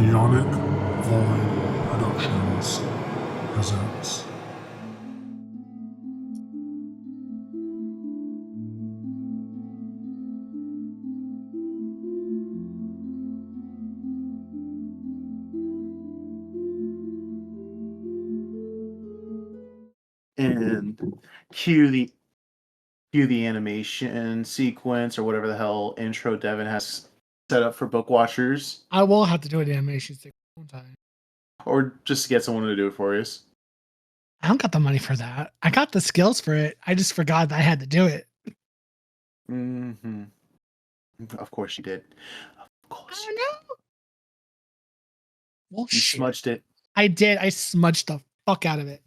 NeonicVoid Productions presents. And cue the animation sequence or whatever the hell intro Devin has set up for book watchers, I will have to do an animation thing one time. or just get someone to do it for us. I don't got the money for that. I got the skills for it. I just forgot that I had to do it. Mm-hmm. Of course you did. Of course. I know. Well, You shit. smudged it. I did. I smudged the fuck out of it.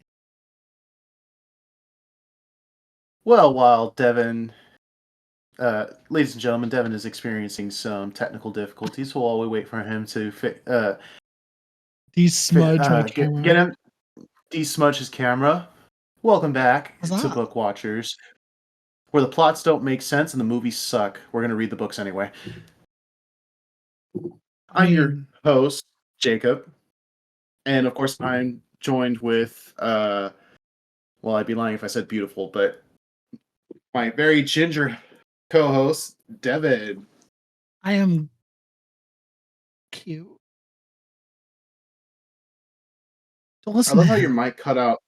Well, while Devin, ladies and gentlemen, Devin is experiencing some technical difficulties. While we wait for him to Desmudge my camera. get him desmudge his camera. Welcome back What's to up? Book Watchers, where the plots don't make sense and the movies suck. We're gonna read the books anyway. I'm your host, Jacob, and of course I'm joined with well, I'd be lying if I said beautiful, but my very ginger co-host, Devin. I am cute. Don't listen. I love how your mic cut out.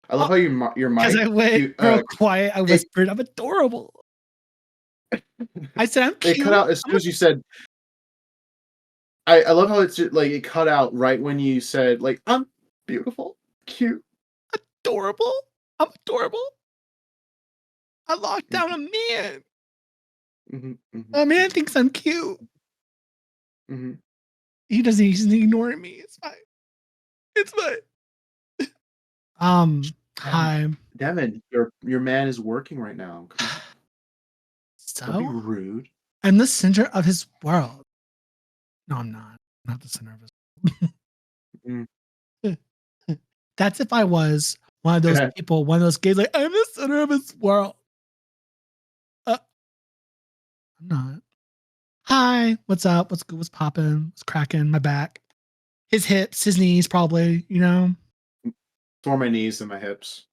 I love how your mic. Because I went real quiet. I whispered, "I'm adorable." I said, "I'm cute." It cut out as soon as you said. I love how it's like it cut out right when you said like I'm beautiful, cute, adorable. I'm adorable. I locked down a man. A man thinks I'm cute. He doesn't. He's ignoring me. It's fine. It's fine. Hi, Devin. Your man is working right now. So don't be rude. I'm the center of his world. No, I'm not. I'm not the center of his. That's if I was one of those people, one of those gays, like I'm the center of his world. I'm not. Hi, what's up? What's good? What's popping? What's cracking? My back, his hips, his knees, probably. You know, more my knees than my hips.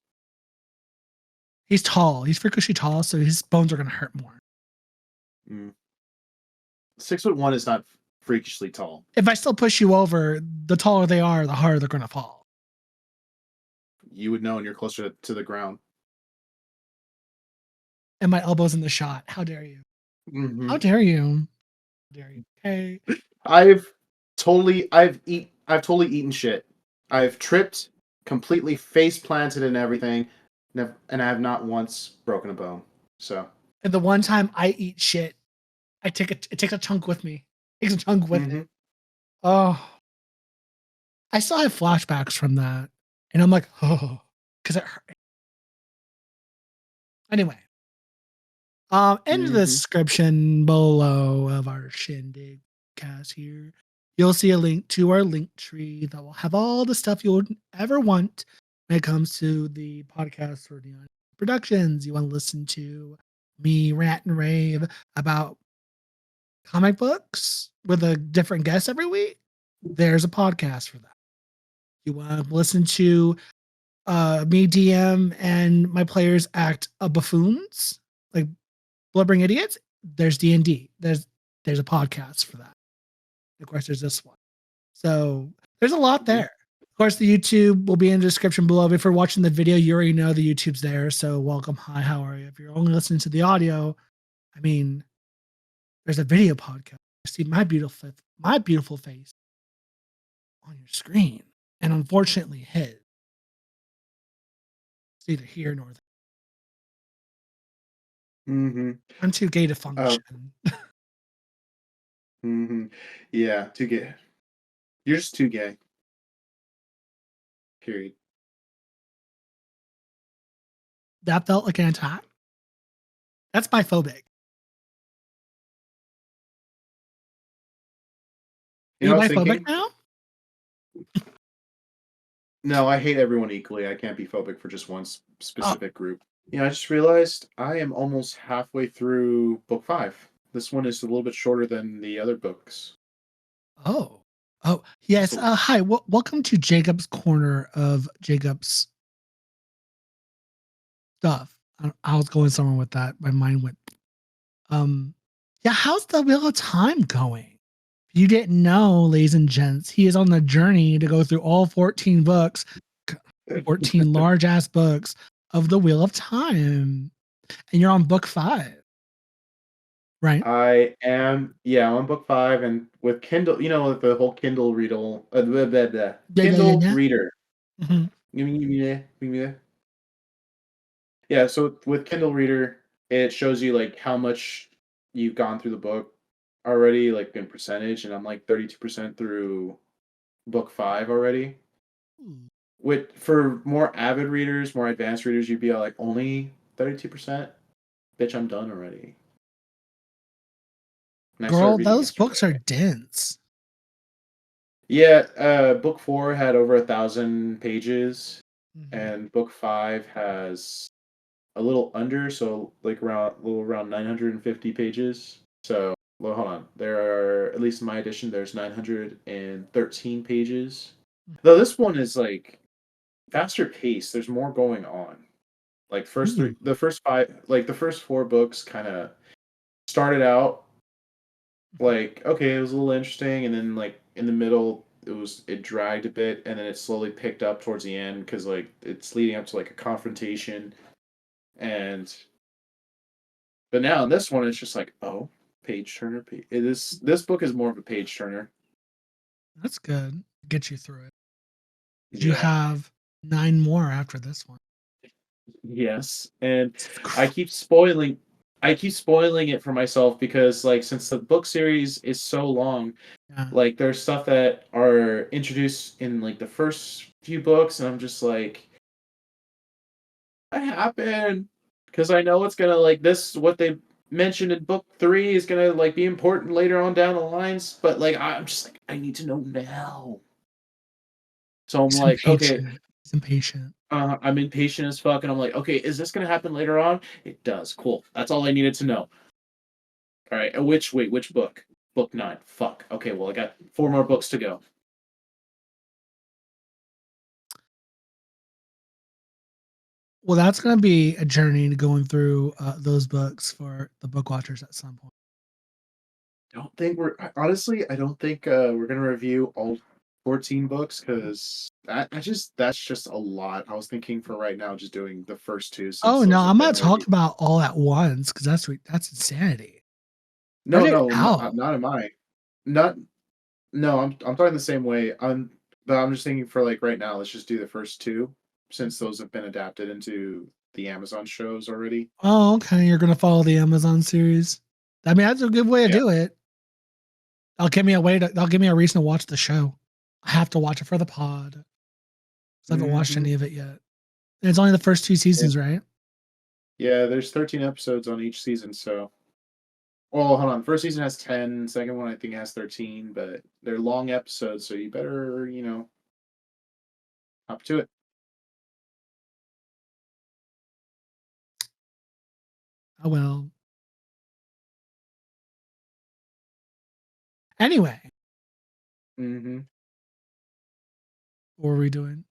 He's tall. He's freakishly tall, so his bones are gonna hurt more. 6'1" is not freakishly tall. If I still push you over, the taller they are, the harder they're gonna fall. You would know, and you're closer to the ground. And my elbow's in the shot. How dare you? Mm-hmm. How dare you? How dare you? Okay. I've totally eaten shit. I've tripped, completely face planted and everything, and I have not once broken a bone. So. And the one time I eat shit, it takes a chunk with me. It takes a chunk with it. Oh, I still have flashbacks from that, and I'm like, oh, because it hurt. Anyway, in the description below of our shindig cast here, you'll see a link to our link tree that will have all the stuff you'll ever want when it comes to the podcast for Neon Productions. You want to listen to me rant and rave about comic books with a different guest every week? There's a podcast for that. You want to listen to me DM and my players act buffoons, like blubbering idiots? There's D&D. There's a podcast for that. Of course, there's this one. So there's a lot there. Of course, the YouTube will be in the description below. If you're watching the video, you already know the YouTube's there. So welcome. Hi, how are you? If you're only listening to the audio, I mean, there's a video podcast. You see my beautiful face on your screen. And unfortunately, his. It's neither here nor there. I'm too gay to function. Yeah, too gay. You're just too gay. Period. That felt like an attack. That's biphobic. Are you biphobic now? No, I hate everyone equally. I can't be phobic for just one specific group. You know, I just realized I am almost halfway through book 5. This one is a little bit shorter than the other books. Oh. Oh, yes. So Hi. Welcome to Jacob's corner of Jacob's stuff. I was going somewhere with that. My mind went. Yeah. How's the Wheel of Time going? If you didn't know, ladies and gents, he is on the journey to go through all 14 books, 14 large ass books of the Wheel of Time, and you're on book 5, right? I am, yeah, I'm on book 5, and with Kindle, you know, the whole Kindle Reader, Yeah, yeah, yeah, Kindle yeah. Reader. Mhm. Give me that. Yeah, so with Kindle Reader, it shows you like how much you've gone through the book already, like in percentage, and I'm like 32% through book 5 already. Ooh. With for more avid readers, more advanced readers, you'd be like only 32%. Bitch, I'm done already. And I started Girl, reading those yesterday. books are dense. Yeah, book 4 had over 1,000 pages, Mhm. and book 5 has a little under, so like around a little around 950 pages. So, well, hold on. There are, at least in my edition, there's 913 pages. Though this one is like faster paced. There's more going on. Like Ooh. the first 5, like the first 4 books kind of started out like okay, it was a little interesting, and then like in the middle it dragged a bit, and then it slowly picked up towards the end because like it's leading up to like a confrontation, and but now in this one it's just like, oh, page turner. It is, this book is more of a page turner. That's good. Get you through it. You Yeah. have 9 more after this one. Yes, and Jesus I Christ. keep spoiling. I keep spoiling it for myself because, like, since the book series is so long, Yeah. like, there's stuff that are introduced in like the first few books, and I'm just like, what happened? Because I know it's gonna like this. What they mentioned in book 3 is gonna like be important later on down the lines, but like I'm just like, I need to know now. So I'm He's like, okay, impatient. He's impatient. I'm impatient as fuck, and I'm like, okay, is this gonna happen later on? It does. Cool. That's all I needed to know. All right. Which book? Book 9. Fuck. Okay. Well, I got 4 more books to go. Well, that's going to be a journey to going through those books for the book watchers at some point. Don't think we're honestly. I don't think we're gonna review all 14 books because that's just a lot. I was thinking for right now, just doing the first 2 since Oh no, those have I'm been not already. talking about all at once because that's insanity. Spread No, it no, out. not in mine. Not no. I'm talking the same way. But I'm just thinking for like right now. Let's just do the first 2 since those have been adapted into the Amazon shows already. Oh, okay. You're gonna follow the Amazon series. I mean, that's a good way to Yeah. do it. That'll give me a reason to watch the show. I have to watch it for the pod. 'Cause I haven't watched Hmm. any of it yet. And it's only the first 2 seasons, right? Yeah, there's 13 episodes on each season, so well, hold on. First season has 10, second one I think has 13, but they're long episodes, so you better, hop to it. Oh well. Anyway, Mm-hmm. what were we doing?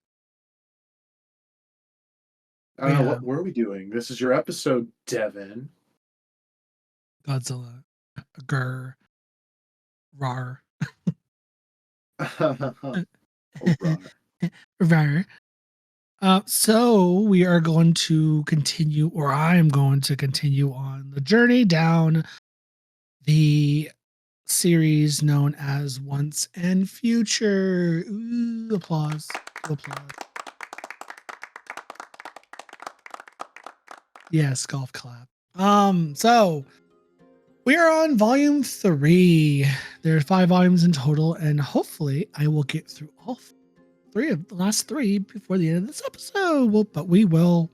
Oh What yeah, were we doing? This is your episode, Devin. Godzilla. Grr. Rar. Hurrah. Rar. So we are going to continue, or I am going to continue on the journey down the series known as Once and Future. Ooh, applause. Applause. Yes, golf clap. So we are on volume 3. There are 5 volumes in total, and hopefully I will get through all 3 of the last 3 before the end of this episode. But we will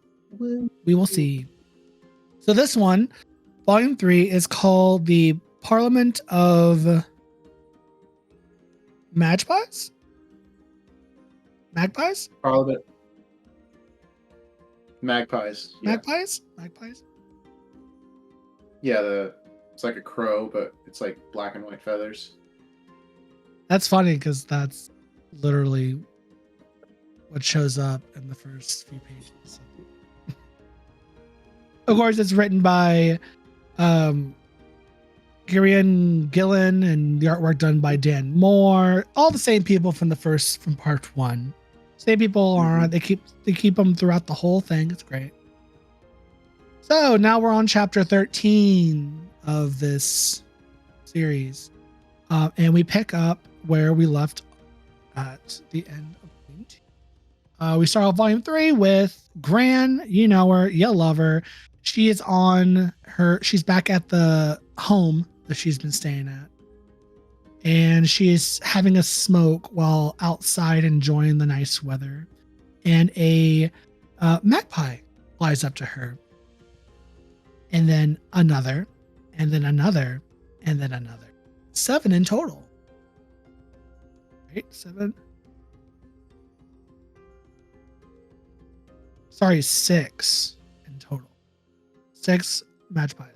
see. So this one, volume 3, is called The Parliament of Magpies? Magpies? Parliament. Magpies. Yeah. Magpies? Magpies? Yeah, it's like a crow, but it's like black and white feathers. That's funny because that's literally what shows up in the first few pages. Of course, it's written by Kieran Gillen and the artwork done by Dan Moore. All the same people from part 1. Same people are they keep them throughout the whole thing. It's great. So now we're on chapter 13 of this series, and we pick up where we left at the end of volume 2. We start off volume 3 with Gran. You know her, you love her. She's back at the home that she's been staying at, and she's having a smoke while outside enjoying the nice weather, and a magpie flies up to her, and then another, and then another, and then another. 7 in total. Right? 7. Sorry, 6 in total. 6 magpies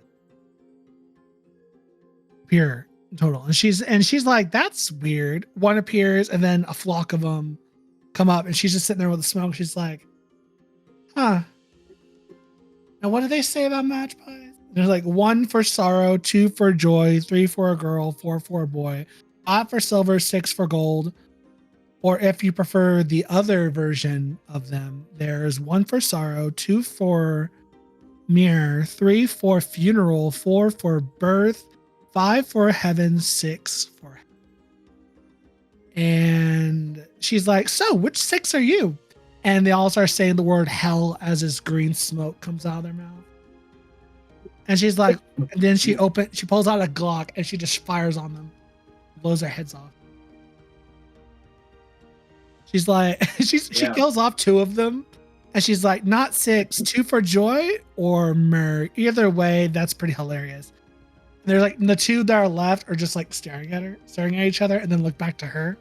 appear in total, and she's like, that's weird. One appears, and then a flock of them come up, and she's just sitting there with the smoke. She's like, huh. Now, what do they say about magpies? There's like 1 for sorrow, 2 for joy, 3 for a girl, 4 for a boy, 5 for silver, 6 for gold. Or if you prefer the other version of them, there's 1 for sorrow, 2 for mirror, 3 for funeral, 4 for birth, 5 for heaven, 6 for hell. And she's like, so which 6 are you? And they all start saying the word hell as this green smoke comes out of their mouth. And she's like, and then she pulls out a Glock and she just fires on them, blows their heads off. She's like, she kills off 2 of them, and she's like, not 6, 2 for joy or myrrh. Either way, that's pretty hilarious. And they're like, the 2 that are left are just like staring at each other, and then look back to her,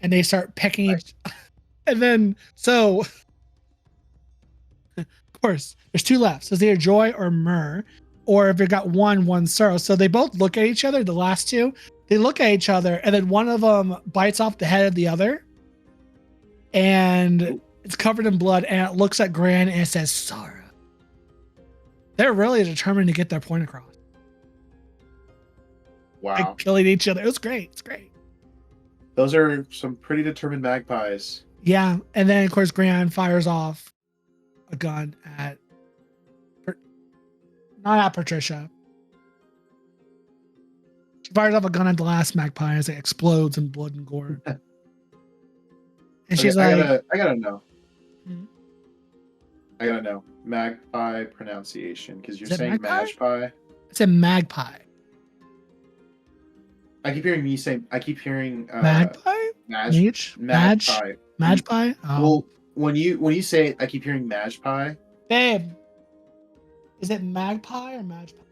and they start pecking and then so of course there's 2 left, so it's either joy or myrrh, or if you got 1 sorrow. So they both look at each other. The last 2, they look at each other, and then one of them bites off the head of the other, and it's covered in blood, and it looks at Gran and it says sorrow. They're really determined to get their point across. Wow. Like killing each other. It was great. It's great. Those are some pretty determined magpies. Yeah. And then, of course, Gran fires off a gun not at Patricia. She fires off a gun at the last magpie as it explodes in blood and gore. And she's like, I gotta know. Hmm? I gotta know magpie pronunciation, because you're Is it saying magpie? magpie. It's a magpie. I keep hearing you say. I keep hearing Magpie? magpie. Magpie? Oh. Well, when you say it, I keep hearing magpie. Babe, is it magpie or magpie?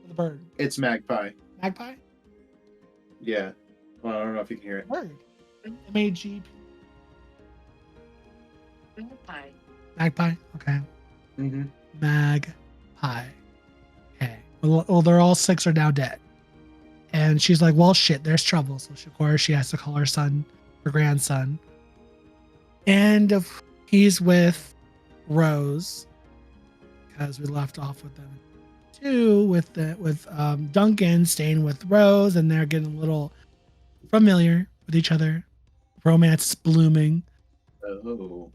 The bird. It's magpie. Magpie? Yeah. Well, I don't know if you can hear it. Bird. M-A-G-P. Magpie. Magpie? Okay. Mm-hmm. Magpie. Okay. Well, they're all 6 are now dead. And she's like, well, shit, there's trouble. So, of course, she has to call her grandson. And he's with Rose, because we left off with them too, with Duncan staying with Rose, and they're getting a little familiar with each other. Romance is blooming. Oh.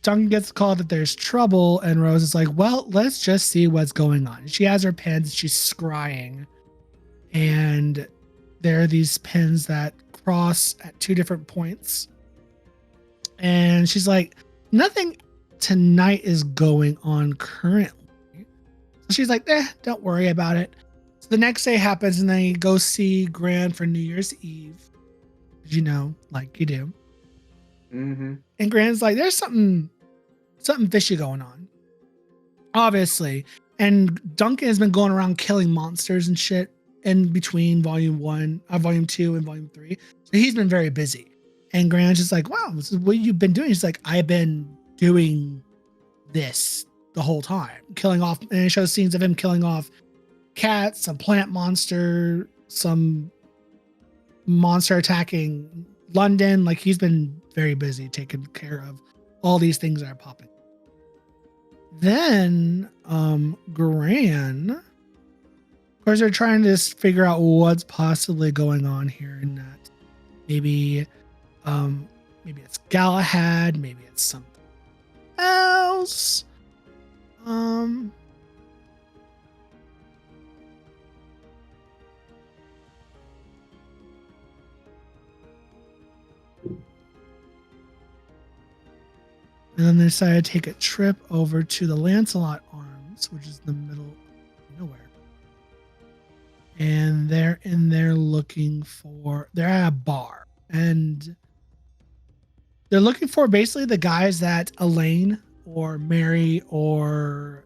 Duncan gets the call that there's trouble, and Rose is like, well, let's just see what's going on. She has her pens, she's scrying, and there are these pens that cross at 2 different points. And she's like, nothing tonight is going on currently. So she's like, don't worry about it. So the next day happens, and they go see Gran for New Year's Eve. You know, like you do. Mm-hmm. And Gran's like, there's something fishy going on, obviously. And Duncan has been going around killing monsters and shit in between volume 2 and volume 3. So he's been very busy. And Gran's just like, wow, this is what you've been doing. He's like, I've been doing this the whole time, killing off, and it shows scenes of him killing off cats, some plant monster, some monster attacking London. Like he's been very busy taking care of all these things that are popping. Then Gran, of course, they're trying to figure out what's possibly going on here, and that maybe it's Galahad, maybe it's something else. And then they decided to take a trip over to the Lancelot Arms, which is in the middle of nowhere. And they're in there they're at a bar. And they're looking for basically the guys that Elaine or Mary or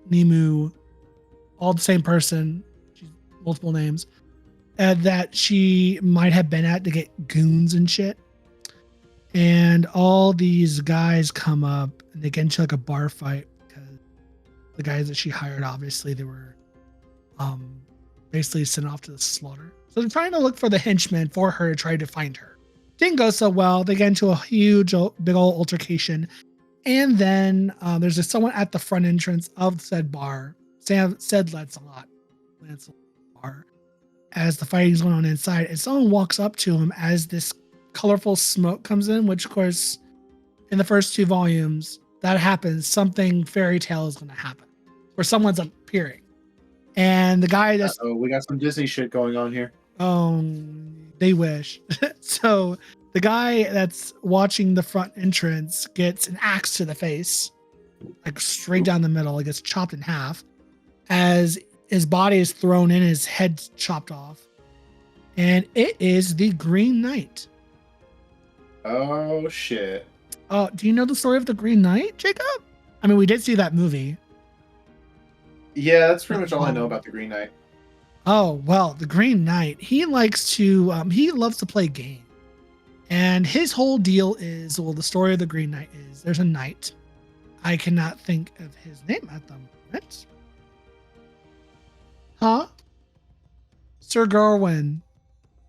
Nemu, all the same person, she's multiple names, that she might have been at to get goons and shit. And all these guys come up and they get into like a bar fight because the guys that she hired, obviously, they were basically sent off to the slaughter. So they're trying to look for the henchmen for her to try to find her. Didn't go so well. They get into a huge, big old altercation. And then there's someone at the front entrance of said bar, said Lancelot bar, as the fighting's going on inside. And someone walks up to him as this colorful smoke comes in, which of course in the first 2 volumes that happens, something fairy tale is going to happen where someone's appearing, and the guy that's we got some Disney shit going on here. They wish. So the guy that's watching the front entrance gets an axe to the face, like straight down the middle. It gets chopped in half as his body is thrown in, his head chopped off, and it is the Green Knight. Oh shit. Oh, do you know the story of the Green Knight, Jacob? I mean, we did see that movie. Yeah, that's pretty much all I know about the Green Knight. Oh, well, the Green Knight, he loves to play game. And his whole deal is, well, the story of the Green Knight is there's a knight. I cannot think of his name at the moment. Huh? Sir Gawain.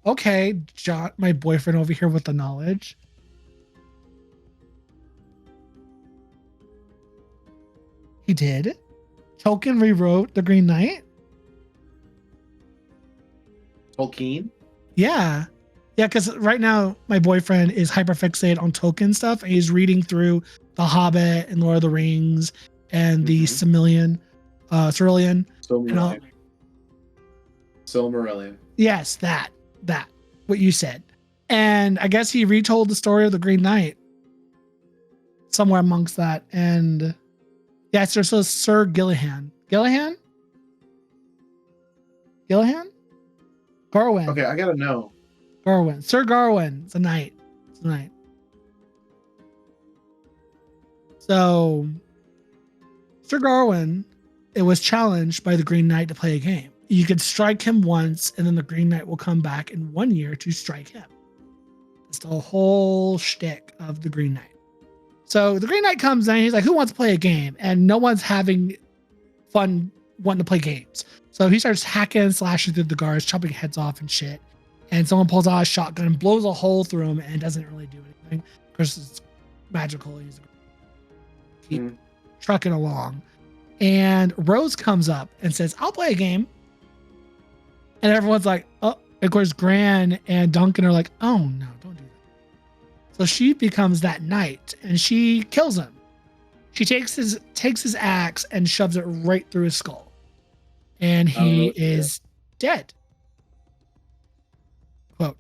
Okay, John, my boyfriend over here with the knowledge. He did? Tolkien rewrote the Green Knight? Tolkien? Yeah. Yeah, because right now my boyfriend is hyperfixated on Tolkien stuff, and he's reading through The Hobbit and Lord of the Rings and the Silmarillion. Silmarillion. Yes, that, what you said. And I guess he retold the story of the Green Knight somewhere amongst that. And yes, there's a Sir Gillihan. Gillihan? Garwin. Okay, I gotta know. Garwin. Sir Garwin. It's a knight. So, Sir Garwin, it was challenged by the Green Knight to play a game. You could strike him once, and then the Green Knight will come back in 1 year to strike him. It's the whole shtick of the Green Knight. So the Green Knight comes in, he's like, who wants to play a game? And no one's having fun wanting to play games. So he starts hacking and slashing through the guards, chopping heads off and shit. And someone pulls out a shotgun and blows a hole through him and doesn't really do anything. Of course, it's magical. He's keep trucking along. And Rose comes up and says, I'll play a game. And everyone's like, oh, of course, Gran and Duncan are like, oh no, don't do that. So she becomes that knight and she kills him. She takes his axe and shoves it right through his skull. And he is dead. Quote.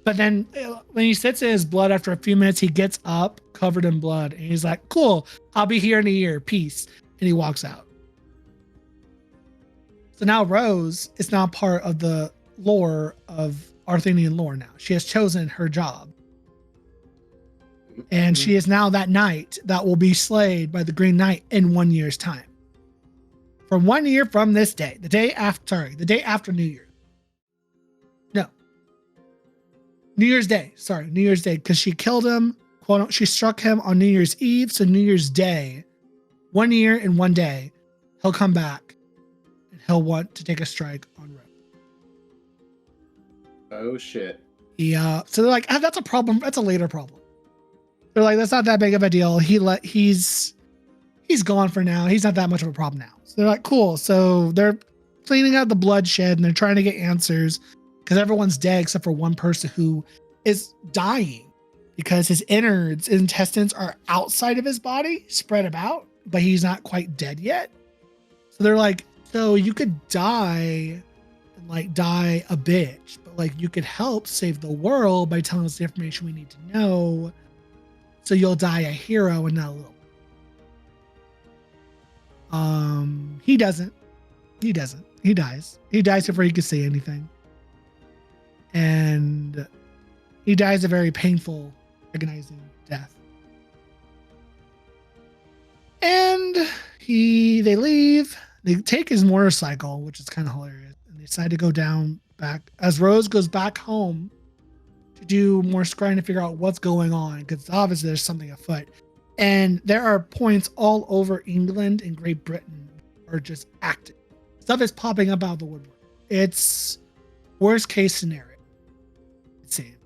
But then when he sits in his blood after a few minutes, he gets up covered in blood and he's like, cool, I'll be here in a year. Peace. And he walks out. So now Rose is now part of the lore of Arthurian lore now. She has chosen her job. And she is now that knight that will be slayed by the Green Knight in 1 year's time. For 1 year from this day, the day after New Year. No. New Year's Day. Sorry, New Year's Day. Because she killed him. She struck him on New Year's Eve. So New Year's Day, 1 year and 1 day, he'll come back. He'll want to take a strike on Rose. Oh shit. Yeah. So they're like, that's a problem. That's a later problem. They're like, that's not that big of a deal. He's gone for now. He's not that much of a problem now. So they're like, cool. So they're cleaning out the bloodshed and they're trying to get answers because everyone's dead except for one person who is dying because his intestines are outside of his body, spread about, but he's not quite dead yet. So they're like, so you could die and like die a bitch, but like you could help save the world by telling us the information we need to know. So you'll die a hero and not a little. He doesn't. He doesn't. He dies. He dies before he can say anything. And he dies a very painful, agonizing death. And they leave. They take his motorcycle, which is kind of hilarious. And they decide to go down back as Rose goes back home to do more scrying to figure out what's going on, because obviously there's something afoot. And there are points all over England and Great Britain are just active. Stuff is popping up out of the woodwork. It's worst case scenario, it seems.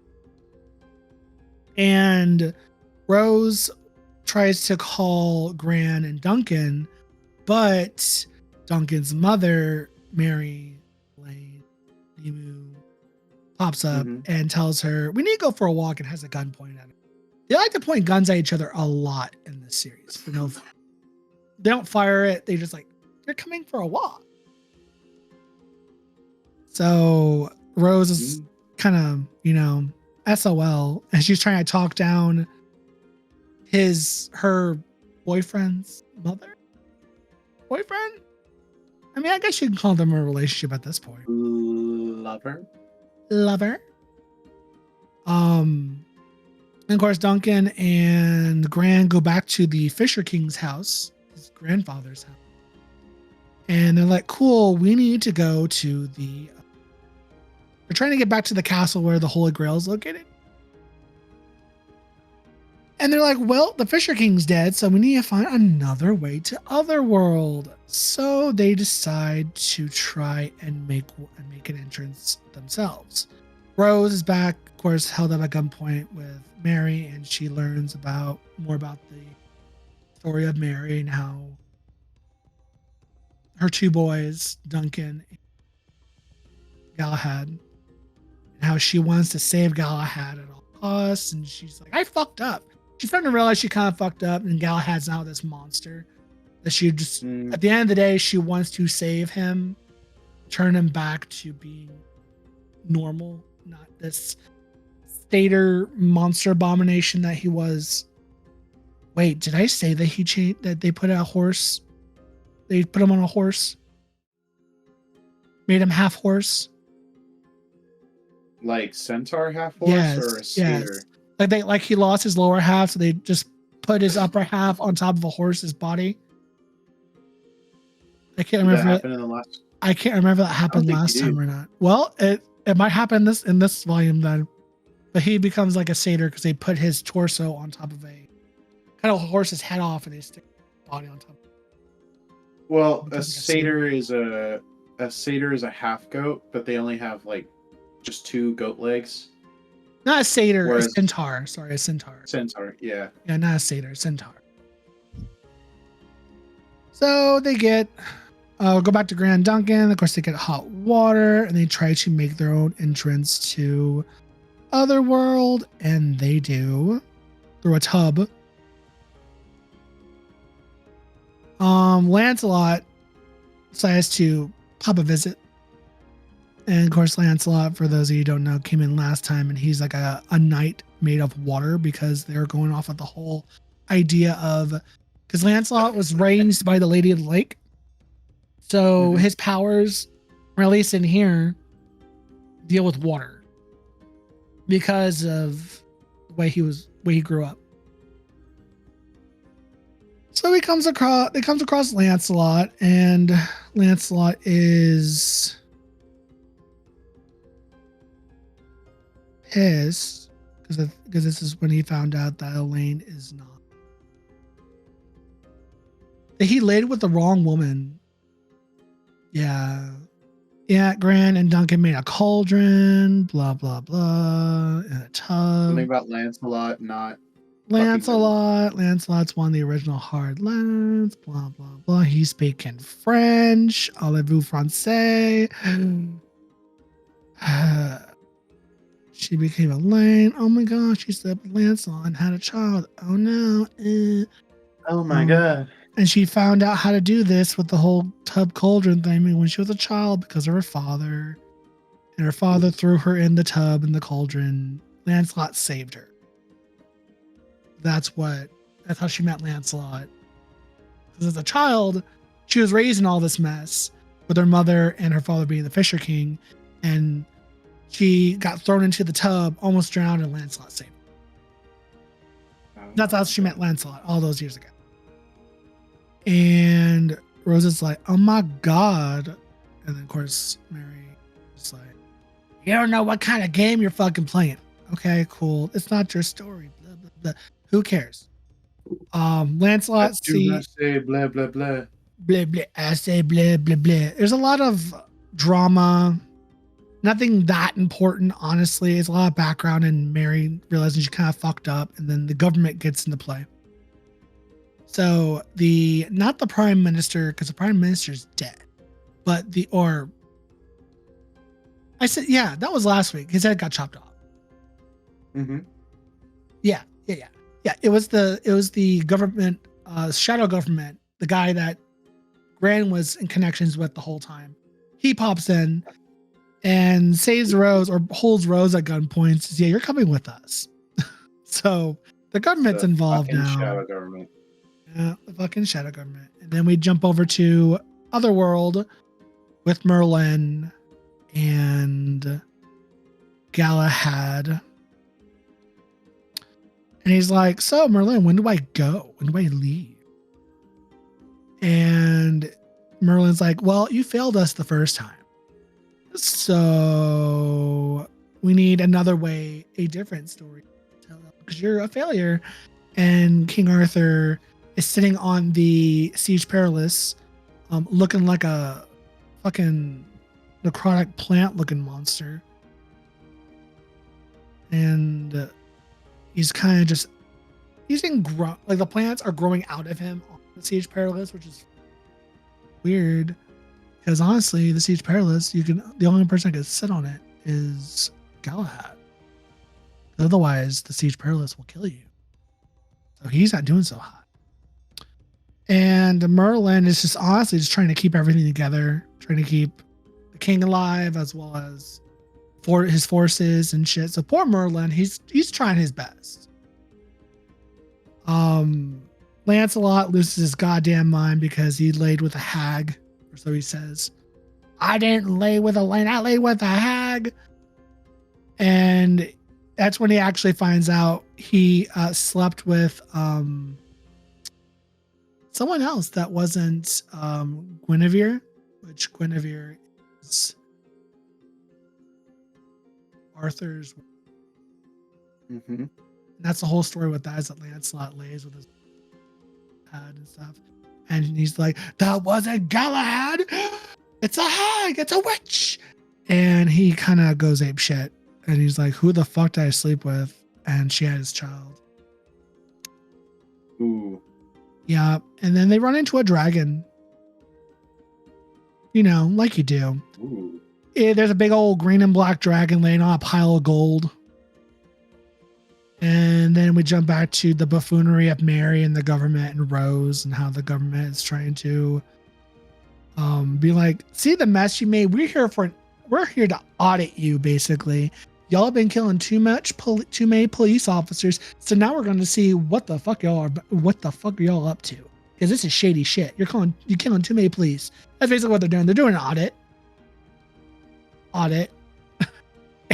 And Rose tries to call Gran and Duncan, but Duncan's mother, Mary Lane Nemu, pops up and tells her, we need to go for a walk, and has a gun pointed at her. They like to point guns at each other a lot in this series. For no, they don't fire it. They just like, they're coming for a walk. So Rose is kind of, SOL, and she's trying to talk down her boyfriend's boyfriend. I mean, I guess you can call them a relationship at this point. Lover. And of course, Duncan and Gran go back to the Fisher King's house, his grandfather's house. And they're like, cool, we need to go to they're trying to get back to the castle where the Holy Grail is located. And they're like, well, the Fisher King's dead, so we need to find another way to Otherworld. So they decide to try and make an entrance themselves. Rose is back, of course, held up at gunpoint with Mary, and she learns more about the story of Mary and how her two boys, Duncan and Galahad, and how she wants to save Galahad at all costs. And she's like, I fucked up. She's starting to realize she kind of fucked up, and Galahad's now this monster that she just, at the end of the day, she wants to save him, turn him back to being normal, not this stater monster abomination that he was. Wait, did I say that that they put they put him on a horse? Made him half horse? Like centaur half horse or a satyr? Yes. Like he lost his lower half, so they just put his upper half on top of a horse's body. I can't remember. I can't remember if that happened last time or not. Well, it might happen in this volume then. But he becomes like a satyr because they put his torso on top of a kind of horse's head off, and they stick his body on top. Well, a satyr is a half goat, but they only have like just 2 goat legs. Not a satyr, a centaur. Sorry, a centaur. Centaur, yeah. Yeah, not a satyr, a centaur. So they go back to Grand Duncan. Of course, they get hot water, and they try to make their own entrance to Otherworld, and they do through a tub. Lancelot decides to pop a visit. And of course, Lancelot, for those of you who don't know, came in last time, and he's like a knight made of water, because they're going off of the whole idea of, because Lancelot was raised by the Lady of the Lake. So his powers, or at least in here, deal with water because of the way he grew up. So they comes across Lancelot, and Lancelot is pissed because this is when he found out that Elaine is not. That he laid with the wrong woman. Yeah. Yeah, Gran and Duncan made a cauldron, blah, blah, blah, in a tub. Something about Lancelot not fucking them. Lancelot's one of the original hard lads, blah, blah, blah. He's speaking French, allez-vous français. She became Elaine. Oh my gosh, she slept with Lancelot and had a child. Oh no. Oh my god. And she found out how to do this with the whole tub cauldron thing when she was a child because of her father. And her father threw her in the tub in the cauldron. Lancelot saved her. That's how she met Lancelot. Because as a child, she was raised in all this mess with her mother and her father being the Fisher King. And she got thrown into the tub, almost drowned, and Lancelot saved her. That's how she met Lancelot all those years ago. And Rosa's like, oh my God. And then, of course, Mary is like, you don't know what kind of game you're fucking playing. Okay, cool. It's not your story. Blah, blah, blah. Who cares? Lancelot I say blah, blah, blah. Blah, blah. I say blah, blah, blah. There's a lot of drama. Nothing that important, honestly. It's a lot of background and Mary realizing she kind of fucked up, and then the government gets into play. So not the prime minister, because the prime minister's dead, but that was last week. His head got chopped off. Mm-hmm. Yeah. It was the government, shadow government, the guy that Gran was in connections with the whole time. He pops in and saves Rose, or holds Rose at gunpoint. Says, yeah, you're coming with us. So the government's involved now. Shadow government. Yeah, the fucking shadow government. And then we jump over to Otherworld with Merlin and Galahad. And he's like, so Merlin, when do I go? When do I leave? And Merlin's like, well, you failed us the first time. So we need another way, a different story to tell, because you're a failure. And King Arthur is sitting on the Siege Perilous, looking like a fucking necrotic plant looking monster. And he's kind of just, like the plants are growing out of him on the Siege Perilous, which is weird. Because honestly, the Siege Perilous, the only person that can sit on it is Galahad. Otherwise, the Siege Perilous will kill you. So he's not doing so hot. And Merlin is just honestly just trying to keep everything together, trying to keep the king alive as well as for his forces and shit. So poor Merlin, he's trying his best. Lancelot loses his goddamn mind because he laid with a hag, or so he says. I didn't lay with Elaine, I laid with a hag. And that's when he actually finds out he slept with someone else that wasn't Guinevere, which Guinevere is Arthur's. Mm-hmm. And that's the whole story with that, is that Lancelot lays with his head and stuff. And he's like, that wasn't Galahad. It's a hag. It's a witch. And he kind of goes ape shit. And he's like, who the fuck did I sleep with? And she had his child. Ooh. Yeah. And then they run into a dragon. You know, like you do. Ooh. There's a big old green and black dragon laying on a pile of gold. And then we jump back to the buffoonery of Mary and the government and Rose, and how the government is trying to be like, see the mess you made? We're here to audit you, basically. Y'all have been killing too many police officers. So now we're going to see what the fuck y'all are up to. Because this is shady shit. You're killing too many police. That's basically what they're doing. They're doing an audit. Audit.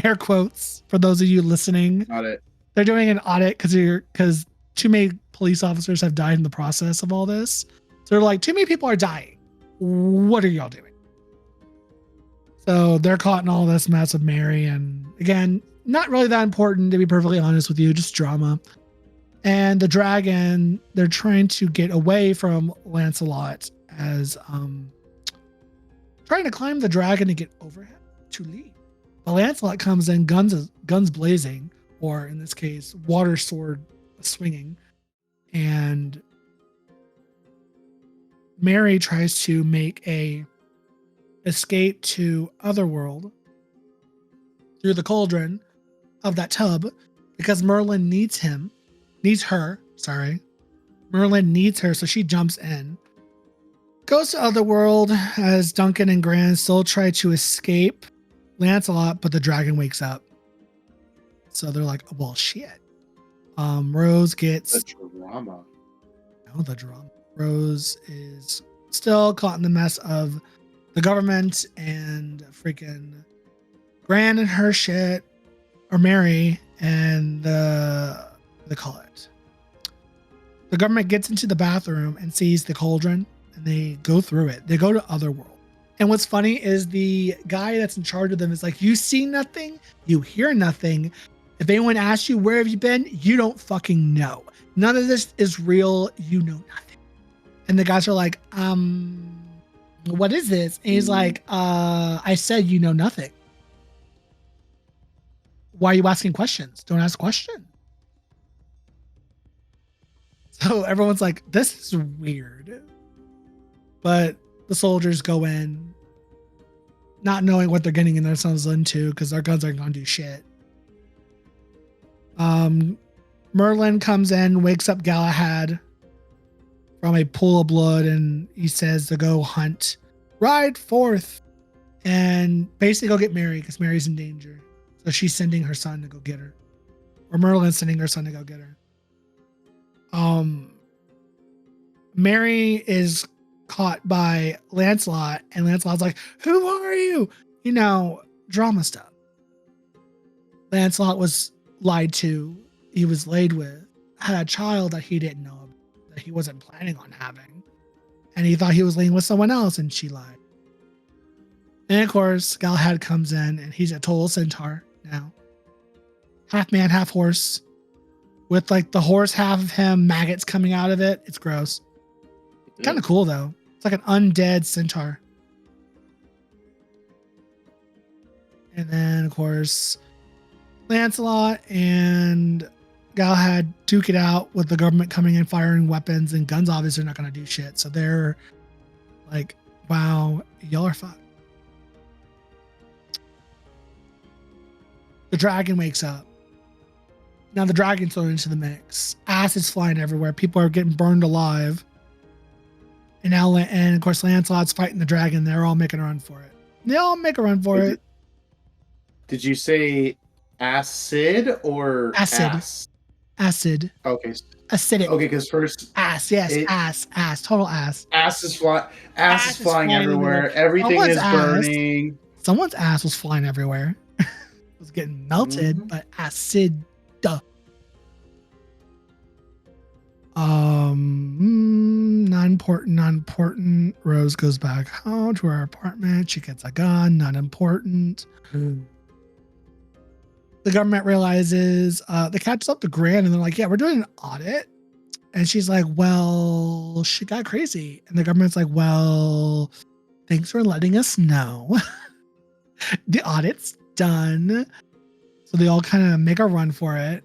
Air quotes for those of you listening. Audit. They're doing an audit because too many police officers have died in the process of all this. So they're like, too many people are dying. What are y'all doing? So they're caught in all this mess with Mary. And again, not really that important, to be perfectly honest with you, just drama. And the dragon, they're trying to get away from Lancelot, as trying trying to climb the dragon to get over him to leave. But Lancelot comes in, guns blazing, or in this case, water sword swinging, and Mary tries to make a escape to Otherworld through the cauldron of that tub because Merlin needs her. Merlin needs her, so she jumps in. Goes to Otherworld as Duncan and Gran still try to escape Lancelot, but the dragon wakes up. So they're like, well, shit. Rose gets The drama. Oh, the drama. Rose is still caught in the mess of the government and freaking Gran and her shit, or Mary and they call it. The government gets into the bathroom and sees the cauldron, and they go through it. They go to Otherworld. And what's funny is the guy that's in charge of them is like, you see nothing, you hear nothing. If anyone asks you, where have you been? You don't fucking know. None of this is real. You know nothing. And the guys are like, what is this? And he's like, I said you know nothing. Why are you asking questions? Don't ask questions. So everyone's like, this is weird. But the soldiers go in, not knowing what they're getting themselves into because their guns aren't going to do shit. Merlin comes in, wakes up Galahad from a pool of blood, and he says to go hunt, ride forth, and basically go get Mary because Mary's in danger. So she's sending her son to go get her, or Merlin's sending her son to go get her. Mary is caught by Lancelot, and Lancelot's like, who are you? You know, drama stuff. Lancelot was lied to. He was laid with, had a child that he didn't know about, that he wasn't planning on having. And he thought he was laying with someone else, and she lied. And of course, Galahad comes in, and he's a total centaur now. Half man, half horse. With like the horse half of him, maggots coming out of it. It's gross. Kind of cool though. It's like an undead centaur. And then of course, Lancelot and Galahad duke it out with the government coming in firing weapons, and guns obviously are not going to do shit. So they're like, wow, y'all are fucked. The dragon wakes up. Now the dragon's thrown into the mix. Ass is flying everywhere. People are getting burned alive. And now, and of course, Lancelot's fighting the dragon. They're all making a run for it. They all make a run for it. Did you say acid or Acid. ass? Acid. Okay. Acidic. Okay, because first Ass. Yes. Ass. Total ass. Ass is flying everywhere. Everything Someone's is burning. Someone's ass was flying everywhere. It was getting melted, but acid. Not important. Rose goes back home to her apartment. She gets a gun. Not important. The government realizes they catch up to Gran, and they're like, yeah, we're doing an audit. And she's like, well, she got crazy. And the government's like, well, thanks for letting us know. The audit's done. So they all kind of make a run for it.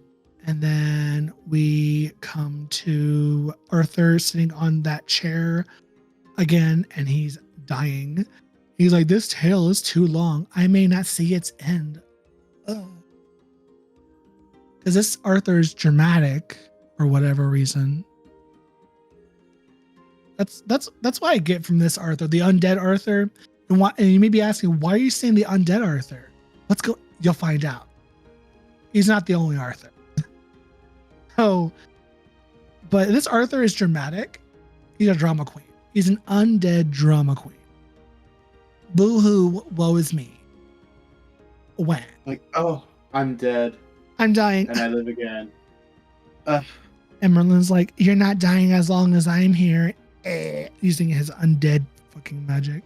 And then we come to Arthur sitting on that chair again, and he's dying. He's like, this tale is too long. I may not see its end. Because this Arthur's dramatic for whatever reason. That's what I get from this Arthur, the undead Arthur. And you may be asking, why are you saying the undead Arthur? Let's go. You'll find out. He's not the only Arthur. Oh, but this Arthur is dramatic. He's a drama queen. He's an undead drama queen. Boo-hoo, woe is me. When? Like, oh, I'm dead. I'm dying. And I live again. And Merlin's like, you're not dying as long as I'm here. Using his undead fucking magic.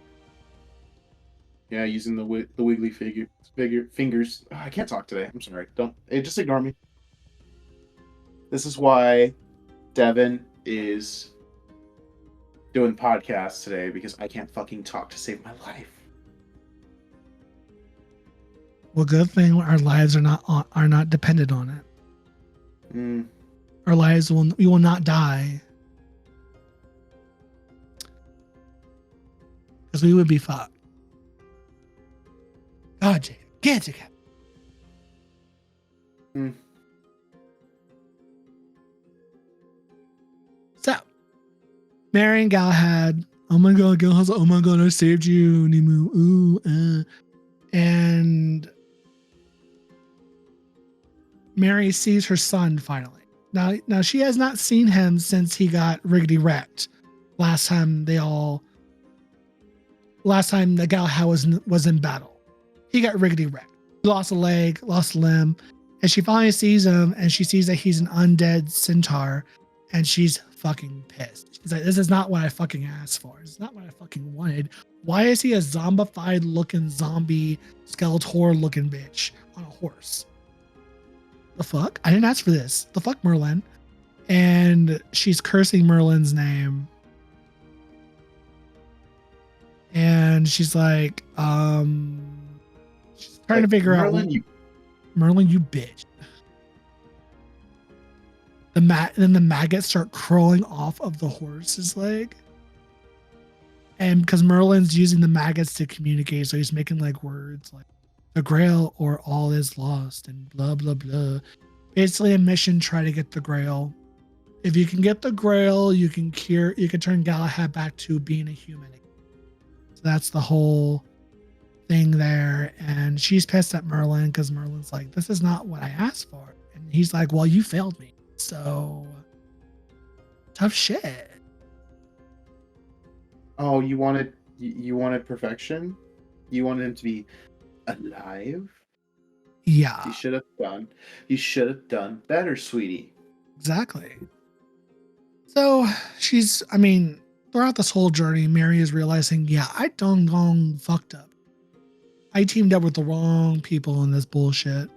Yeah, using the wiggly fingers. Oh, I can't talk today. I'm sorry. Just ignore me. This is why Devin is doing podcasts today, because I can't fucking talk to save my life. Well, good thing our lives are not dependent on it. Mm. Our lives we will not die because we would be fucked. God, Jay, get it. Mm. So, Mary and Galahad. Oh my God, Galahad's like, oh my God, I saved you, Nimu. Ooh, and Mary sees her son finally. Now she has not seen him since he got riggedy wrecked. Last time the Galahad was in battle, he got riggedy wrecked. He lost a leg, lost a limb, and she finally sees him, and she sees that he's an undead centaur, and she's fucking pissed. She's like, "This is not what I fucking asked for. It's not what I fucking wanted. Why is he a zombified looking zombie Skeletor looking bitch on a horse? The fuck? I didn't ask for this. The fuck, Merlin?" And she's cursing Merlin's name. And she's like, she's trying to figure Merlin, out, Merlin, you bitch. Then the maggots start crawling off of the horse's leg. And because Merlin's using the maggots to communicate, so he's making like words like the grail or all is lost and blah, blah, blah. Basically a mission, try to get the grail. If you can get the grail, you can turn Galahad back to being a human. So that's the whole thing there. And she's pissed at Merlin because Merlin's like, this is not what I asked for. And he's like, well, you failed me. So tough shit. Oh, you wanted perfection? You wanted him to be alive? Yeah. You should have done better, sweetie. Exactly. So throughout this whole journey, Mary is realizing, yeah, I done gone fucked up. I teamed up with the wrong people in this bullshit.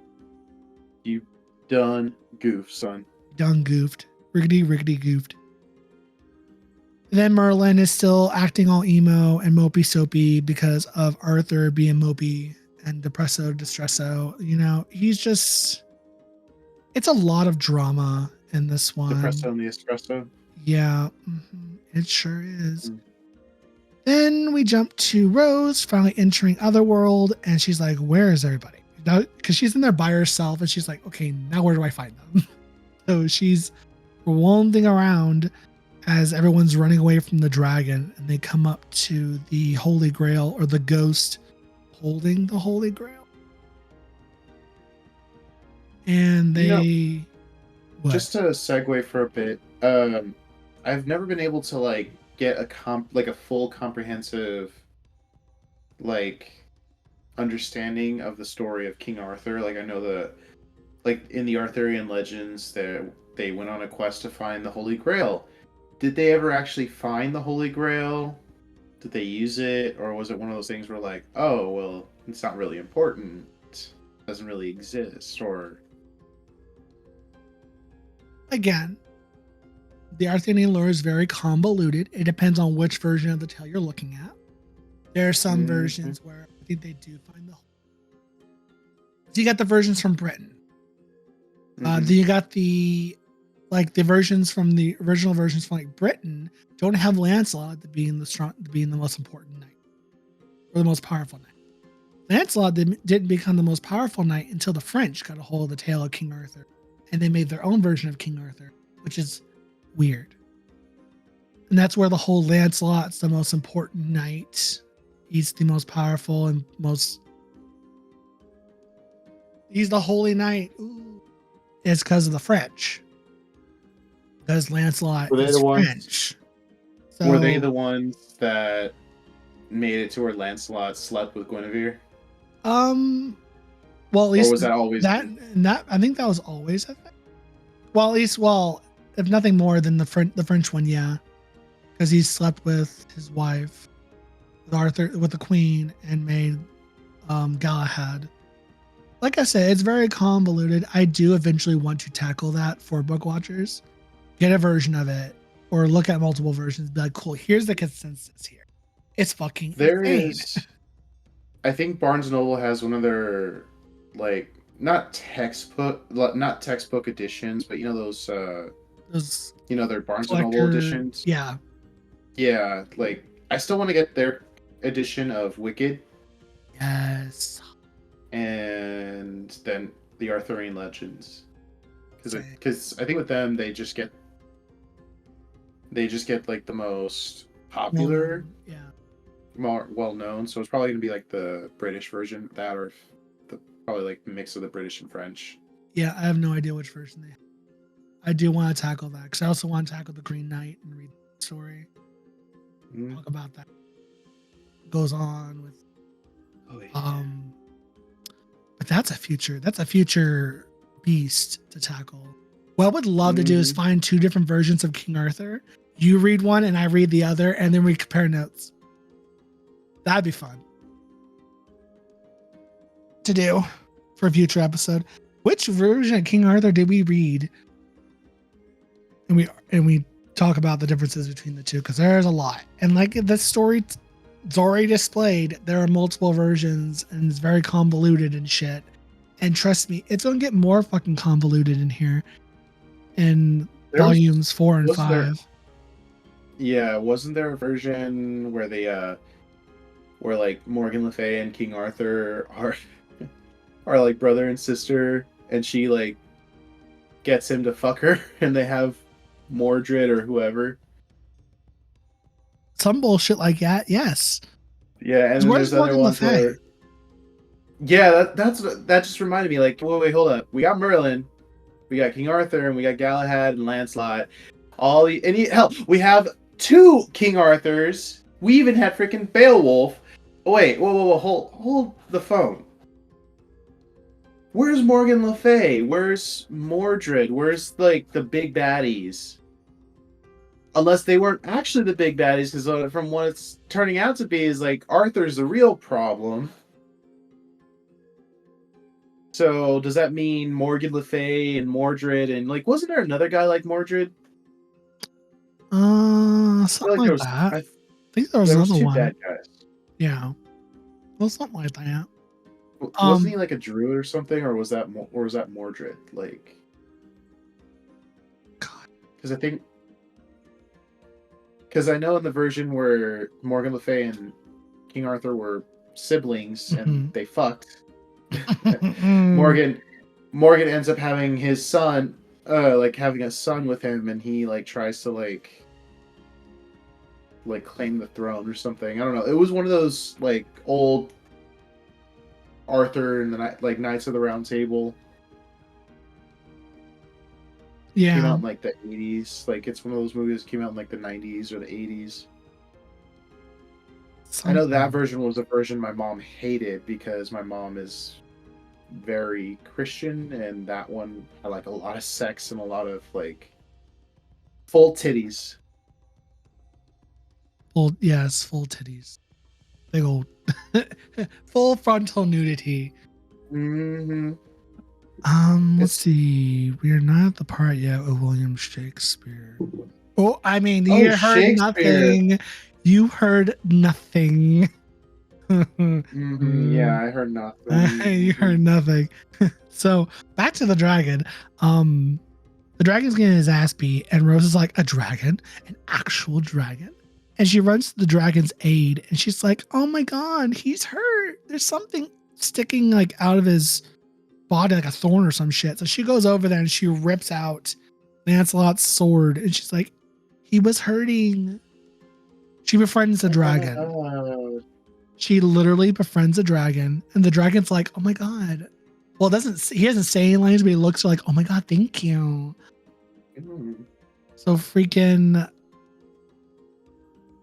You done goofed, son. Done goofed. Riggedy goofed. Then Merlin is still acting all emo and mopey soapy because of Arthur being mopey and depresso distresso. You know, it's a lot of drama in this one. Depresso and the espresso. Yeah, it sure is. Then we jump to Rose finally entering Otherworld, and she's like, where is everybody? Because she's in there by herself, and she's like, okay, now where do I find them? So she's wandering around as everyone's running away from the dragon, and they come up to the Holy Grail, or the ghost holding the Holy Grail. And they... Just to segue for a bit, I've never been able to like get a full comprehensive understanding of the story of King Arthur. Like, I know in the Arthurian legends they went on a quest to find the Holy Grail. Did they ever actually find the Holy Grail? Did they use it, or was it one of those things where like, oh well, it's not really important, it doesn't really exist, or... Again, the Arthurian lore is very convoluted. It depends on which version of the tale you're looking at. There are some versions where I think they do find the Holy Grail. So you got the versions from Britain. Then you got the versions from the original versions from like Britain don't have Lancelot being the most important knight or the most powerful knight. Lancelot didn't become the most powerful knight until the French got a hold of the tale of King Arthur, and they made their own version of King Arthur, which is weird. And that's where the whole Lancelot's the most important knight. He's the most powerful and he's the holy knight. Ooh. It's because of the French. Because Lancelot is French. So, were they the ones that made it to where Lancelot slept with Guinevere? Well, at least or was that always that I think that was always a thing. Well, at least, if nothing more than the French one, yeah, because he slept with his wife, with the queen, and made Galahad. Like I said, it's very convoluted. I do eventually want to tackle that for book watchers. Get a version of it, or look at multiple versions. Be like, cool, here's the consensus here. It's fucking insane. I think Barnes & Noble has one of their like not textbook editions, but you know those Those they're Barnes and Noble collector, editions. yeah, Yeah, like I still want to get their edition of Wicked yes. and then the Arthurian Legends. Same. Because I think with them they just get like the most popular, Yeah. more well known. So it's probably gonna be like the British version of that, or probably like the mix of the British and French. Yeah, I have no idea which version they have. I do want to tackle that because I also want to tackle the Green Knight and read the story. Mm. Talk about that. Goes on with Oh, yeah. but that's a future beast to tackle. What I would love to do is find two different versions of King Arthur. You read one and I read the other, and then we compare notes. That'd be fun to do for a future episode. Which version of King Arthur did we read? And we talk about the differences between the two, because there's a lot. And like the story it's already displayed, there are multiple versions and it's very convoluted and shit. And trust me, it's gonna get more fucking convoluted in here in volumes 4 and 5. Wasn't there a version where they where like Morgan Le Fay and King Arthur are like brother and sister, and she like gets him to fuck her, and they have Mordred or whoever. Some bullshit like that, yes. Yeah, and then Where's there's other Morgan Le ones Fay? where that just reminded me, like, wait, hold up. We got Merlin, we got King Arthur, and we got Galahad and Lancelot. Hell, we have 2 King Arthurs. We even had freaking Beowulf. Oh, wait, whoa, hold the phone. Where's Morgan Le Fay? Where's Mordred? Where's like the big baddies? Unless they weren't actually the big baddies, because from what it's turning out to be is like Arthur's the real problem. So does that mean Morgan Le Fay and Mordred, and like wasn't there another guy like Mordred? Something like that. I think there was there another 2 one. bad guys. Yeah, well, something like that. Wasn't he like a druid or something, or was that Mordred? Like, God, because I know in the version where Morgan Le Fay and King Arthur were siblings and they fucked, Morgan ends up having his son, like having a son with him, and he like tries to like claim the throne or something. I don't know. It was one of those like old Arthur and the like Knights of the Round Table. Yeah, came out in like the 80s. Like it's one of those movies that came out in like the 90s or the 80s. I know that version was a version my mom hated because my mom is very Christian, and that one had like a lot of sex and a lot of like full titties. Full titties. Big old full frontal nudity. Let's see. We are not at the part yet of William Shakespeare. Oh, I mean, you heard nothing. You heard nothing. Yeah, I heard nothing. You heard nothing. So back to the dragon. The dragon's getting his ass beat, and Rose is like, a dragon? An actual dragon? And she runs to the dragon's aid, and she's like, oh my god, he's hurt. There's something sticking like out of his body, like a thorn or some shit. So she goes over there and she rips out Lancelot's sword, and she's like, he was hurting. She befriends the dragon. She literally befriends a dragon, and the dragon's like, oh my god. Well, he doesn't say any language, but he looks like, oh my god, thank you. So freaking,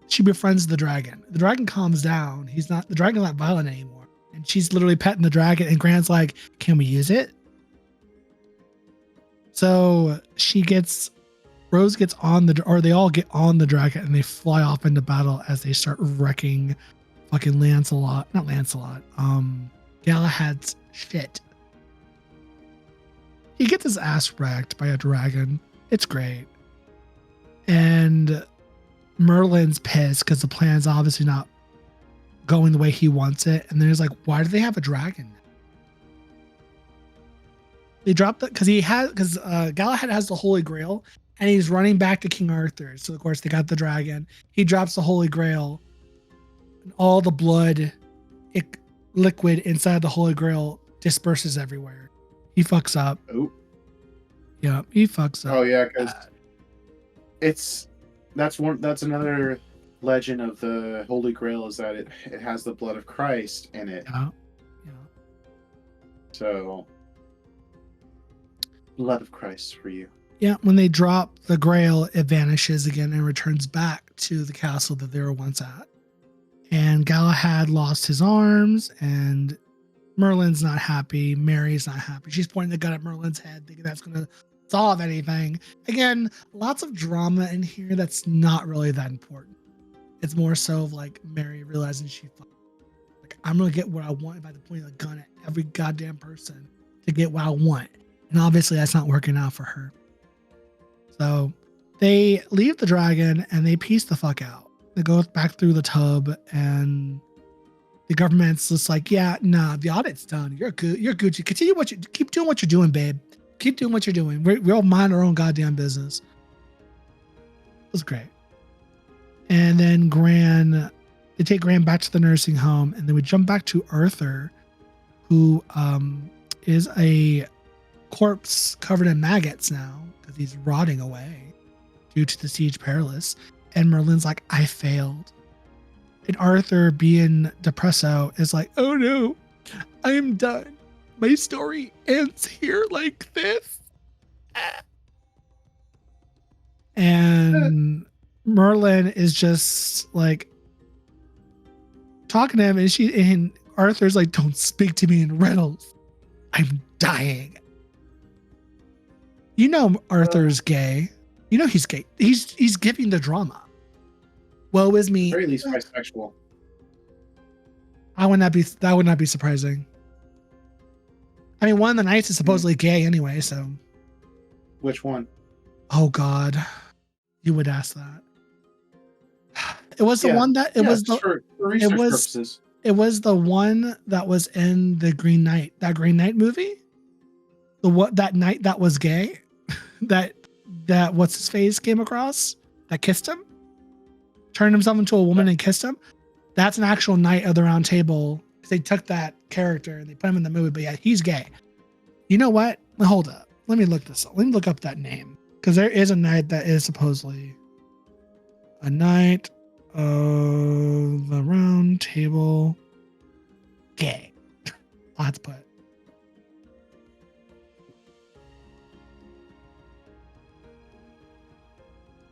she befriends the dragon. The dragon calms down. The dragon's not violent anymore. And she's literally petting the dragon, and Grant's like, can we use it? So Rose gets on they all get on the dragon, and they fly off into battle as they start wrecking fucking Galahad's shit. He gets his ass wrecked by a dragon. It's great. And Merlin's pissed because the plan's obviously not going the way he wants it. And then he's like, why do they have a dragon? They dropped it because Galahad has the Holy Grail and he's running back to King Arthur. So of course they got the dragon. He drops the Holy Grail, and all the blood, liquid inside the Holy Grail disperses everywhere. He fucks up. Oh, Yeah, he fucks up. oh yeah, because that's another legend of the Holy Grail is that it has the blood of Christ in it. Yeah. So, blood of Christ for you. Yeah, when they drop the Grail, it vanishes again and returns back to the castle that they were once at. And Galahad lost his arms, and Merlin's not happy. Mary's not happy. She's pointing the gun at Merlin's head, thinking that's going to solve anything. Again, lots of drama in here that's not really that important. It's more so of like Mary realizing like, I'm going to get what I want if I have to point a gun at every goddamn person to get what I want. And obviously that's not working out for her. So they leave the dragon and they piece the fuck out. They go back through the tub and the government's just like, yeah, nah, the audit's done. You're good. You're Gucci. Keep doing what you're doing, babe. Keep doing what you're doing. We'll mind our own goddamn business. It was great. And then they take Gran back to the nursing home, and then we jump back to Arthur, who is a corpse covered in maggots now because he's rotting away due to the Siege Perilous. And Merlin's like, I failed. And Arthur, being depresso, is like, oh no, I am done. My story ends here like this. And Merlin is just like talking to him, and Arthur's like, don't speak to me in riddles. I'm dying. You know Arthur's gay. You know he's gay. He's giving the drama. Woe is me. Very least bisexual. That would not be surprising. I mean, one of the knights is supposedly gay anyway, so. Which one? Oh God, you would ask that. It was the one that for research purposes. It was the one that was in the Green Knight, that Green Knight movie. That knight that was gay, that what's his face came across that kissed him, turned himself into a woman and kissed him. That's an actual knight of the Round Table. They took that character and they put him in the movie, but yeah, he's gay. You know what? Hold up. Let me look this up. Let me look up that name, because there is a knight that is supposedly a knight of the Round Table gay. I'll have to put.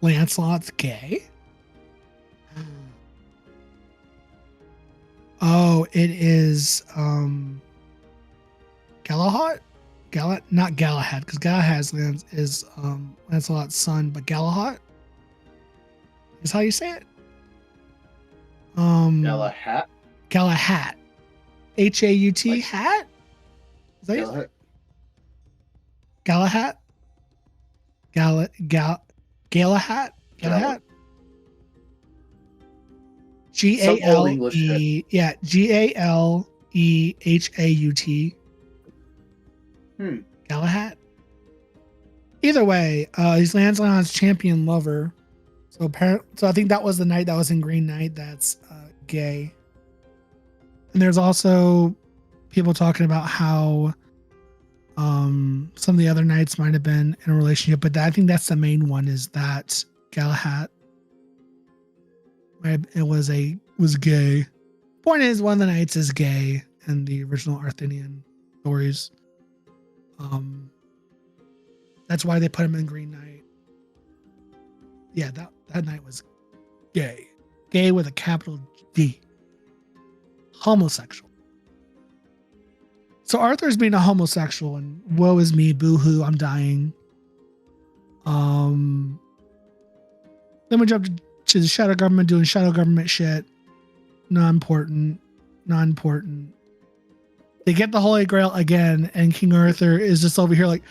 Lancelot's gay? Oh, it is Galahad? Not Galahad, because Galahad is Lancelot's son, but Galahad is how you say it. Galahad. Galahad. Haut hat? Is that Galahad. Galahad? Galahad? Galahad? G-A-L-E. Yeah, G-A-L-E-H-A-U-T. Galahad. Either way, he's Lancelot's champion lover. So I think that was the knight that was in Green Knight that's gay. And there's also people talking about how some of the other knights might have been in a relationship, but I think that's the main one, is that Galahad was gay. Point is, one of the knights is gay in the original Arthurian stories. That's why they put him in Green Knight. Yeah, that knight was gay. Gay with a capital D. Homosexual. So Arthur's being a homosexual, and woe is me, boo-hoo, I'm dying. Then we jump to the shadow government doing shadow government shit. Not important. They get the Holy Grail again, and King Arthur is just over here like,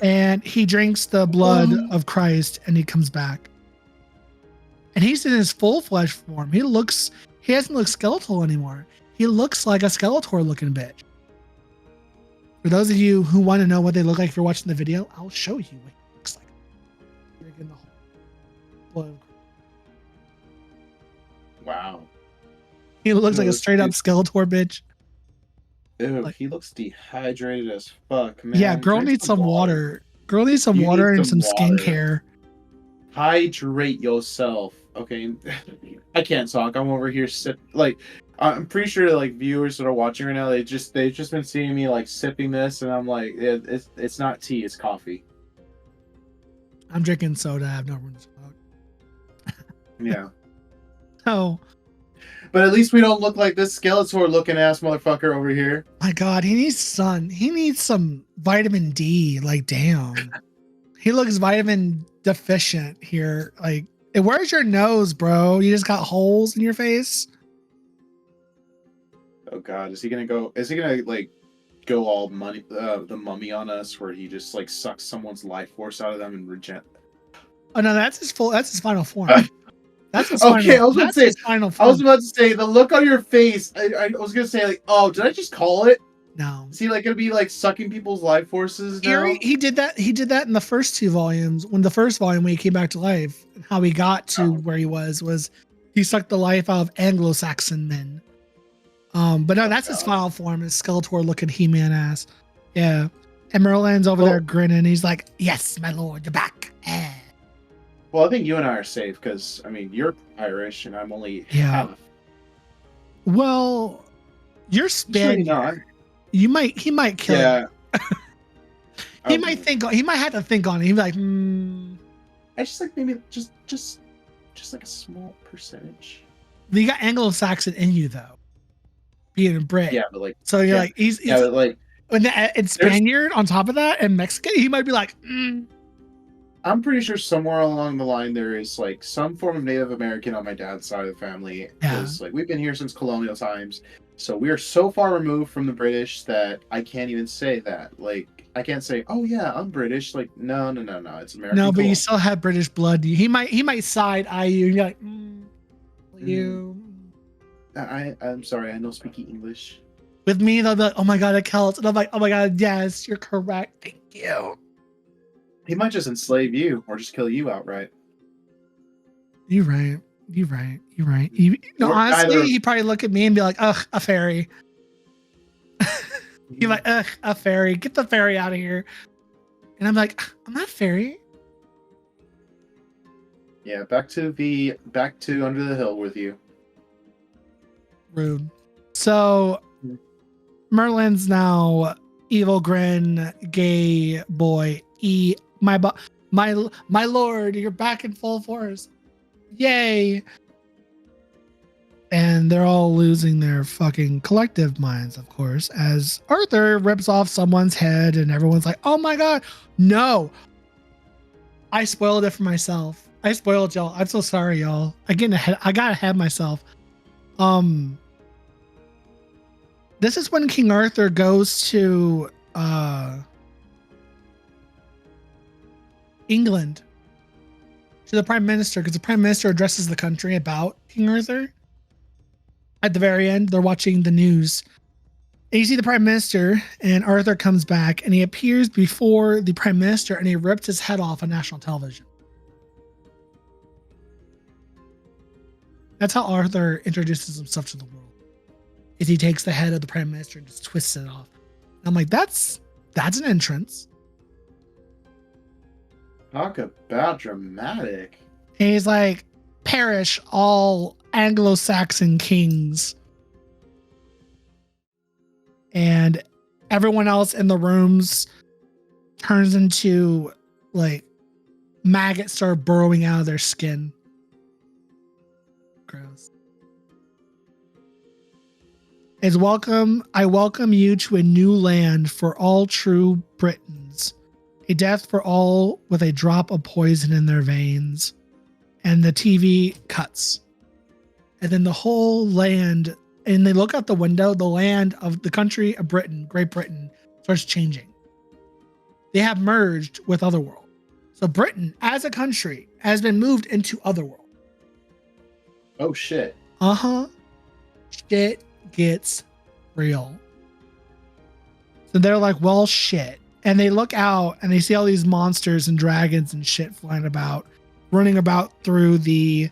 and he drinks the blood of Christ, and he comes back. And he's in his full flesh form. He doesn't look skeletal anymore. He looks like a Skeletor looking bitch. For those of you who want to know what they look like if you're watching the video, I'll show you what he looks like. You're getting the whole Wow. He looks like a Ew, straight up dude. Skeletor bitch. Ew, Like- he looks dehydrated as fuck, man. Yeah, girl Drink needs some water. Girl needs some You need water and some some water. skincare. Hydrate yourself. Okay. I can't talk. I'm over here I'm pretty sure like viewers that are watching right now, they've just been seeing me like sipping this, and I'm like, it's not tea, it's coffee. I'm drinking soda. I have no room to smoke. Yeah. Oh But at least we don't look like this Skeletor looking ass motherfucker over here. my god, he needs sun. He needs some vitamin D. Like, damn. He looks vitamin deficient here. Like, where's your nose, bro? You just got holes in your face. Oh god, is he gonna like go all money the mummy on us where he just like sucks someone's life force out of them and reject? Oh no, that's his final form. That's his Okay, final, that's his final form. I was about to say the look on your face. I was gonna say like, oh, did I just call it? No. Is he like gonna be like sucking people's life forces now? He did that. He did that in the first two volumes. When he came back to life, and how he got to where he was he sucked the life out of Anglo-Saxon men. But no, that's his final form. Is Skeletor looking He-Man ass. Yeah, and Merlin's over there grinning. He's like, "Yes, my lord, you're back." Well, I think you and I are safe because I mean you're Irish and I'm only half. Well, you're Spaniard. Not. He might kill you. He might think. think. He might have to think on it. He'd be like, I just like maybe just like a small percentage. You got Anglo-Saxon in you though, being a Brit. Yeah, but like, so you're like he's but like, and Spaniard on top of that, and Mexican. He might be like, I'm pretty sure somewhere along the line there is like some form of Native American on my dad's side of the family. Because like we've been here since colonial times, so we are so far removed from the British that I can't even say that. Like I can't say, oh yeah, I'm British. Like no, it's American. No, but you still have British blood. He might side eye you. And you're like, you. I'm sorry, I don't speak English. With me, they'll be like, oh my god, it counts, and I'm like, oh my god, yes, you're correct. Thank you. He might just enslave you or just kill you outright. You're right. Honestly, he'd probably look at me and be like, ugh, a fairy. He'd be like, ugh, a fairy. Get the fairy out of here. And I'm like, I'm not a fairy. Yeah, back to Under the Hill with you. Rude. So Merlin's now evil grin, gay boy. My lord, you're back in full force. Yay. And they're all losing their fucking collective minds, of course, as Arthur rips off someone's head and everyone's like, oh my god, no. I spoiled it for myself. I spoiled y'all. I'm so sorry, y'all. I got ahead of myself. This is when King Arthur goes to England to the Prime Minister, because the Prime Minister addresses the country about King Arthur. At the very end, they're watching the news. And you see the Prime Minister, and Arthur comes back, and he appears before the Prime Minister, and he rips his head off on national television. That's how Arthur introduces himself to the world. Is he takes the head of the Prime Minister and just twists it off. And I'm like, that's an entrance. Talk about dramatic. And he's like, perish all Anglo-Saxon kings. And everyone else in the rooms turns into like maggots start burrowing out of their skin. Gross. I welcome you to a new land for all true Britons. A death for all with a drop of poison in their veins. And the TV cuts. And then the whole land, and they look out the window, the land of the country of Britain, Great Britain, starts changing. They have merged with Otherworld. So Britain, as a country, has been moved into Otherworld. Oh, shit. Shit gets real. So they're like, well, shit. And they look out and they see all these monsters and dragons and shit flying about, running about through the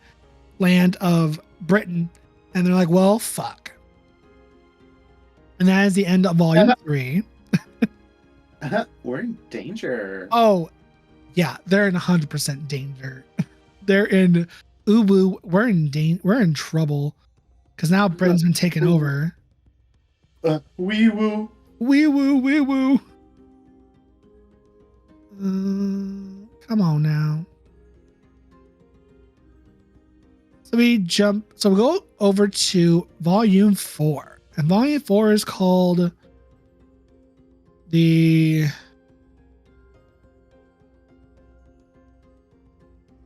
land of Britain. And they're like, well, fuck. And that is the end of volume 3. We're in danger. Oh, yeah, they're in 100% danger. They're in Ubu. We're in trouble because now Britain's been taken over. Wee woo. Wee woo, wee woo. Come on now. So we go over to volume 4. And volume 4 is called the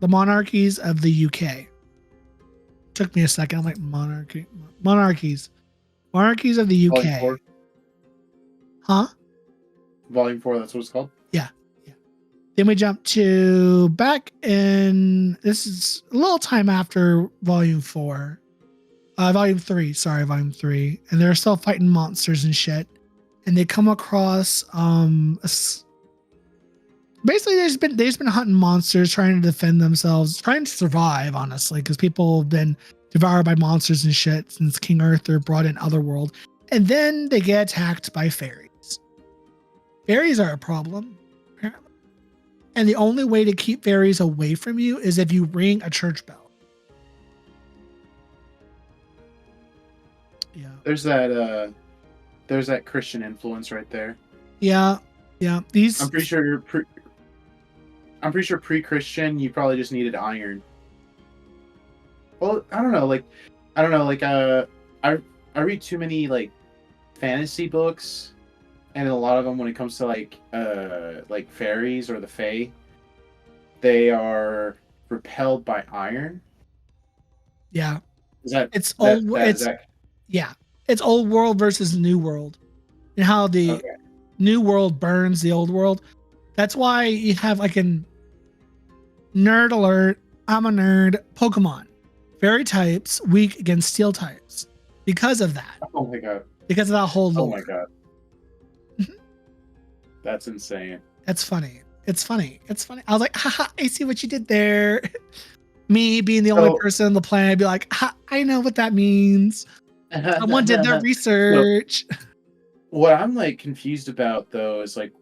Monarchies of the UK. Took me a second. I'm like, monarchies of the UK. Volume 4. Huh? Volume 4, that's what it's called? Yeah. Then we jump to back in, this is a little time after volume 4. Volume 3, sorry, volume 3. And they're still fighting monsters and shit. And they come across basically they've just been hunting monsters, trying to defend themselves, trying to survive, honestly, because people have been devoured by monsters and shit since King Arthur brought in Otherworld. And then they get attacked by fairies. Fairies are a problem, apparently. And the only way to keep fairies away from you is if you ring a church bell. Yeah. There's that Christian influence right there. Yeah. These I'm pretty sure pre-Christian, you probably just needed iron. Well, I don't know. I read too many like fantasy books, and a lot of them, when it comes to like fairies or the fae, they are repelled by iron. Yeah. Is that it's that, old that, it's is that, yeah. It's old world versus new world. And how the okay. new world burns the old world. That's why you have like an nerd alert. I'm a nerd. Pokemon. Fairy types weak against steel types. Because of that. Oh my god. Because of that whole lore. Oh my god. That's insane. That's funny. It's funny. I was like, haha, I see what you did there. Me being the only person on the planet, I'd be like, ha, I know what that means. Someone did their research. What I'm like confused about though is like,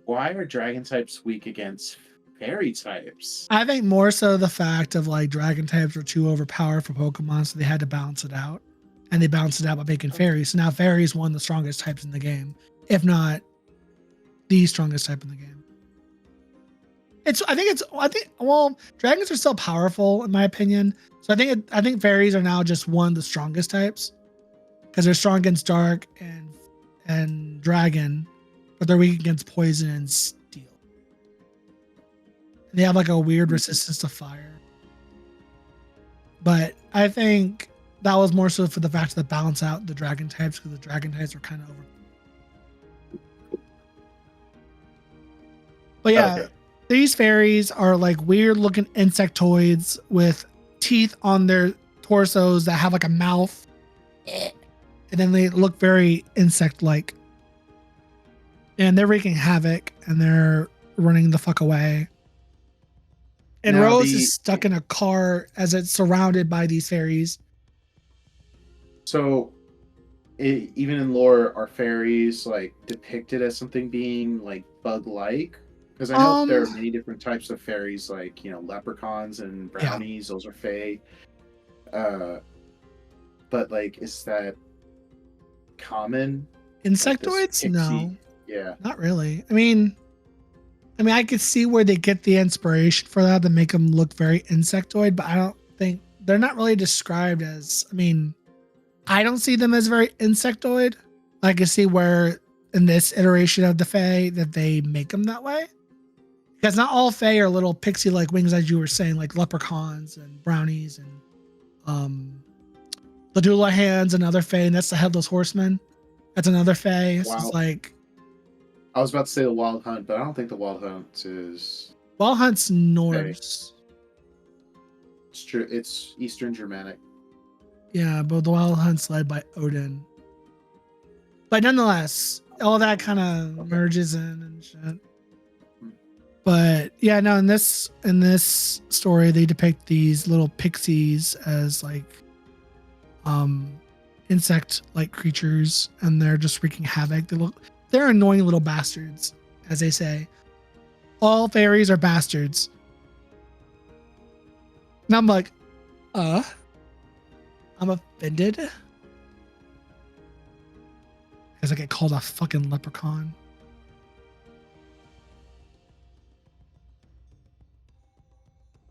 why are dragon types weak against fairy types? I think more so the fact of like dragon types were too overpowered for Pokemon, so they had to balance it out. And they balanced it out by making fairies. So now fairies one of the strongest types in the game, if not the strongest type in the game. Well, dragons are still powerful in my opinion. So I think fairies are now just one of the strongest types because they're strong against dark and dragon, but they're weak against poison and steel. They have like a weird resistance to fire. But I think that was more so for the fact that balance out the dragon types because the dragon types are kind of over. But yeah, okay. These fairies are like weird looking insectoids with teeth on their torsos that have like a mouth. And then they look very insect-like. And they're wreaking havoc and they're running the fuck away. And now Rose is stuck in a car as it's surrounded by these fairies. So, even in lore, are fairies like depicted as something being like bug-like? Because I know there are many different types of fairies, like, you know, leprechauns and brownies. Yeah. Those are fae. But like, is that common? Insectoids? Like no. Yeah. Not really. I mean, I could see where they get the inspiration for that to make them look very insectoid, but I don't think they're not really described as. I mean, I don't see them as very insectoid. I can see where in this iteration of the fae that they make them that way. Because not all fae are little pixie-like wings, as you were saying, like leprechauns and brownies and the Doulahan's another fae, and that's the Headless Horseman. That's another fae. It's just like. I was about to say the Wild Hunt, but I don't think the Wild Hunt is. Wild Hunt's Norse. It's true. It's Eastern Germanic. Yeah, but the Wild Hunt's led by Odin. But nonetheless, all that kind of merges in and shit. But yeah, no, in this story, they depict these little pixies as like insect-like creatures, and they're just wreaking havoc. They're annoying little bastards, as they say. All fairies are bastards. And I'm like, I'm offended. Because I get called a fucking leprechaun.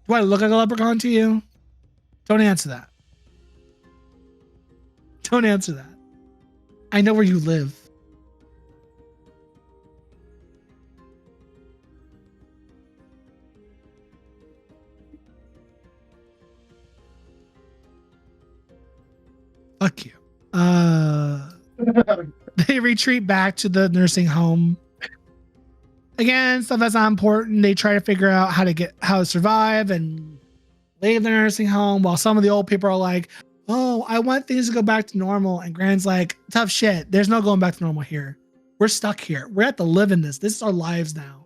Do I look like a leprechaun to you? Don't answer that. Don't answer that. I know where you live. Fuck you. They retreat back to the nursing home. Again, stuff that's not important. They try to figure out how to survive and leave the nursing home, while some of the old people are like, oh, I want things to go back to normal. And Gran's like, tough shit. There's no going back to normal here. We're stuck here. We have to live in this. This is our lives now.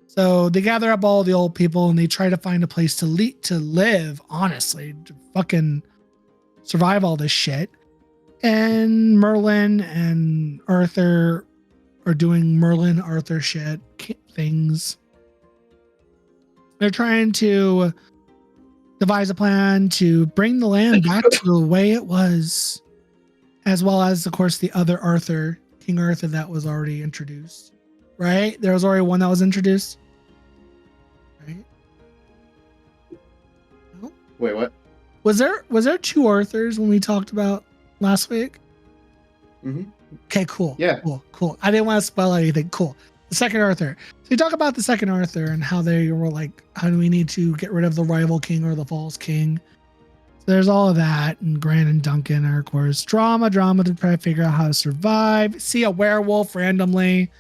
So they gather up all the old people and they try to find a place to live, honestly, to fucking survive all this shit. And Merlin and Arthur are doing Merlin Arthur shit things. They're trying to devise a plan to bring the land back to the way it was, as well as, of course, the other Arthur, King Arthur, that was already introduced. Right? There was already one that was introduced. Right? No? Wait, what? Was there two Arthurs when we talked about last week? Mm-hmm. Okay, cool. Yeah. Cool. I didn't want to spoil anything. Cool. The second Arthur. So you talk about the second Arthur and how they were like, how do we need to get rid of the rival king or the false king? So there's all of that. And Gran and Duncan are, of course, drama to try to figure out how to survive. See a werewolf randomly.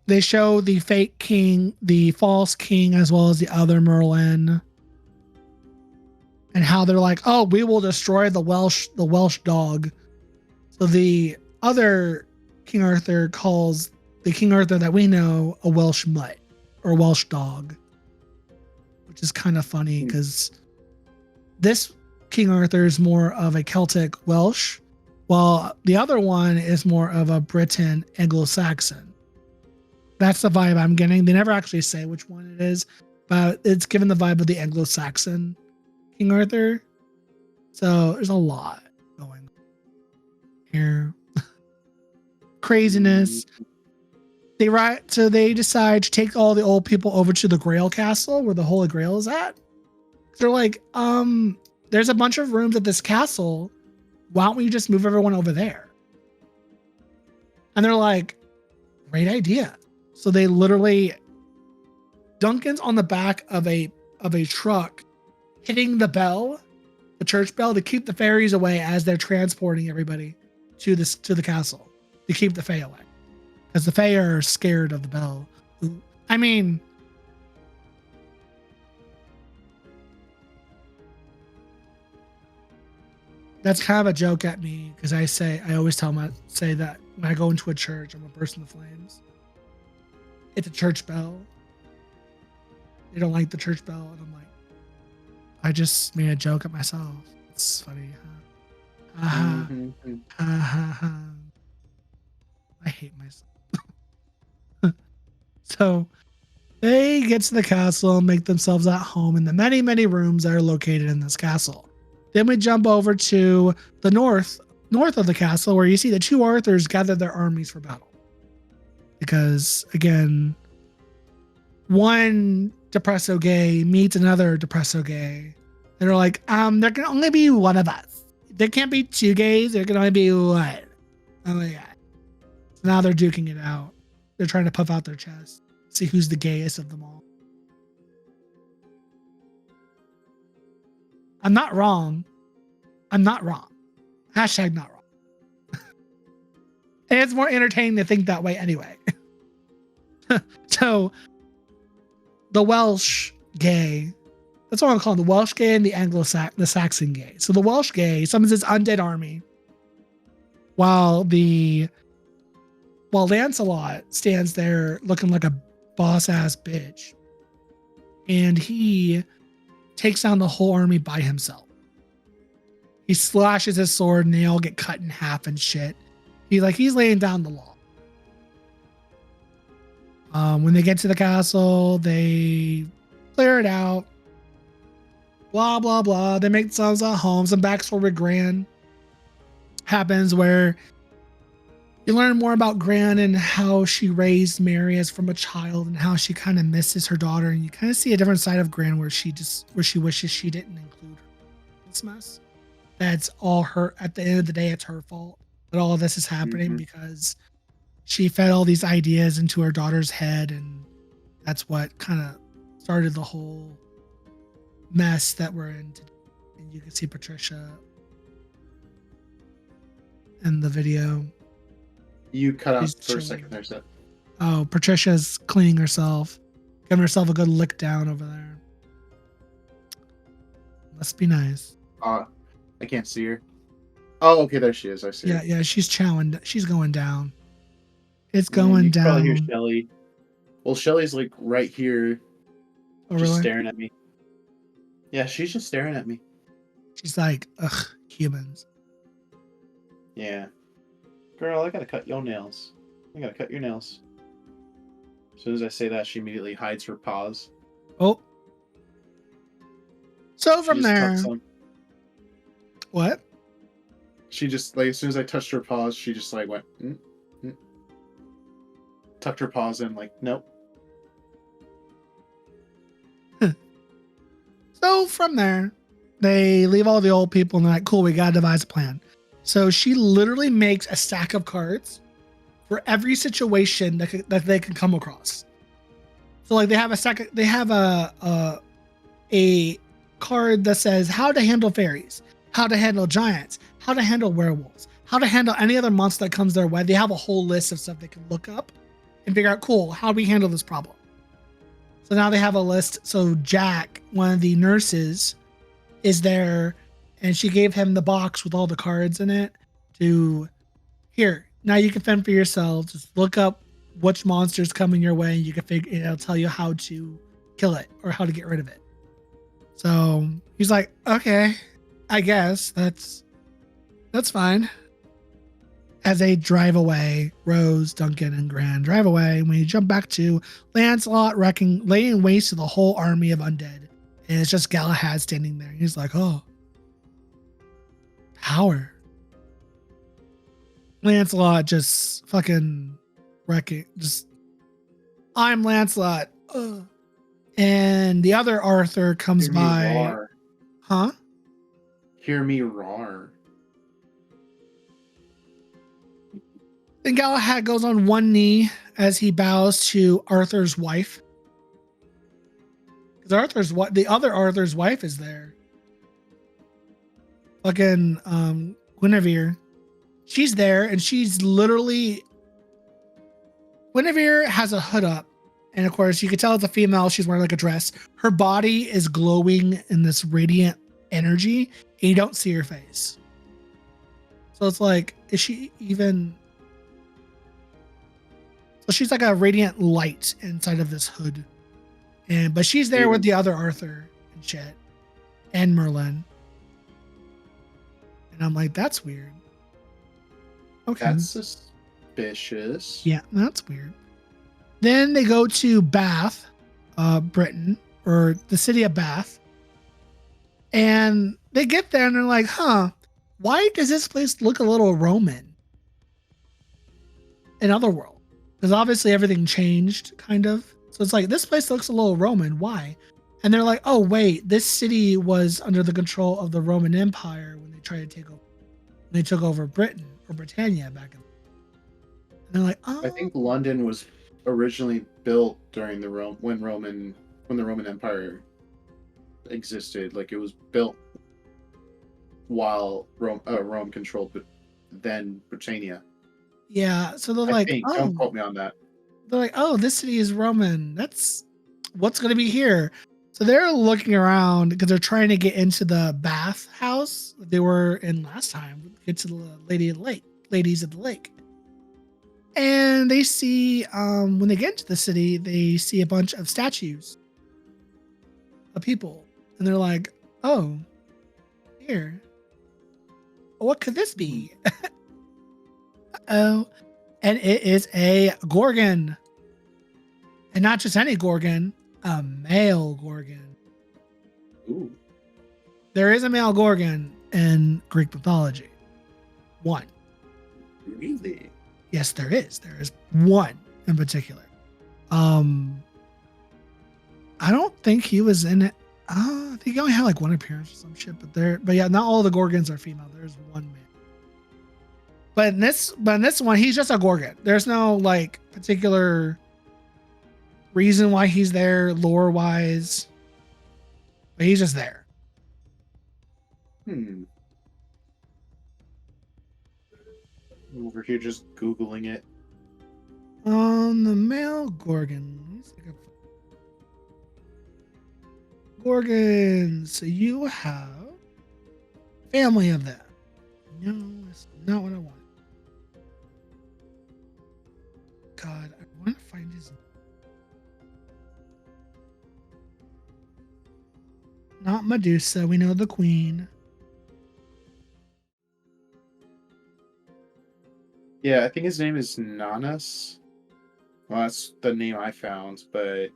They show the fake king, the false king, as well as the other Merlin. And how they're like, oh, we will destroy the Welsh dog. So the other King Arthur calls the King Arthur that we know a Welsh mutt or Welsh dog, which is kind of funny because this King Arthur is more of a Celtic Welsh, while the other one is more of a Briton Anglo-Saxon. That's the vibe I'm getting. They never actually say which one it is, but it's given the vibe of the Anglo-Saxon King Arthur. So there's a lot going on here. Craziness. They decide to take all the old people over to the Grail Castle where the Holy Grail is at. They're like, there's a bunch of rooms at this castle. Why don't we just move everyone over there? And they're like, great idea. So they literally, Duncan's on the back of a truck hitting the bell, the church bell, to keep the fairies away as they're transporting everybody to the castle, to keep the fae away, because the fae are scared of the bell. I mean, that's kind of a joke at me because I always say that when I go into a church, I'm a person of flames. It's a church bell. They don't like the church bell, and I'm like, I just made a joke at myself. It's funny. Huh? I hate myself. So they get to the castle and make themselves at home in the many, many rooms that are located in this castle. Then we jump over to the north of the castle, where you see the two Arthurs gather their armies for battle. Because, again, one depresso gay meets another depresso gay. They're like, there can only be one of us. There can't be two gays. There can only be one. Oh my God. So now they're duking it out. They're trying to puff out their chest, see who's the gayest of them all. I'm not wrong. Hashtag not wrong. And it's more entertaining to think that way anyway. So the Welsh gay, that's what I'm calling the Welsh gay and the Saxon gay. So the Welsh gay summons his undead army while Lancelot stands there looking like a boss ass bitch, and he takes down the whole army by himself. He slashes his sword and they all get cut in half and shit. He's laying down the law. When they get to the castle, they clear it out. Blah, blah, blah. They make themselves at home. Some backstory Gran happens where you learn more about Gran and how she raised Marius from a child and how she kind of misses her daughter. And you kind of see a different side of Gran where she wishes she didn't include her in this mess. That's all her. At the end of the day, it's her fault that all of this is happening because she fed all these ideas into her daughter's head, and that's what kind of started the whole mess that we're in today. And you can see Patricia in the video. You cut out She's for chilling. a second there, Seth. Oh, Patricia's cleaning herself, giving herself a good lick down over there. Must be nice. I can't see her. Oh, okay, there she is. I see her. Yeah, she's chowing. She's going down. It's Yeah, going you can probably down. hear Shelly. Well, Shelly's like right here, Oh, just really? staring at me. Yeah, she's just staring at me. She's like, ugh, humans. Yeah. Girl, I gotta cut your nails. I gotta cut your nails. As soon as I say that, she immediately hides her paws. Oh. So She from just there, tucks them. what? She just, like, as soon as I touched her paws, she just, like, went, tucked her paws in, like, nope. So from there, they leave all the old people and they're like, cool, we gotta devise a plan. So she literally makes a stack of cards for every situation that they can come across. So like they have a card that says how to handle fairies, how to handle giants, how to handle werewolves, how to handle any other monster that comes their way. They have a whole list of stuff they can look up and figure out, cool, how do we handle this problem? So now they have a list. So Jack, one of the nurses, is there, and she gave him the box with all the cards in it to, here, now you can fend for yourself. Just look up which monsters coming your way, and you can figure, it'll tell you how to kill it or how to get rid of it. So he's like, okay, I guess that's fine. As they drive away, Rose, Duncan, and Gran drive away, and we jump back to Lancelot laying waste to the whole army of undead. And it's just Galahad standing there. He's like, oh, power. Lancelot just fucking wrecking. Just, I'm Lancelot. Ugh. And the other Arthur comes Hear me by. roar. Huh? Hear me roar. Then Galahad goes on one knee as he bows to Arthur's wife. Because the other Arthur's wife is there. Fucking Guinevere. She's there, and she's literally. Guinevere has a hood up, and of course you can tell it's a female. She's wearing like a dress. Her body is glowing in this radiant energy, and you don't see her face. So it's like, is she even? So she's like a radiant light inside of this hood. But she's there with the other Arthur and shit. And Merlin. And I'm like, that's weird. Okay. That's suspicious. Yeah, that's weird. Then they go to Bath, Britain, or the city of Bath. And they get there and they're like, huh, why does this place look a little Roman? In Otherworld. Because obviously everything changed, kind of. So it's like, this place looks a little Roman. Why? And they're like, oh, wait, this city was under the control of the Roman Empire when they tried to take over. When they took over Britain or Britannia back in. And they're like, oh. I think London was originally built during when the Roman Empire existed. Like it was built while Rome controlled, then Britannia. Yeah, so they're I like, think, oh, don't quote me on that. They're like, oh, this city is Roman. That's what's going to be here. So they're looking around because they're trying to get into the bath house they were in last time. Get to the Lady ladies of the lake. And they see, when they get into the city, they see a bunch of statues of people. And they're like, oh, here. What could this be? Oh, and it is a Gorgon. And not just any Gorgon, a male Gorgon. Ooh. There is a male Gorgon in Greek mythology. One. Really? Yes, there is. There is one in particular. I don't think he was in it. I think he only had like one appearance or some shit. But yeah, not all the Gorgons are female. There's one man. But in this one, he's just a Gorgon. There's no like particular reason why he's there, lore wise. But he's just there. I'm over here just Googling it. On the male Gorgon. Let me see if I can- Gorgons. So you have family of them. No, that's not what I want. God, I want to find his. Not Medusa. We know the queen. Yeah, I think his name is Nanas. Well, that's the name I found, but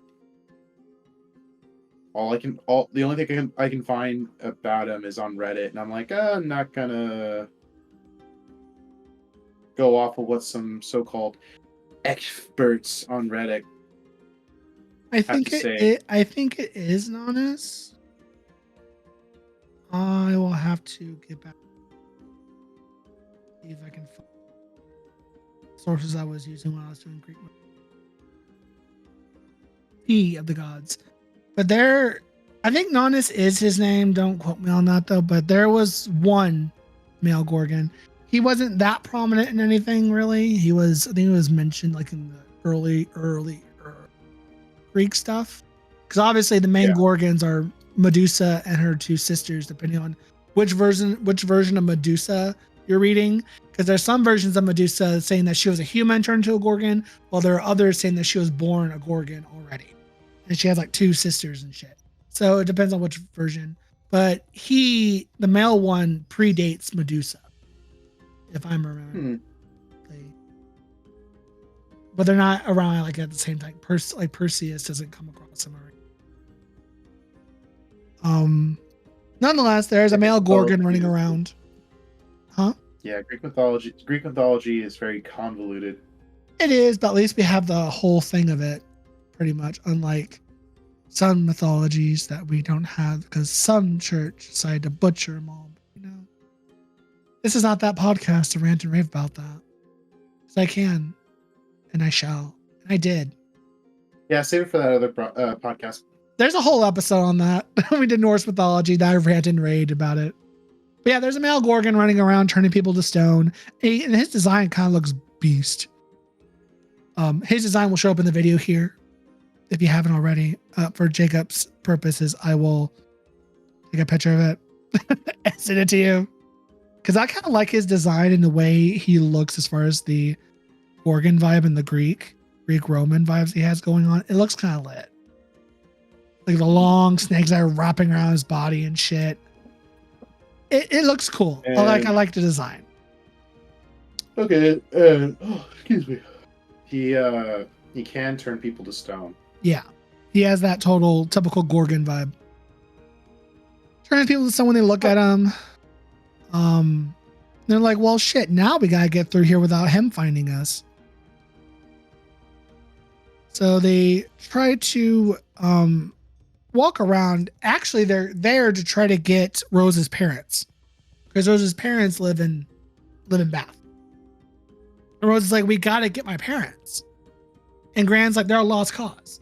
the only thing I can find about him is on Reddit, and I'm like, I'm not gonna go off of what some so-called experts on Reddit. I think to say. I think it is Nanas. I will have to get back. See if I can find sources I was using when I was doing Greek. He of the gods. But I think Nanas is his name. Don't quote me on that though. But there was one male Gorgon. He wasn't that prominent in anything really. I think he was mentioned like in the early Greek stuff. Because obviously the main Gorgons are Medusa and her two sisters, depending on which version of Medusa you're reading. Because there's some versions of Medusa saying that she was a human turned into a Gorgon, while there are others saying that she was born a Gorgon already. And she has like two sisters and shit. So it depends on which version. But the male one predates Medusa, if I'm remembering. But they're not around like at the same time. Like Perseus doesn't come across them already. Nonetheless, there's a male Gorgon running around. Huh? Yeah, Greek mythology is very convoluted. It is, but at least we have the whole thing of it, pretty much. Unlike some mythologies that we don't have, because some church decided to butcher them all. This is not that podcast to rant and rave about that. Because I can, and I shall, and I did. Yeah, save it for that other podcast. There's a whole episode on that. We did Norse mythology, that I rant and raved about it. But yeah, there's a male Gorgon running around turning people to stone. And his design kind of looks beast. His design will show up in the video here. If you haven't already, for Jacob's purposes, I will take a picture of it and send it to you. Because I kind of like his design and the way he looks as far as the Gorgon vibe and the Greek-Roman vibes he has going on. It looks kind of lit. Like the long snakes that are wrapping around his body and shit. It looks cool. I like the design. Okay, excuse me. He can turn people to stone. Yeah, he has that typical Gorgon vibe. Turning people to stone when they look at him. They're like, well, shit. Now we gotta get through here without him finding us. So they try to walk around. Actually, they're there to try to get Rose's parents, because Rose's parents live in Bath. And Rose is like, we gotta get my parents. And Gran's like, they're a lost cause.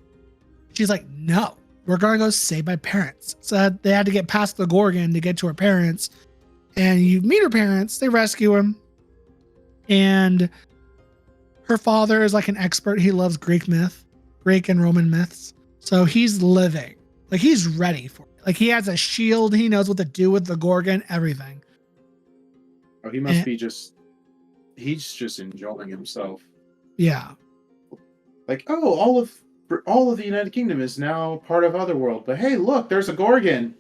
She's like, no, we're gonna go save my parents. So they had to get past the Gorgon to get to her parents. And you meet her parents. They rescue him. And her father is like an expert. He loves Greek and Roman myths. So he's living. Like he's ready for it. Like he has a shield. He knows what to do with the Gorgon, everything. Oh, he must be just he's just enjoying himself. Yeah. Like, oh, all of the United Kingdom is now part of Otherworld. But hey, look, there's a Gorgon.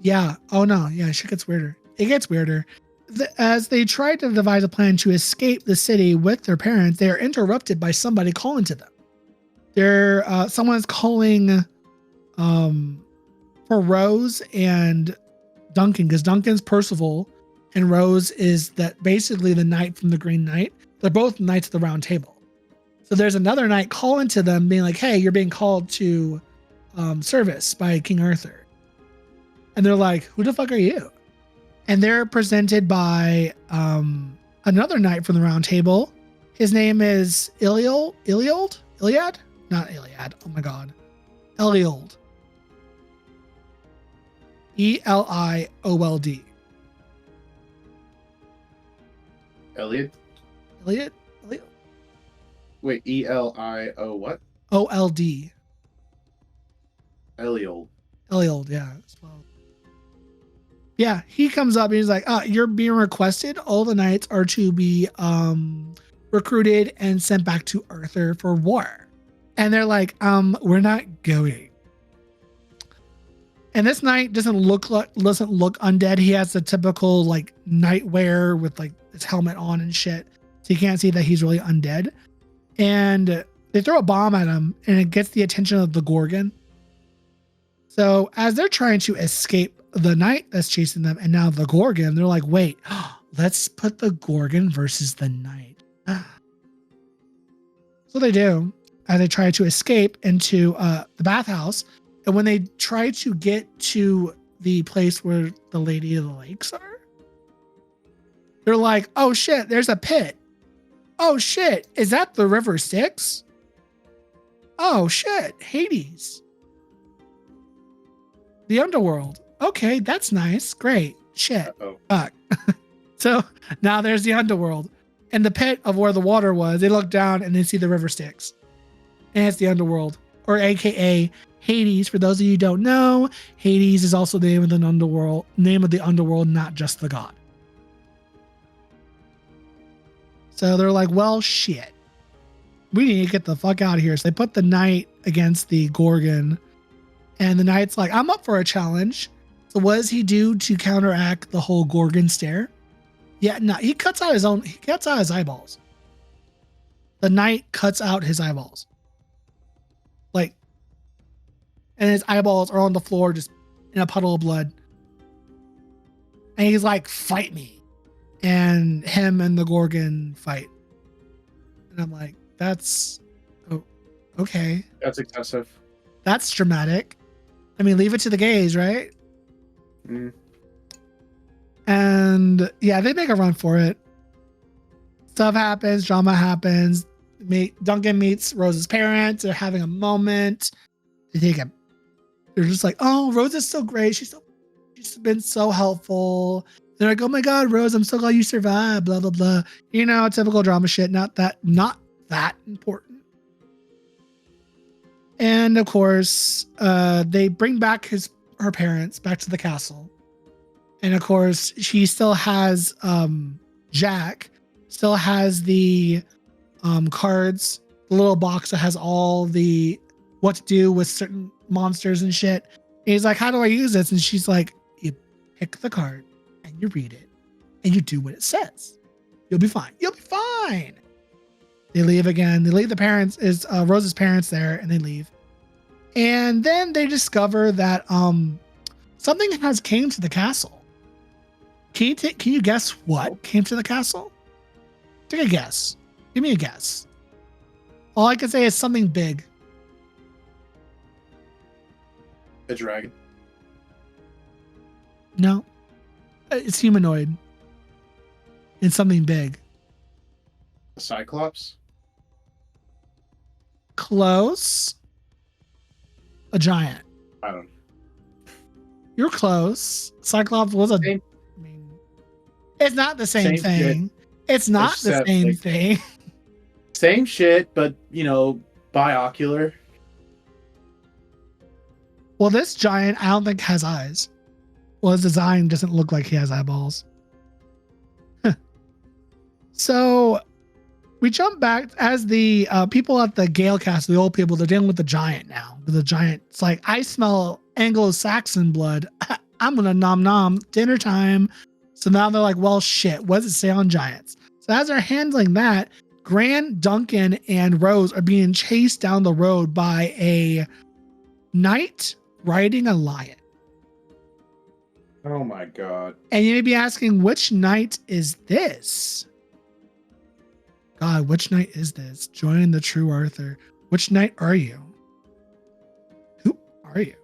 Yeah. Oh no. Yeah. Shit gets weirder. It gets weirder. As they try to devise a plan to escape the city with their parents, they are interrupted by somebody calling to them. Someone's calling for Rose and Duncan, because Duncan's Percival and Rose is that basically the knight from the Green Knight. They're both knights of the Round Table. So there's another knight calling to them, being like, "Hey, you're being called to service by King Arthur." And they're like, "Who the fuck are you?" And they're presented by another knight from the Round Table. His name is Iliad? Not Iliad. Oh my god. Eliold. Eliold. Elliot? Elliot? Wait, Elio what? Old. Eliol. Eliold, yeah. Yeah, he comes up and he's like, you're being requested. All the knights are to be recruited and sent back to Arthur for war. And they're like, we're not going. And this knight doesn't look undead. He has the typical like knight wear with like his helmet on and shit. So you can't see that he's really undead. And they throw a bomb at him and it gets the attention of the Gorgon. So as they're trying to escape the knight that's chasing them and now the Gorgon, they're like, wait, let's put the Gorgon versus the knight. So they do. As they try to escape into the bathhouse. And when they try to get to the place where the Lady of the Lakes are, they're like, oh shit, there's a pit. Oh shit, is that the River Styx? Oh shit, Hades. The underworld. Okay, that's nice. Great. Shit. Uh-oh. Fuck. So now there's the underworld. And the pit of where the water was, they look down and they see the River Styx. And it's the underworld, or AKA Hades. For those of you who don't know, Hades is also the name of the underworld, not just the god. So they're like, well, shit. We need to get the fuck out of here. So they put the knight against the Gorgon. And the knight's like, I'm up for a challenge. So what does he do to counteract the whole Gorgon stare? Yeah, no, he cuts out his eyeballs. The knight cuts out his eyeballs. Like, and his eyeballs are on the floor just in a puddle of blood. And he's like, fight me. And him and the Gorgon fight. And I'm like, that's okay. That's excessive. That's dramatic. I mean, leave it to the gays, right? Mm. And yeah, they make a run for it. Stuff happens, drama happens. Duncan meets Rose's parents. They're having a moment. They're just like, oh, Rose is so great. She's been so helpful. They're like, oh my God, Rose, I'm so glad you survived, blah, blah, blah. You know, typical drama shit. Not that important. And of course, they bring back her parents back to the castle. And of course, she still has Jack, still has the cards, the little box that has all the what to do with certain monsters and shit. And he's like, how do I use this? And she's like, you pick the card and you read it and you do what it says. You'll be fine. You'll be fine. They leave again. They leave the parents, Rose's parents there, and they leave. And then they discover that something has came to the castle. Can you guess what came to the castle? Take a guess. Give me a guess. All I can say is something big. A dragon. No. It's humanoid. It's something big. A cyclops. Close. A giant. I don't know. You're close. Cyclops was Same. I mean, it's not the same Same thing. shit. It's not the Except, same like, thing. Same shit, but biocular. Well, this giant, I don't think has eyes. Well, his design doesn't look like he has eyeballs. So we jump back as the people at the Gale Castle, the old people, they're dealing with the giant now. The giant's like, I smell Anglo-Saxon blood. I'm gonna nom nom, dinner time. So now they're like, well, shit, what does it say on giants? So as they're handling that, Gran, Duncan, and Rose are being chased down the road by a knight riding a lion. Oh my god. And you may be asking, which knight is this? God, which knight is this? Join the true Arthur. Which knight are you? Who are you?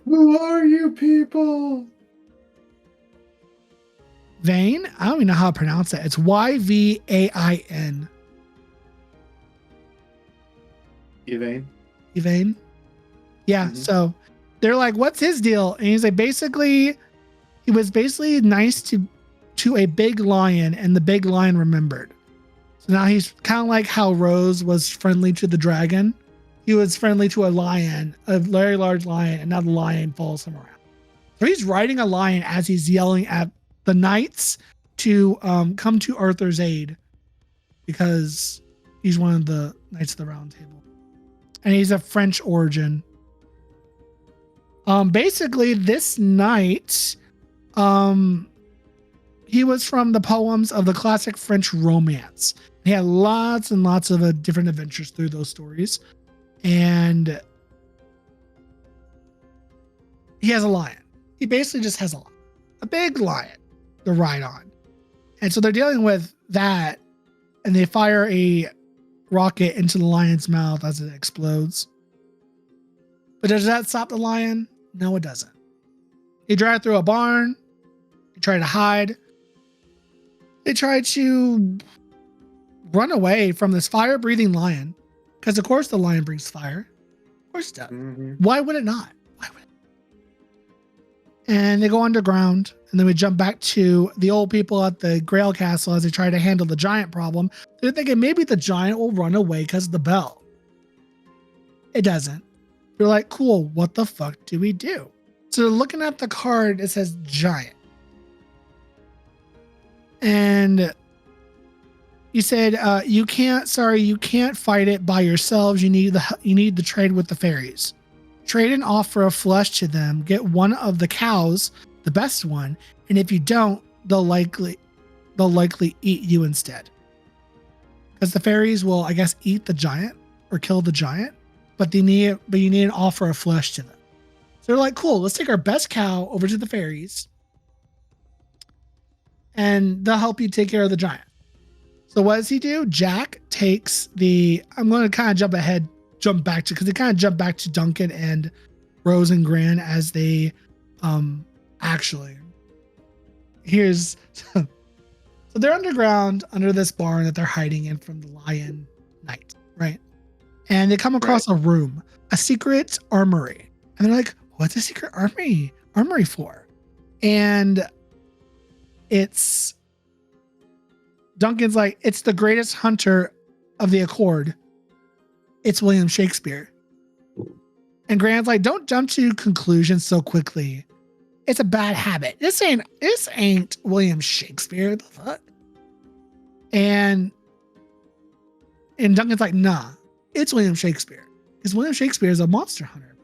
Who are you people? Vane? I don't even know how to pronounce it. It's Yvain. Yvain? Yvain? Yeah, so they're like, what's his deal? And he's like, he was basically nice to a big lion, and the big lion remembered. So now he's kind of like how Rose was friendly to the dragon. He was friendly to a lion, a very large lion, and now the lion follows him around. So he's riding a lion as he's yelling at the knights to come to Arthur's aid, because he's one of the Knights of the Round Table. And he's of French origin. Basically, this knight, he was from the poems of the classic French romance. He had lots and lots of different adventures through those stories. And he has a lion. He basically just has a big lion to ride on. And so they're dealing with that, and they fire a rocket into the lion's mouth as it explodes. But does that stop the lion? No, it doesn't. He drive through a barn. He tried to hide. They tried to run away from this fire-breathing lion, because of course the lion breathes fire. Of course it does. Why would it not? Why would it? And they go underground, and then we jump back to the old people at the Grail Castle as they try to handle the giant problem. They're thinking maybe the giant will run away because of the bell. It doesn't. They're like, cool, what the fuck do we do? So they're looking at the card, it says giant. And you said, you can't fight it by yourselves. You need the trade with the fairies. Trade and offer a flesh to them. Get one of the cows, the best one, and if you don't, they'll likely eat you instead. Because the fairies will, I guess, eat the giant or kill the giant, but you need an offer of flesh to them. So they're like, cool, let's take our best cow over to the fairies, and they'll help you take care of the giant. So what does he do? Jack takes I'm going to kind of jump back to, because they kind of jump back to Duncan and Rose and Gran as they actually, so they're underground under this barn that they're hiding in from the lion knight, right? And they come across a room, a secret armory. And they're like, what's a secret armory for? And Duncan's like, it's the greatest hunter of the Accord. It's William Shakespeare. And Gran's like, don't jump to conclusions so quickly. It's a bad habit. This ain't William Shakespeare. The fuck? And Duncan's like, nah, it's William Shakespeare. Because William Shakespeare is a monster hunter.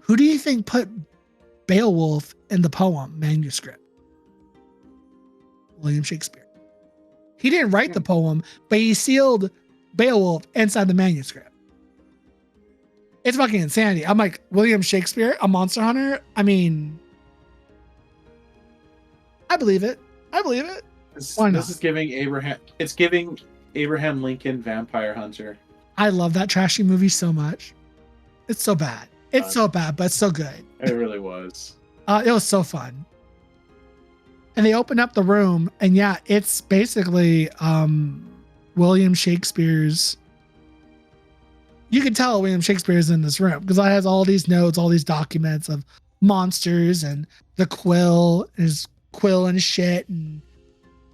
Who do you think put Beowulf in the poem manuscript? William Shakespeare. He didn't write the poem, but he sealed Beowulf inside the manuscript. It's fucking insanity. I'm like, William Shakespeare, a monster hunter? I mean, I believe it. Why not? This is giving Abraham Lincoln Vampire Hunter. I love that trashy movie so much. It's so bad. It's so bad, but it's so good. It really was. It was so fun. And they open up the room, and yeah, it's basically William Shakespeare's. You can tell William Shakespeare's in this room because it has all these notes, all these documents of monsters and the quill, his quill and shit, and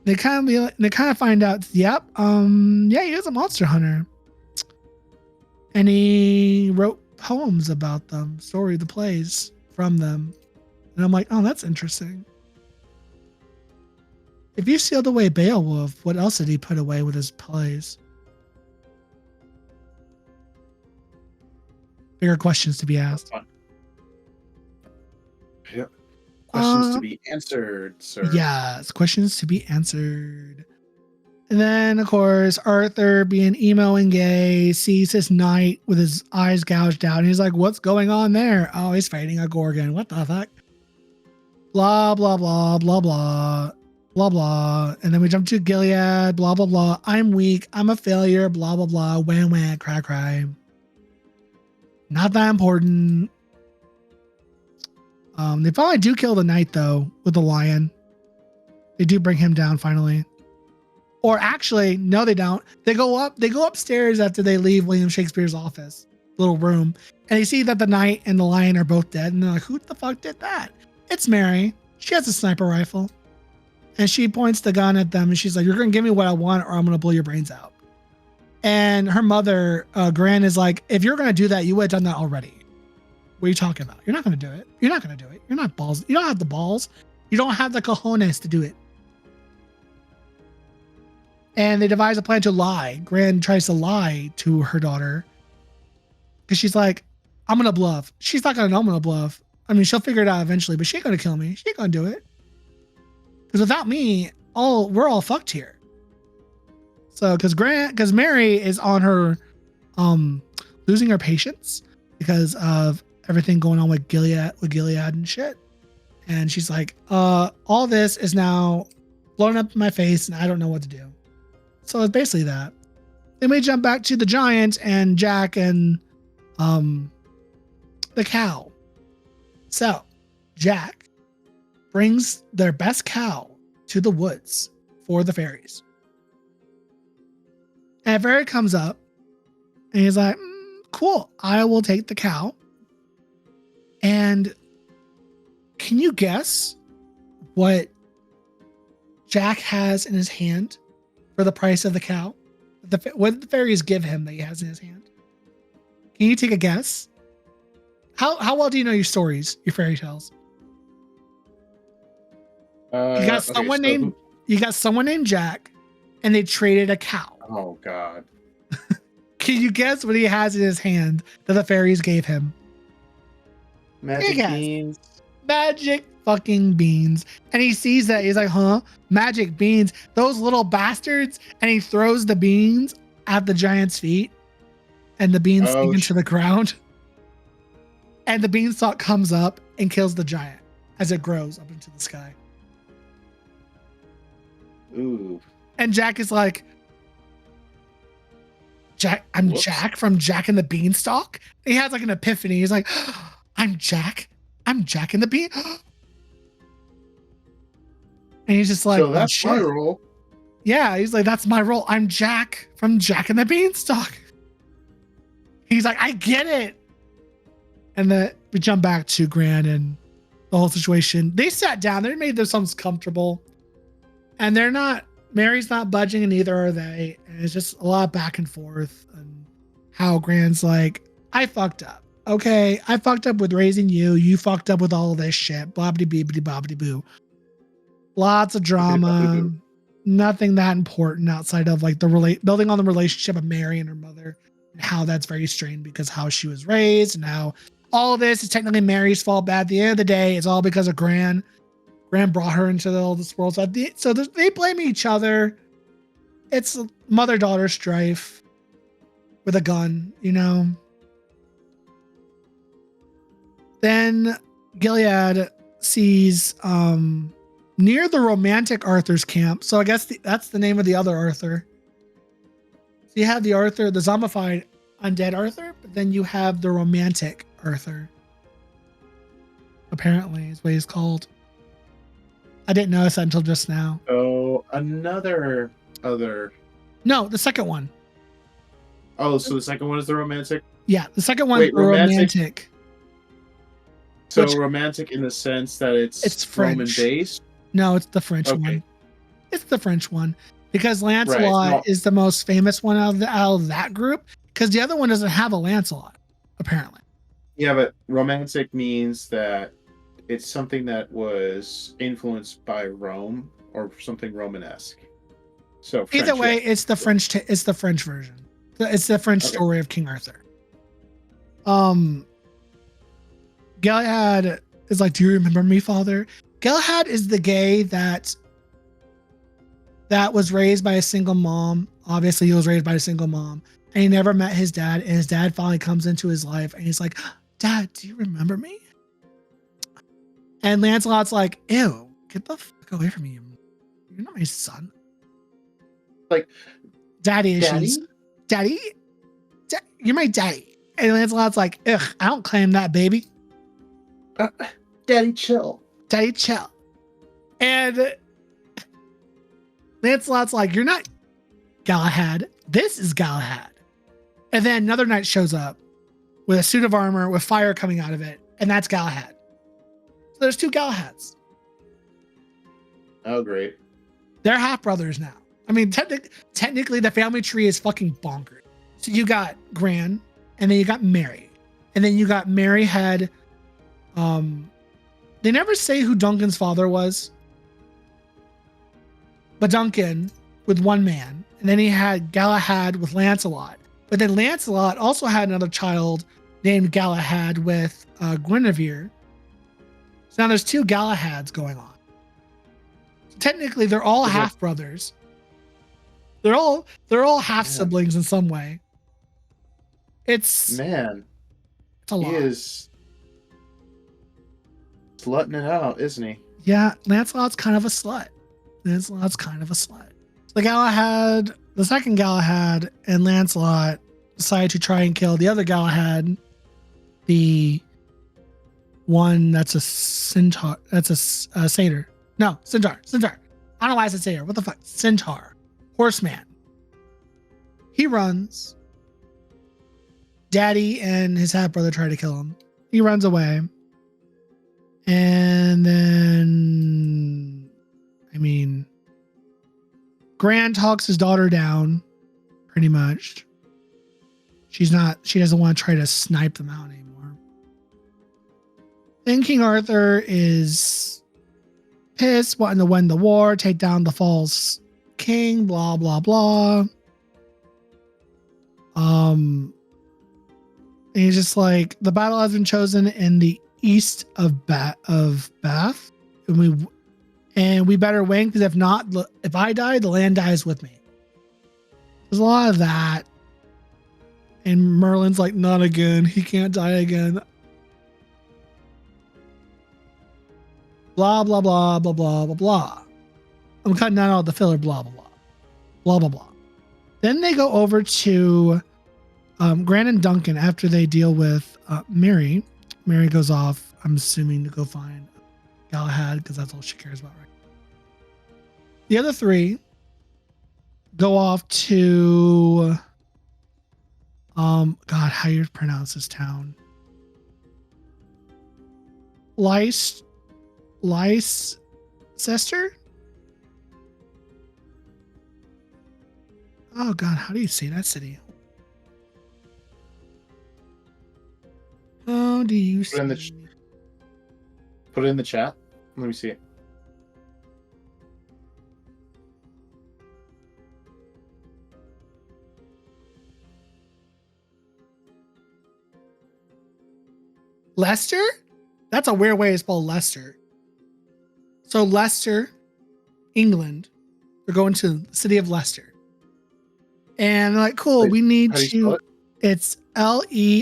they kind of find out, yep, yeah, he is a monster hunter, and he wrote poems about them, the plays from them. And I'm like, oh, that's interesting. If you sealed away Beowulf, what else did he put away with his plays? Bigger questions to be asked. Yep. Questions to be answered, sir. Yes, questions to be answered. And then, of course, Arthur, being emo and gay, sees his knight with his eyes gouged out. And he's like, what's going on there? Oh, he's fighting a Gorgon. What the fuck? Blah, blah, blah, blah, blah, blah, blah. And then we jump to Gilead, blah, blah, blah. I'm weak. I'm a failure, blah, blah, blah. Wham, wham, cry, cry. Not that important. They finally do kill the knight, though, with the lion. They do bring him down finally. Or actually, no, they don't. They go upstairs after they leave William Shakespeare's office, little room, and they see that the knight and the lion are both dead. And they're like, who the fuck did that? It's Mary. She has a sniper rifle. And she points the gun at them and she's like, you're going to give me what I want or I'm going to blow your brains out. And her mother, Gran, is like, if you're going to do that, you would have done that already. What are you talking about? You're not going to do it. You're not going to do it. You're not balls. You don't have the balls. You don't have the cojones to do it. And they devise a plan to lie. Gran tries to lie to her daughter because she's like, I'm going to bluff. She's not going to know I'm going to bluff. I mean, she'll figure it out eventually, but she ain't going to kill me. She ain't going to do it. Because without me, we're all fucked here. So, because Mary is on her, losing her patience because of everything going on with Gilead and shit. And she's like, all this is now blown up in my face and I don't know what to do. So it's basically that. Then we jump back to the giant and Jack and the cow. So Jack brings their best cow to the woods for the fairies. And a fairy comes up and he's like, cool, I will take the cow. And can you guess what Jack has in his hand for the price of the cow? What did the fairies give him that he has in his hand? Can you take a guess? How well do you know your stories, your fairy tales? You got someone named Jack, and they traded a cow. Oh God! Can you guess what he has in his hand that the fairies gave him? Magic beans. Magic fucking beans. And he sees that. He's like, huh? Magic beans. Those little bastards. And he throws the beans at the giant's feet. And the beans sink into the ground. And the beanstalk comes up and kills the giant as it grows up into the sky. Ooh. And Jack is like, I'm Jack from Jack and the Beanstalk. He has like an epiphany. He's like, I'm Jack and the Bean. And he's just like, so that's my role. Yeah, he's like, that's my role. I'm Jack from Jack and the Beanstalk. He's like, I get it. And then we jump back to Gran and the whole situation. They sat down. They made themselves comfortable. And Mary's not budging and neither are they. And it's just a lot back and forth. And how Gran's like, I fucked up. Okay, I fucked up with raising you. You fucked up with all of this shit. Bobbity beebity bobbity boo. Lots of drama. Nothing that important outside of like building on the relationship of Mary and her mother and how that's very strained because how she was raised and how all of this is technically Mary's fault. But at the end of the day, it's all because of Gran. Gran brought her into all this world. So they blame each other. It's mother-daughter strife with a gun, you know. Then Gilead sees near the romantic Arthur's camp. So I guess that's the name of the other Arthur. So you have the Arthur, the zombified undead Arthur, but then you have the romantic Arthur. Apparently is what he's called. I didn't notice that until just now. Oh, another other. No, the second one. Oh, so the second one is the romantic? Yeah, the second one is the romantic. So romantic in the sense that it's French. Roman based? No, it's the French one. It's the French one. Because Lancelot is the most famous one out of that group. Because the other one doesn't have a Lancelot, apparently. Yeah, but romantic means that it's something that was influenced by Rome or something Romanesque. So Either French, way, yeah. it's the French. It's the French version. It's the French Okay. story of King Arthur. Galahad is like, "Do you remember me, father?" Galahad is the gay that was raised by a single mom. Obviously, he was raised by a single mom, and he never met his dad. And his dad finally comes into his life, and he's like, "Dad, do you remember me?" And Lancelot's like, "Ew, get the fuck away from me! You're not my son." Like, Daddy issues. Daddy? You're my daddy. And Lancelot's like, "Ugh, I don't claim that, baby. Daddy, chill. Daddy, chill." And Lancelot's like, "You're not Galahad. This is Galahad." And then another knight shows up with a suit of armor with fire coming out of it, and that's Galahad. So there's two Galahads. Oh, great. They're half brothers now. I mean, technically, the family tree is fucking bonkers. So you got Gran, and then you got Mary, and then you got Mary had. They never say who Duncan's father was, but Duncan with one man, and then he had Galahad with Lancelot. But then Lancelot also had another child named Galahad with Guinevere. So now there's two Galahads going on. So technically, they're all half brothers. They're all half siblings in some way. It's Man, a lot. he is slutting it out, isn't he? Yeah, Lancelot's kind of a slut. The second Galahad, and Lancelot decide to try and kill the other Galahad, the one that's a centaur. That's a satyr. No, centaur. I don't know why I said satyr. What the fuck? Centaur. Horseman. He runs. Daddy and his half brother try to kill him. He runs away. And then, Gran talks his daughter down, pretty much. She doesn't want to try to snipe them out anymore. Then King Arthur is pissed, wanting to win the war, take down the false king, blah, blah, blah. And he's just like, the battle has been chosen in the east of Bath, and we better win, because if not, if I die, the land dies with me. There's a lot of that. And Merlin's like, not again. He can't die again. Blah, blah, blah, blah, blah, blah, blah. I'm cutting out all the filler, blah, blah, blah. Blah, blah, blah. Then they go over to Gran and Duncan after they deal with Mary. Mary goes off, I'm assuming, to go find Galahad, because that's all she cares about, right? The other three go off to God, how you pronounce this town? Leicester? Oh God, how do you say that city? How do you say Put it in the chat. Let me see it. Leicester? That's a weird way to spell Leicester. So Leicester, England, they're going to the city of Leicester. And they're like, cool, we need to. It's Leicester.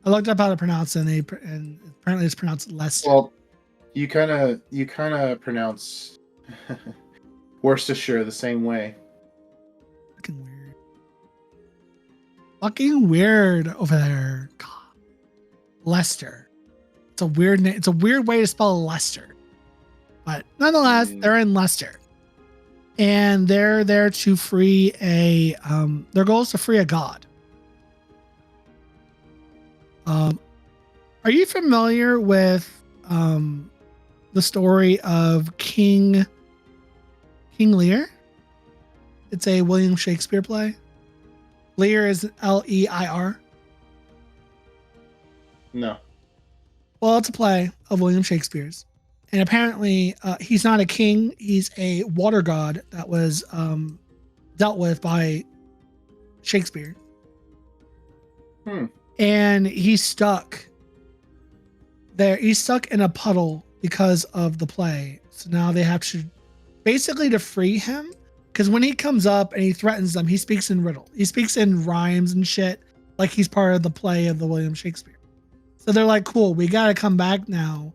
I looked up how to pronounce it, and apparently it's pronounced Leicester. Well, you kind of pronounce Worcestershire the same way. Fucking weird over there. God. Leicester. It's a weird name. It's a weird way to spell Leicester. But nonetheless, they're in Leicester. And they're there to free their goal is to free a god. Are you familiar with the story of King Lear? It's a William Shakespeare play. Lear is Leir. No. Well, it's a play of William Shakespeare's. And apparently, he's not a king. He's a water god that was dealt with by Shakespeare. And he's stuck there. He's stuck in a puddle because of the play. So now they have to basically to free him. Because when he comes up and he threatens them, he speaks in riddle. He speaks in rhymes and shit, like he's part of the play of the William Shakespeare. So they're like, cool, we got to come back now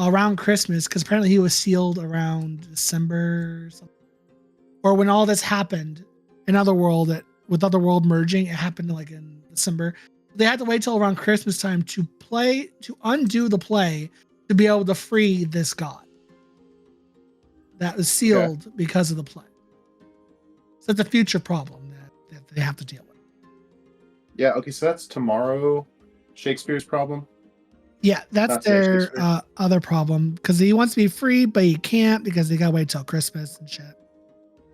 around Christmas, because apparently he was sealed around December or something. Or when all this happened in Otherworld, with Otherworld merging, it happened like in December. They had to wait till around Christmas time to undo the play to be able to free this god that was sealed because of the play. So it's a future problem that they have to deal with. Yeah, okay, so that's tomorrow Shakespeare's problem? Yeah, that's their other problem, because he wants to be free, but he can't because they gotta wait till Christmas and shit.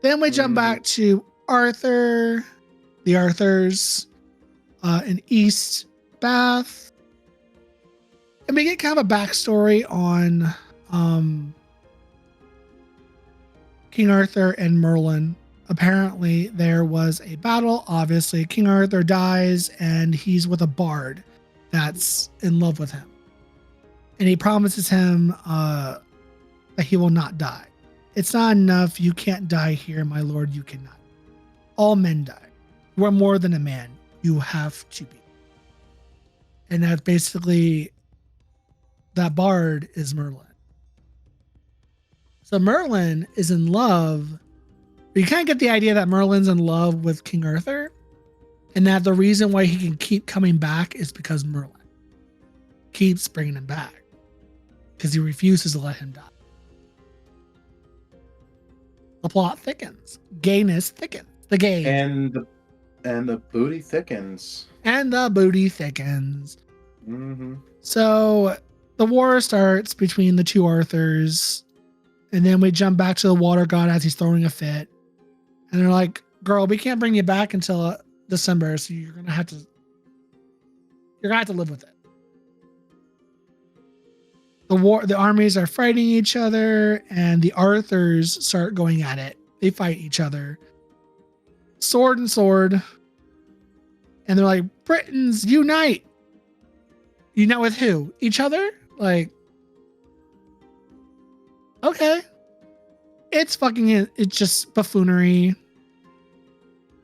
Then we jump back to Arthur, the Arthurs, in East Bath. And we get kind of a backstory on King Arthur and Merlin. Apparently, there was a battle. Obviously, King Arthur dies, and he's with a bard that's in love with him. And he promises him that he will not die. It's not enough. You can't die here, my lord. You cannot. All men die. You are more than a man. You have to be. And that's basically, that bard is Merlin. So Merlin is in love. But you kind of get the idea that Merlin's in love with King Arthur, and that the reason why he can keep coming back is because Merlin keeps bringing him back, because he refuses to let him die. The plot thickens. Gayness thickens. The gay. And the booty thickens. And the booty thickens. Mm-hmm. So the war starts between the two Arthurs, and then we jump back to the water god as he's throwing a fit. And they're like, girl, we can't bring you back until December, so you're gonna have to live with it. The armies are fighting each other, and the Arthurs start going at it. They fight each other. Sword and sword. And they're like, Britons, unite! Unite with who? Each other? Like, okay. It's just buffoonery.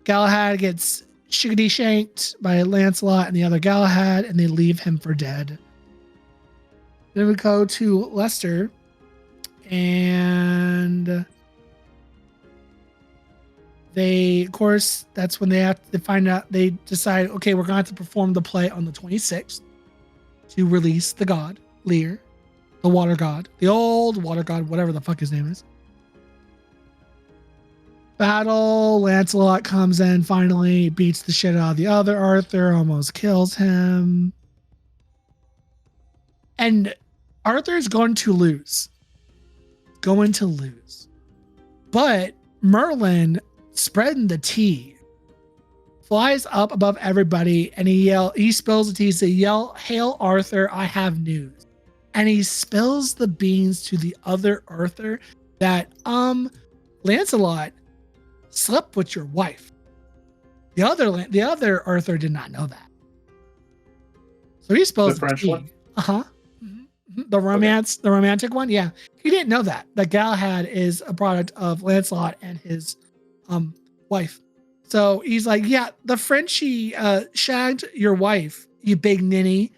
Galahad gets shiggity shanked by Lancelot and the other Galahad, and they leave him for dead. Then we go to Leicester, and of course, that's when they decide, okay, we're going to have to perform the play on the 26th to release the god, Lear, the water god, the old water god, whatever the fuck his name is. Battle, Lancelot comes in, finally beats the shit out of the other Arthur, almost kills him. And Arthur's going to lose. But Merlin, spreading the tea, flies up above everybody, and he spills the tea, says, "Hail Arthur, I have news." And he spills the beans to the other Arthur that Lancelot slept with your wife. The other Arthur did not know that. So he spills the French tea. one? Uh-huh. Mm-hmm. The romantic one, yeah. He didn't know that Galahad is a product of Lancelot and his wife. So he's like, yeah, the Frenchie shagged your wife, you big ninny.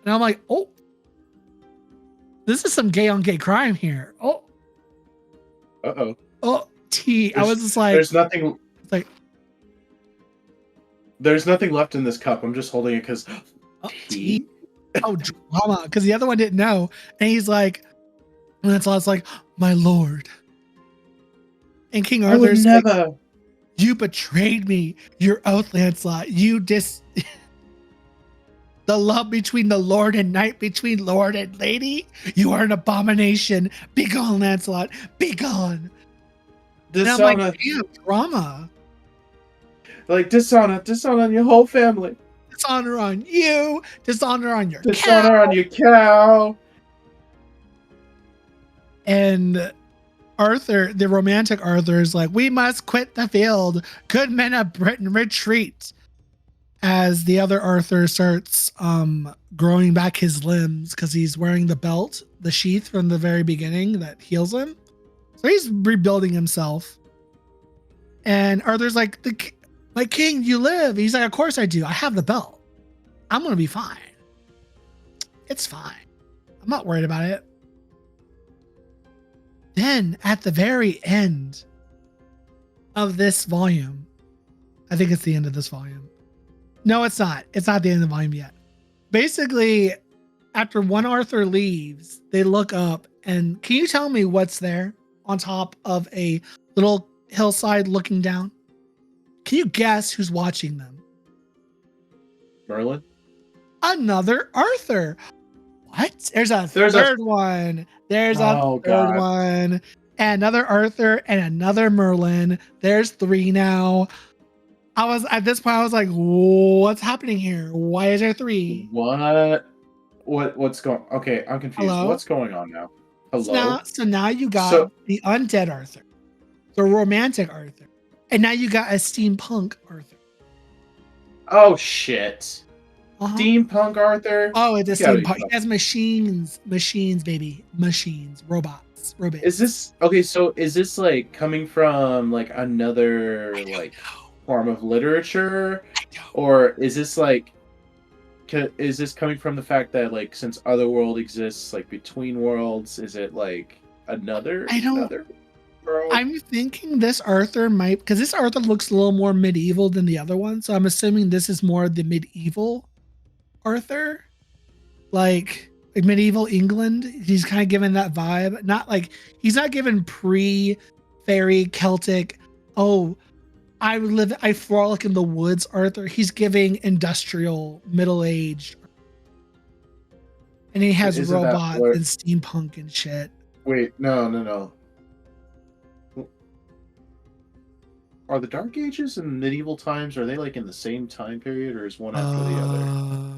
And I'm like, oh, this is some gay on gay crime here. Oh. Uh-oh. Oh, tea. I was just like, there's nothing. It's like, there's nothing left in this cup. I'm just holding it because tea. Oh, drama. Because the other one didn't know. And he's like, and Lancelot's like, my lord. And King Arthur's never. Like, you betrayed me. Your oath, Lancelot. The love between the lord and knight, between lord and lady. You are an abomination. Be gone, Lancelot. Be gone. And I'm like, damn, drama. Like dishonor on your whole family. Dishonor on you, dishonor on your cow. Dishonor on your cow. And Arthur, the romantic Arthur, is like, we must quit the field. Good men of Britain retreat. As the other Arthur starts growing back his limbs because he's wearing the belt, the sheath from the very beginning that heals him. So he's rebuilding himself. And Arthur's like, my king, you live. He's like, of course I do. I have the belt. I'm going to be fine. It's fine. I'm not worried about it. Then at the very end of this volume, I think it's the end of this volume. No, it's not. It's not the end of the volume yet. Basically, after one Arthur leaves, they look up and can you tell me what's there on top of a little hillside looking down? Can you guess who's watching them? Merlin? Another Arthur. What? There's a third one. There's a third one. And another Arthur and another Merlin. There's 3 now. I was at this point, I was like, what's happening here? Why is there 3? What's going okay, I'm confused. Hello? What's going on now? Hello? So now you got the undead Arthur, the romantic Arthur, and now you got a steampunk Arthur. Oh shit. Steampunk Arthur? Oh, it's a steampunk. He has machines, baby. Machines, robots. Is this okay, so is this like coming from like another like form of literature? Or is this like is this coming from the fact that like since Otherworld exists like between worlds, is it like another world? I'm thinking this Arthur might, because this Arthur looks a little more medieval than the other one, so I'm assuming this is more the medieval Arthur, like medieval England. He's kind of given that vibe. Not like he's not given pre-fairy Celtic. Oh, I frolic in the woods, Arthur. He's giving industrial, middle-aged, and he has robots and steampunk and shit. Wait, no. Are the Dark Ages and medieval times, are they like in the same time period, or is one after the other?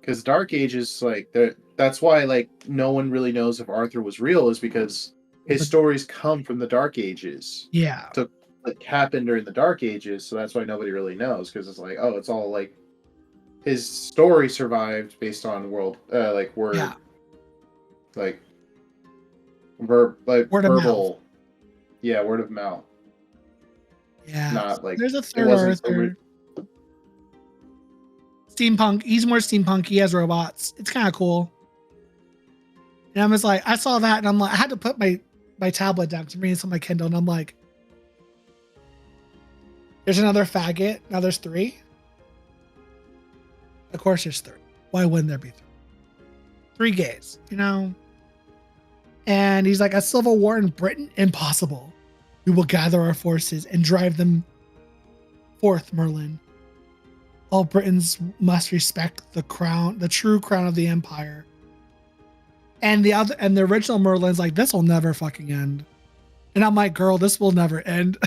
Because Dark Ages, like that's why like no one really knows if Arthur was real, is because his stories come from the Dark Ages. Yeah. So like happened during the Dark Ages, so that's why nobody really knows, because it's like, oh, it's all like his story survived based on word like word verbal mouth. Yeah, word of mouth. Yeah. Not like there's a third Arthur. Steampunk. He's more steampunk. He has robots. It's kind of cool. And I'm just like, I saw that and I'm like, I had to put my tablet down to read some of my Kindle, and I'm like, there's another faggot. Now there's 3. Of course there's 3. Why wouldn't there be 3? 3 gays, you know? And he's like, a civil war in Britain? Impossible. We will gather our forces and drive them forth, Merlin. All Britons must respect the crown, the true crown of the empire. And the original Merlin's like, this will never fucking end. And I'm like, girl, this will never end.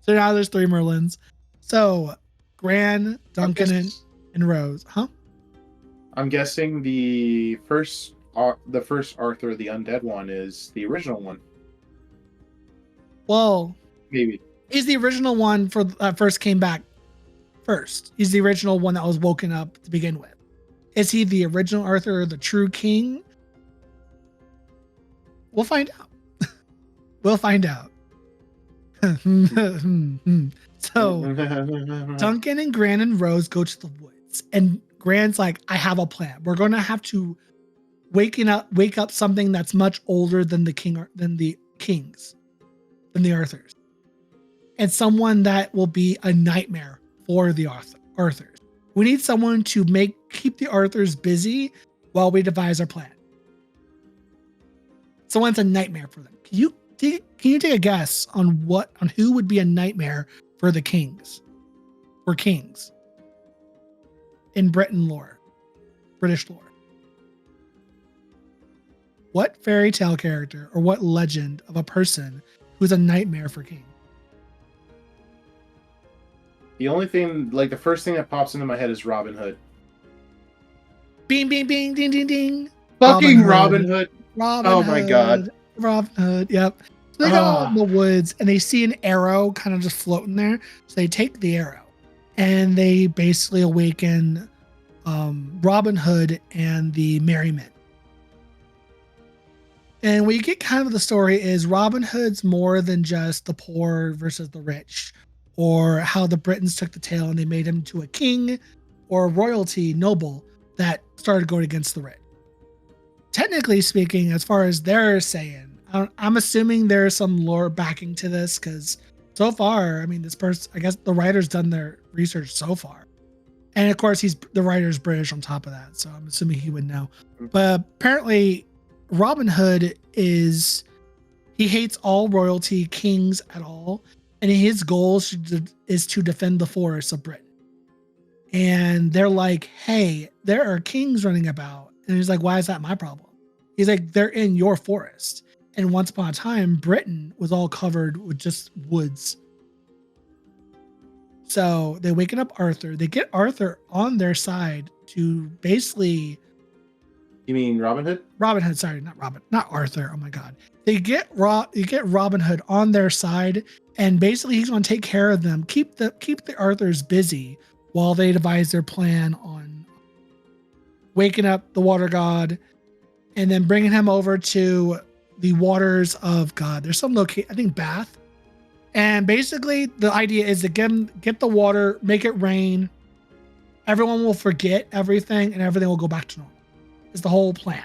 So now there's 3 Merlins. So Gran, Duncan, and Rose. Huh? I'm guessing the first Arthur, the undead one, is the original one. Well, maybe he's the original one for first came back first. He's the original one that was woken up to begin with. Is he the original Arthur, the true king? We'll find out. We'll find out. So Duncan and Gran and Rose go to the woods, and Gran's like, I have a plan. We're going to have to wake up something that's much older than the kings, than the Arthurs, and someone that will be a nightmare for the Arthurs. We need someone to keep the Arthurs busy while we devise our plan. Someone's a nightmare for them. Can you take a guess on who would be a nightmare for the kings? For kings in Britain lore, British lore. What fairy tale character or what legend of a person who's a nightmare for king? The only thing, like the first thing that pops into my head is Robin Hood. Bing, bing, bing, ding, ding, ding. Fucking Robin Hood. Robin Oh my God. Hood. Robin Hood. Yep. So they go out in the woods and they see an arrow kind of just floating there. So they take the arrow and they basically awaken Robin Hood and the Merry Men. And what you get kind of the story is Robin Hood's more than just the poor versus the rich, or how the Britons took the tail and they made him to a king or a royalty noble that started going against the rich. Technically speaking, as far as they're saying, I'm assuming there's some lore backing to this because so far, I mean, this person, I guess the writer's done their research so far. And of course, the writer's British on top of that. So I'm assuming he would know. But apparently, Robin Hood he hates all royalty, kings at all. And his goal is to defend the forests of Britain. And they're like, hey, there are kings running about. And he's like, why is that my problem? He's like, they're in your forest. And once upon a time, Britain was all covered with just woods. So they waken up Arthur. They get Arthur on their side to basically. You mean Robin Hood? Robin Hood, sorry, not Arthur. Oh my God. They get Robin Hood on their side, and basically he's going to take care of them, keep the Arthurs busy while they devise their plan on waking up the water god, and then bringing him over to the waters of God. There's some location, I think Bath. And basically the idea is to get the water, make it rain. Everyone will forget everything and everything will go back to normal. Is the whole plan.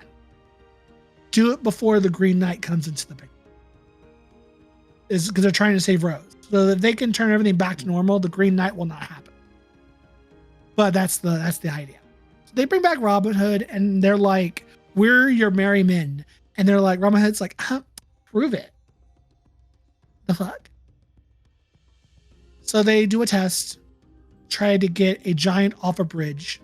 Do it before the Green Knight comes into the picture. Is because they're trying to save Rose. So that they can turn everything back to normal, the Green Knight will not happen. But that's the idea. So they bring back Robin Hood and they're like, we're your merry men. And they're like, Robin Hood's like, prove it. The fuck? So they do a test, try to get a giant off a bridge.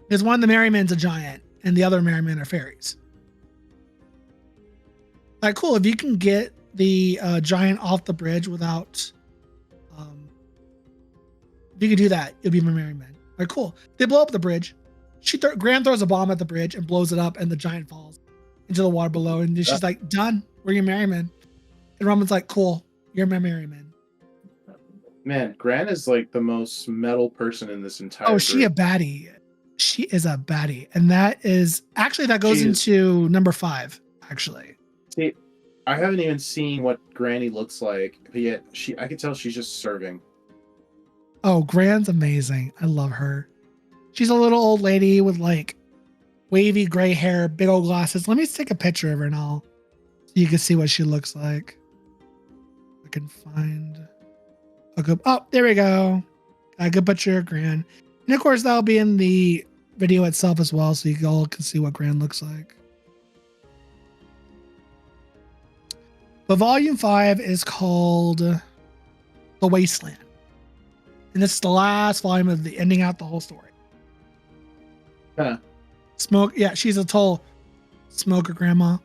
Because one of the merry men's a giant and the other merry men are fairies. Like, cool, if you can get the giant off the bridge without, if you can do that, you'll be my merry men. Like, cool. They blow up the bridge. Gran throws a bomb at the bridge and blows it up, and the giant falls into the water below. And she's like, done. We're your merry men. And Roman's like, cool. You're my merry men. Man, Gran is like the most metal person in this entire group. She a baddie. She is a baddie. And that goes into number 5, actually. See, I haven't even seen what Granny looks like, but yet I can tell she's just serving. Oh, Gran's amazing. I love her. She's a little old lady with like wavy gray hair, big old glasses. Let me take a picture of her now so you can see what she looks like. I can find a good. Oh, there we go. A good picture of Gran. And of course, that'll be in the video itself as well, so you all can see what Gran looks like. But volume 5 is called The Wasteland. And this is the last volume of the ending out the whole story. Huh. She's a total smoker grandma.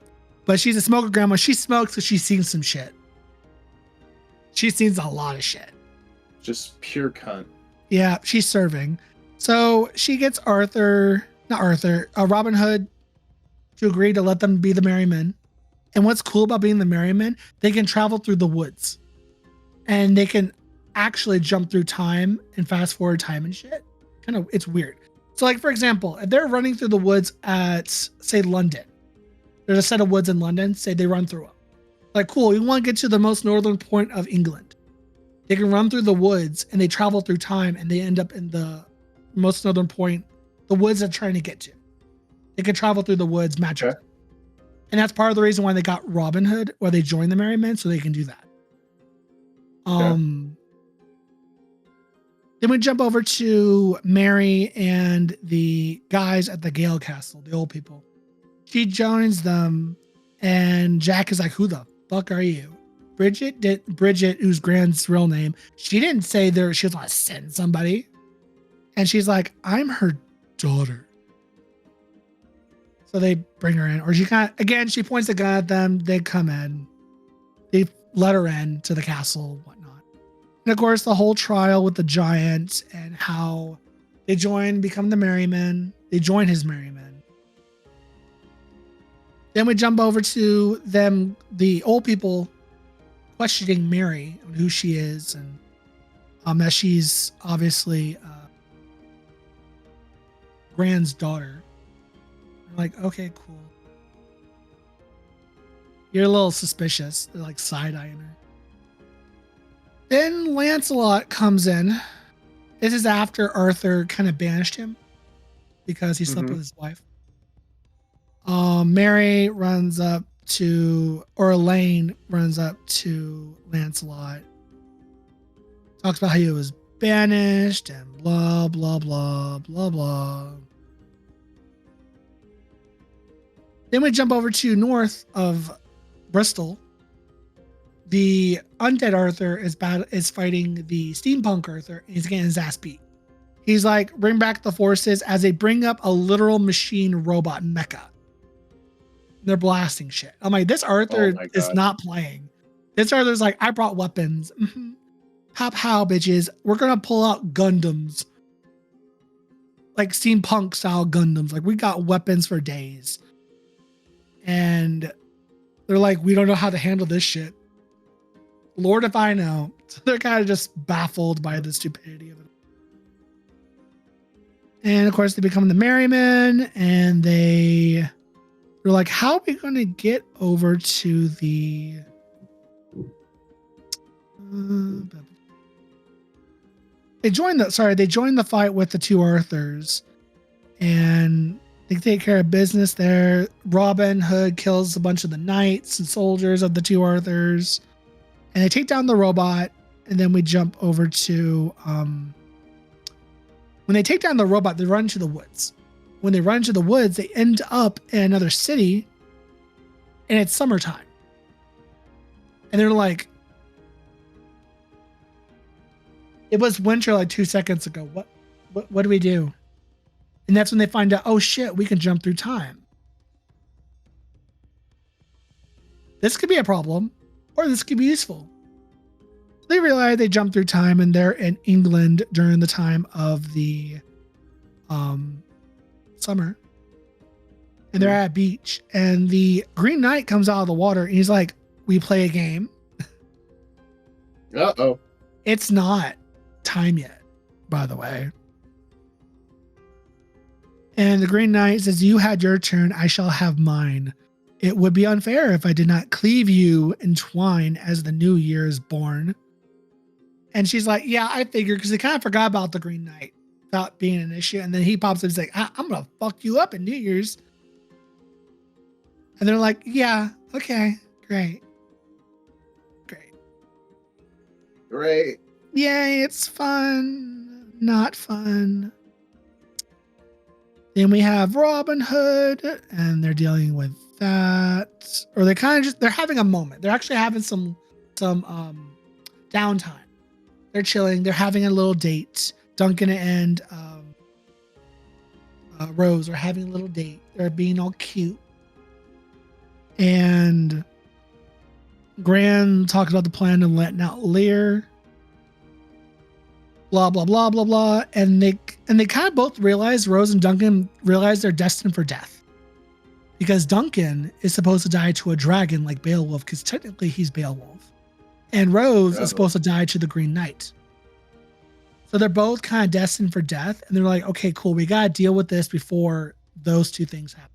But she's a smoker grandma. She smokes because she's seen some shit. She's seen a lot of shit. Just pure cunt. Yeah, she's serving. So she gets Robin Hood to agree to let them be the merry men. And what's cool about being the merry men, they can travel through the woods. And they can actually jump through time and fast forward time and shit. It's weird. So like, for example, if they're running through the woods at, say, London, there's a set of woods in London, say they run through them. Like, cool, you want to get to the most northern point of England. They can run through the woods and they travel through time and they end up in the most northern point, the woods they're trying to get to. They can travel through the woods magically. Okay. And that's part of the reason why they got Robin Hood, where they joined the Merry Men, so they can do that. Then we jump over to Mary and the guys at the Gale Castle, the old people. She joins them, and Jack is like, who the fuck are you? Bridget, who's Gran's real name, she didn't say she was going to send somebody. And she's like, I'm her daughter. So they bring her in. Or she points the gun at them. They come in. They let her in to the castle, whatnot. And of course, the whole trial with the giant and how they become the merry men. They join his merry men. Then we jump over to them, the old people questioning Mary on who she is, and that she's obviously Grand's daughter. I'm like, okay, cool. You're a little suspicious. They're like side-eyeing her. Then Lancelot comes in. This is after Arthur kind of banished him because he slept with his wife. Mary runs up to, or Elaine runs up to Lancelot. Talks about how he was banished and blah, blah, blah, blah, blah. Then we jump over to north of Bristol. The undead Arthur is fighting the steampunk Arthur, and he's getting his ass beat. He's like, bring back the forces, as they bring up a literal machine robot mecha. They're blasting shit. I'm like, this Arthur is not playing. This Arthur's like, I brought weapons. Pop how, bitches. We're gonna pull out Gundams. Like steampunk style Gundams. Like, we got weapons for days. And they're like, we don't know how to handle this shit. Lord if I know. So they're kind of just baffled by the stupidity of it. And of course, they become the merry men, and they're like, how are we going to get over to the... They join the fight with the two Arthurs, and they take care of business there. Robin Hood kills a bunch of the knights and soldiers of the two Arthurs, and they take down the robot. And then we jump over to when they take down the robot, they run to the woods. When they run to the woods, they end up in another city, and it's summertime. And they're like, it was winter like 2 seconds ago. What do we do? And that's when they find out, oh shit, we can jump through time. This could be a problem, or this could be useful. They realize they jump through time, and they're in England during the time of the summer. And they're at a beach, and the Green Knight comes out of the water, and he's like, we play a game. Uh-oh. It's not time yet, by the way. And the Green Knight says, you had your turn, I shall have mine. It would be unfair if I did not cleave you in twine as the new year is born. And she's like, yeah, I figured, because they kind of forgot about the Green Knight without being an issue. And then he pops up and he's like, I'm going to fuck you up in New Year's. And they're like, yeah, okay, great. Yay, it's fun. Not fun. Then we have Robin Hood, and they're dealing with that. Or they kind of just, they're having a moment. They're actually having some downtime. They're chilling. They're having a little date. Duncan and Rose are having a little date. They're being all cute. And Gran talks about the plan of letting out Lear. Blah, blah, blah, blah, blah. And they kind of both realize, Rose and Duncan realize they're destined for death. Because Duncan is supposed to die to a dragon like Beowulf, because technically he's Beowulf. And Rose is supposed to die to the Green Knight. So they're both kind of destined for death. And they're like, okay, cool. We got to deal with this before those two things happen.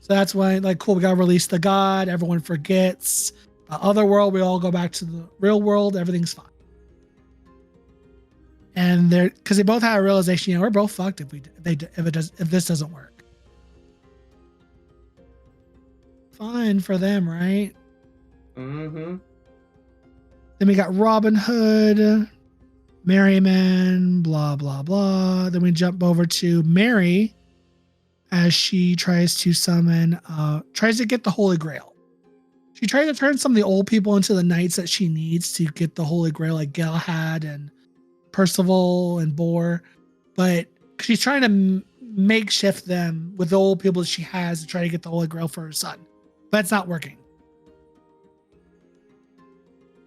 So that's why, like, cool, we got to release the god. Everyone forgets. Other world, we all go back to the real world. Everything's fine. And they're, because they both had a realization, we're both fucked if this doesn't work. Fine for them, right? Mm-hmm. Then we got Robin Hood, Merryman, blah, blah, blah. Then we jump over to Mary as she tries to tries to get the Holy Grail. She tries to turn some of the old people into the knights that she needs to get the Holy Grail, like Galahad and Percival and Bor. But she's trying to makeshift them with the old people that she has to try to get the Holy Grail for her son. But it's not working.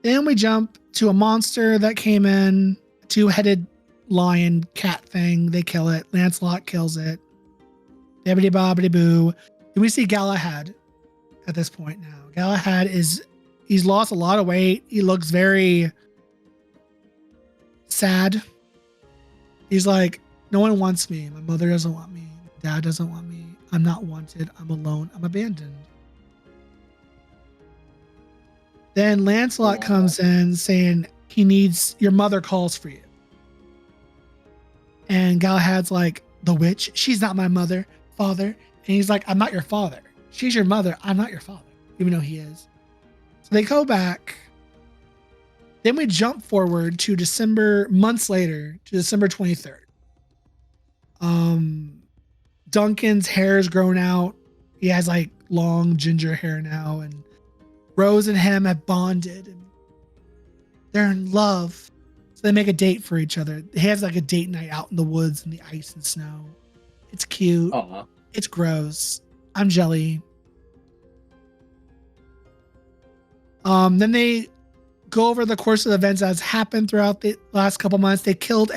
Then we jump to a monster that came in, two-headed lion cat thing. They kill it. Lancelot kills it. Bibbidi bobbidi boo. Then we see Galahad at this point now. Galahad he's lost a lot of weight. He looks very sad. He's like, no one wants me. My mother doesn't want me. My dad doesn't want me. I'm not wanted. I'm alone. I'm abandoned. Then Lancelot comes in saying your mother calls for you. And Galahad's like, the witch? She's not my father. And he's like, I'm not your father. She's your mother. I'm not your father, even though he is. So they go back. Then we jump forward to months later, to December 23rd. Duncan's hair's grown out. He has like long ginger hair now, and Rose and him have bonded, and they're in love. So they make a date for each other. He has like a date night out in the woods in the ice and snow. It's cute. Aww. It's gross. I'm jelly. Then they go over the course of the events that's happened throughout the last couple months. They killed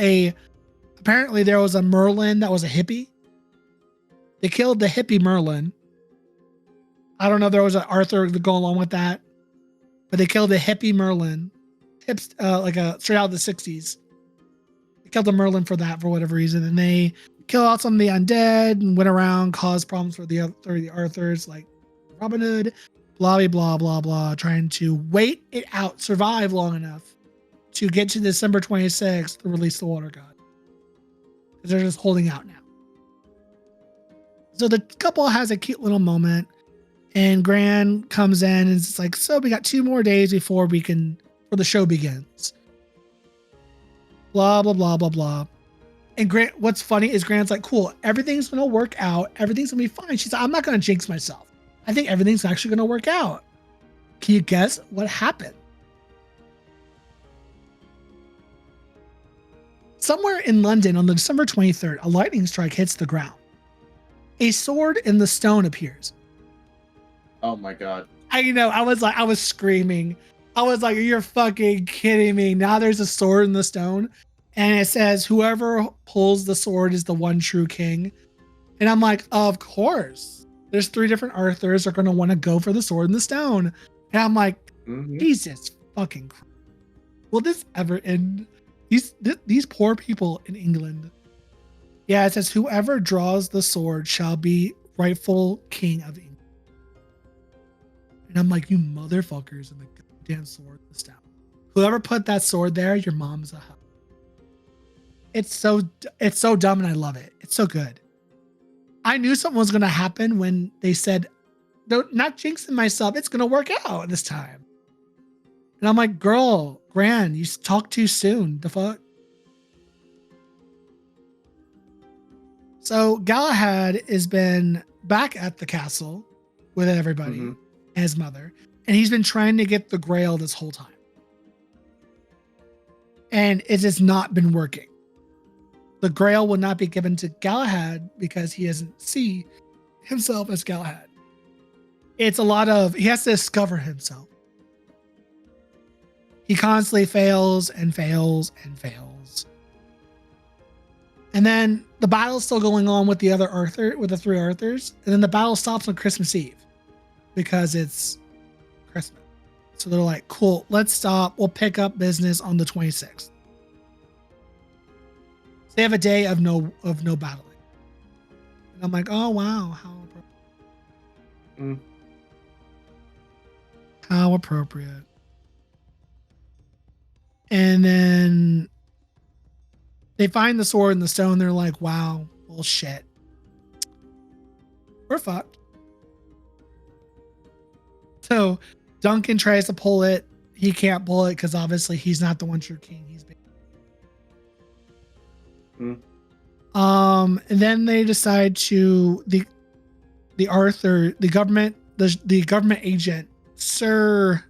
apparently there was a Merlin that was a hippie. They killed the hippie Merlin. I don't know if there was an Arthur to go along with that, but they killed the hippie Merlin. Like a straight out of the 60s. They killed the Merlin for that for whatever reason. And they killed out some of the undead and went around, caused problems for the Arthurs, like Robin Hood, blah, blah, blah, blah, trying to wait it out, survive long enough to get to December 26th to release the Water God. Because they're just holding out now. So the couple has a cute little moment, and Gran comes in and it's like, so we got 2 more days before the show begins. Blah, blah, blah, blah, blah. And Grant, what's funny is Grant's like, cool, everything's going to work out. Everything's going to be fine. She's like, I'm not going to jinx myself. I think everything's actually going to work out. Can you guess what happened? Somewhere in London on the December 23rd, a lightning strike hits the ground. A sword in the stone appears. Oh my God. I was screaming. I was like, you're fucking kidding me. Now there's a sword in the stone. And it says, whoever pulls the sword is the one true king. And I'm like, of course. There's 3 different Arthurs are going to want to go for the sword in the stone. And I'm like, Jesus fucking Christ. Will this ever end? These poor people in England. Yeah, it says, whoever draws the sword shall be rightful king of England. And I'm like, you motherfuckers in the goddamn sword in the stone. Whoever put that sword there, your mom's a hoe. It's so dumb and I love it. It's so good. I knew something was going to happen when they said, not jinxing myself, it's going to work out this time. And I'm like, girl, Gran, you talk too soon. The fuck? So Galahad has been back at the castle with everybody and his mother. And he's been trying to get the Grail this whole time. And it has not been working. The Grail will not be given to Galahad because he doesn't see himself as Galahad. It's a lot of, he has to discover himself. He constantly fails and fails and fails. And then the battle's still going on with the 3 Arthurs. And then the battle stops on Christmas Eve because it's Christmas. So they're like, cool, let's stop. We'll pick up business on the 26th. They have a day of no battling. And I'm like, oh wow, how appropriate. How appropriate. And then they find the sword in the stone. They're like, wow, well shit. We're fucked. So Duncan tries to pull it. He can't pull it because obviously he's not the one true king. He's been. And then they decide to the government agent, Sir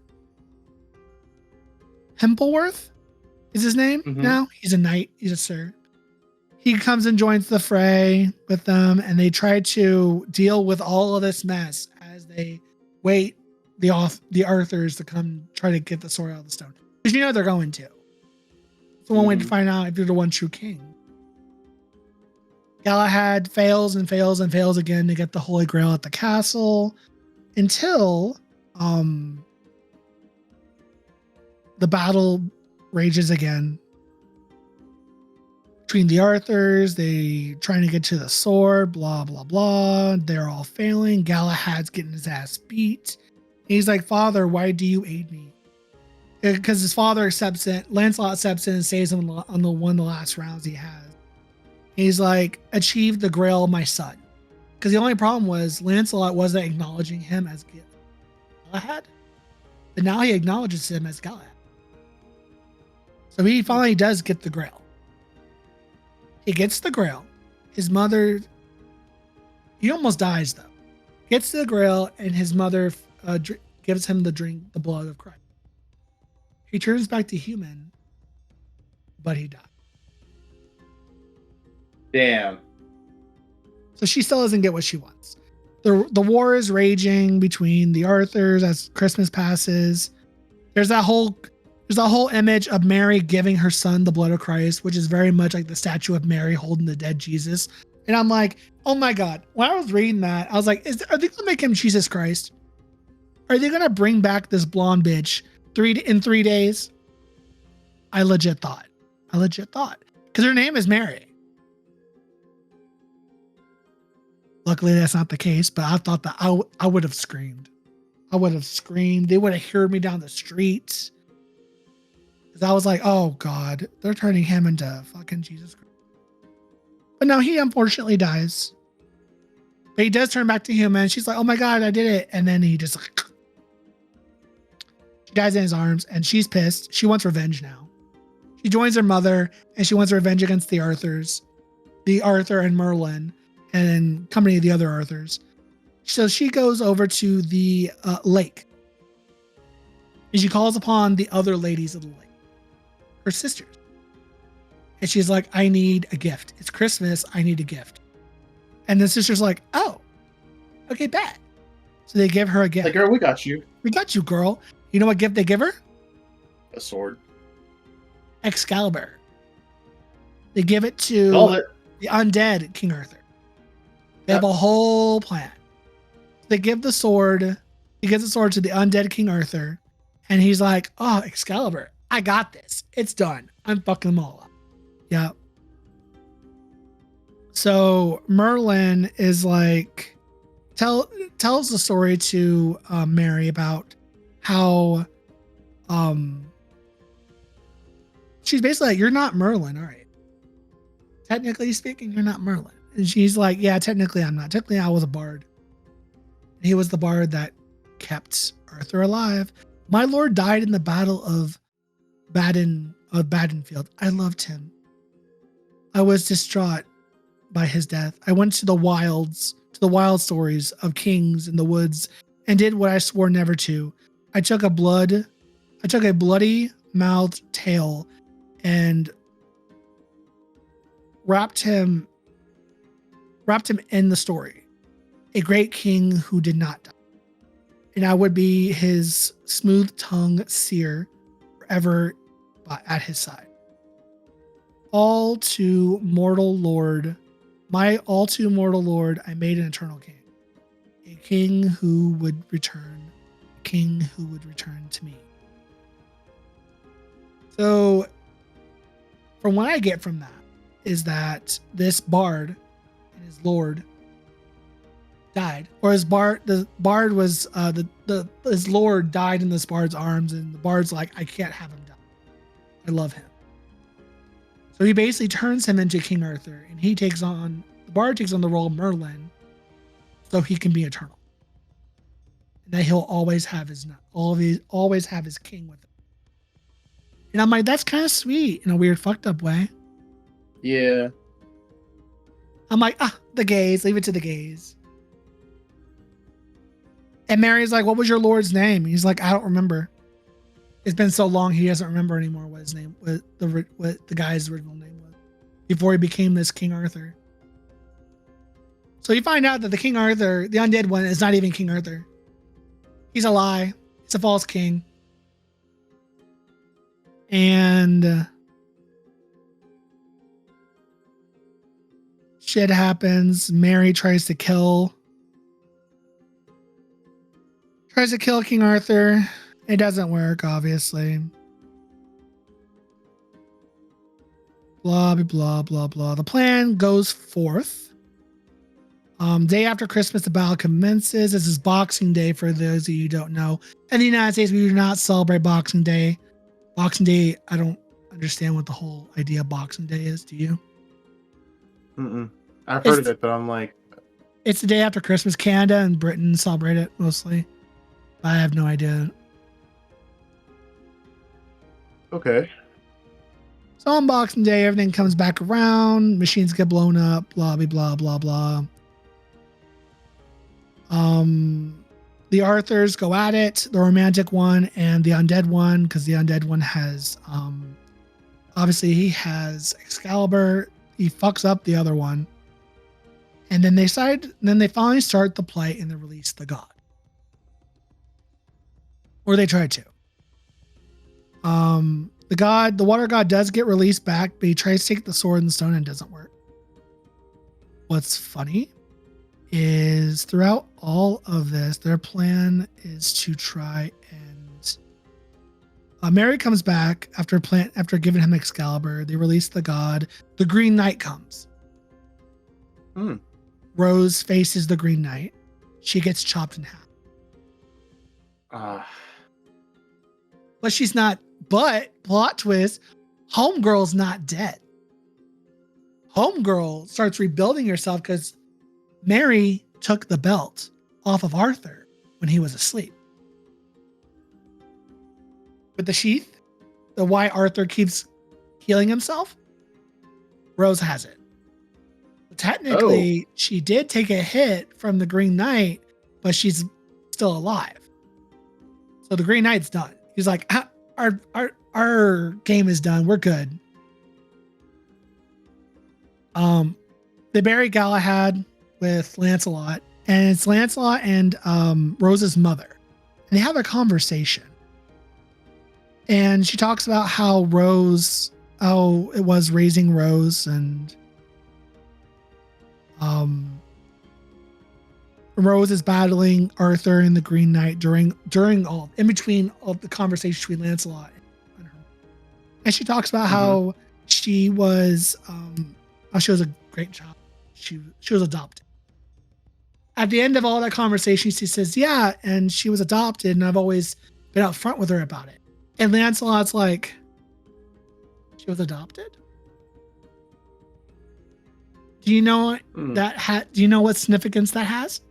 Hempleworth is his name now. He's a knight. He's a sir. He comes and joins the fray with them, and they try to deal with all of this mess as they wait the Arthurs to come try to get the sword out of the stone. Because you know they're going to. It's the one way to find out if you're the one true king. Galahad fails and fails and fails again to get the Holy Grail at the castle until the battle rages again between the Arthurs. They trying to get to the sword, blah, blah, blah. They're all failing. Galahad's getting his ass beat. He's like, Father, why do you aid me? Because his father accepts it. Lancelot accepts it and saves him on the one of the last rounds he has. He's like, achieve the grail, my son. Because the only problem was Lancelot wasn't acknowledging him as Galahad. But now he acknowledges him as Galahad. So he finally does get the grail. He gets the grail. His mother, he almost dies though. Gets the grail and his mother gives him the drink, the blood of Christ. He turns back to human, but he died. Damn. So she still doesn't get what she wants. The war is raging between the Arthurs as Christmas passes. There's that whole image of Mary giving her son the blood of Christ, which is very much like the statue of Mary holding the dead Jesus. And I'm like, oh my God. When I was reading that, I was like, are they going to make him Jesus Christ? Are they going to bring back this blonde bitch in 3 days? I legit thought. Because her name is Mary. Luckily, that's not the case, but I thought that I would have screamed. They would have heard me down the street. Because I was like, oh God, they're turning him into fucking Jesus Christ. But no, he unfortunately dies. But he does turn back to human. She's like, oh my God, I did it. And then he just like, she dies in his arms and she's pissed. She wants revenge now. She joins her mother and she wants revenge against the Arthurs, the Arthur and Merlin, and company of the other Arthurs. So she goes over to the lake. And she calls upon the other ladies of the lake, her sisters. And she's like, I need a gift. It's Christmas. I need a gift. And the sister's like, oh, okay, bet. So they give her a gift. Like, girl, we got you. We got you, girl. You know what gift they give her? A sword. Excalibur. They give it to the undead King Arthur. They have a whole plan. They give the sword. He gives the sword to the undead King Arthur. And he's like, oh, Excalibur, I got this. It's done. I'm fucking them all up. Yeah. So Merlin is like, tells the story to Mary about how she's basically like, you're not Merlin, all right. Technically speaking, you're not Merlin. And she's like, yeah, technically I'm not. Technically I was a bard. He was the bard that kept Arthur alive. My lord died in the battle of Badenfield. I loved him. I was distraught by his death. I went to the wild stories of kings in the woods and did what I swore never to. I took a bloody mouthed tail and wrapped him in the story. A great king who did not die. And I would be his smooth-tongued seer forever at his side. All too mortal lord, I made an eternal king. A king who would return to me. So, from what I get from that is that this bard and his lord died, or his lord died in this bard's arms, and the bard's like, I can't have him die. I love him. So he basically turns him into King Arthur, and the bard takes on the role of Merlin, so he can be eternal. And that he'll always have his king with him. And I'm like, that's kind of sweet in a weird, fucked up way. Yeah. I'm like, the gays, leave it to the gays. And Mary's like, what was your lord's name? He's like, I don't remember. It's been so long, he doesn't remember anymore what the guy's original name was before he became this King Arthur. So you find out that the King Arthur, the undead one, is not even King Arthur. He's a lie. He's a false king. And shit happens. Mary tries to kill King Arthur. It doesn't work, obviously. Blah, blah, blah, blah. The plan goes forth. Day after Christmas, the battle commences. This is Boxing Day, for those of you who don't know. In the United States, we do not celebrate Boxing Day. Boxing Day, I don't understand what the whole idea of Boxing Day is. Do you? I've heard of it, but I'm like... It's the day after Christmas. Canada and Britain celebrate it mostly. I have no idea. Okay. So on Boxing Day, everything comes back around. Machines get blown up. Blah, blah, blah, blah. The Arthurs go at it. The romantic one and the undead one, because the undead one has, obviously he has Excalibur. He fucks up the other one. And then they finally start the play and they release the god. Or they try to. The water god does get released back, but he tries to take the sword and the stone and it doesn't work. What's funny is throughout all of this, their plan is to try and Mary comes back after giving him Excalibur. They release the god. The Green Knight comes. Rose faces the Green Knight. She gets chopped in half. But she's not. But plot twist, Homegirl's not dead. Homegirl starts rebuilding herself because Mary took the belt off of Arthur when he was asleep. With the sheath, the why Arthur keeps healing himself, Rose has it. But technically, she did take a hit from the Green Knight, but she's still alive. So the Green Knight's done. He's like, our game is done. We're good. They bury Galahad with Lancelot, and it's Lancelot and Rose's mother. And they have a conversation. And she talks about how it was raising Rose, and Rose is battling Arthur and the Green Knight in between all the conversation between Lancelot and her. And she talks about how she was a great child. She was adopted. At the end of all that conversation, she says, yeah, and she was adopted, and I've always been out front with her about it. And Lancelot's like, she was adopted? Do you know do you know what significance that has?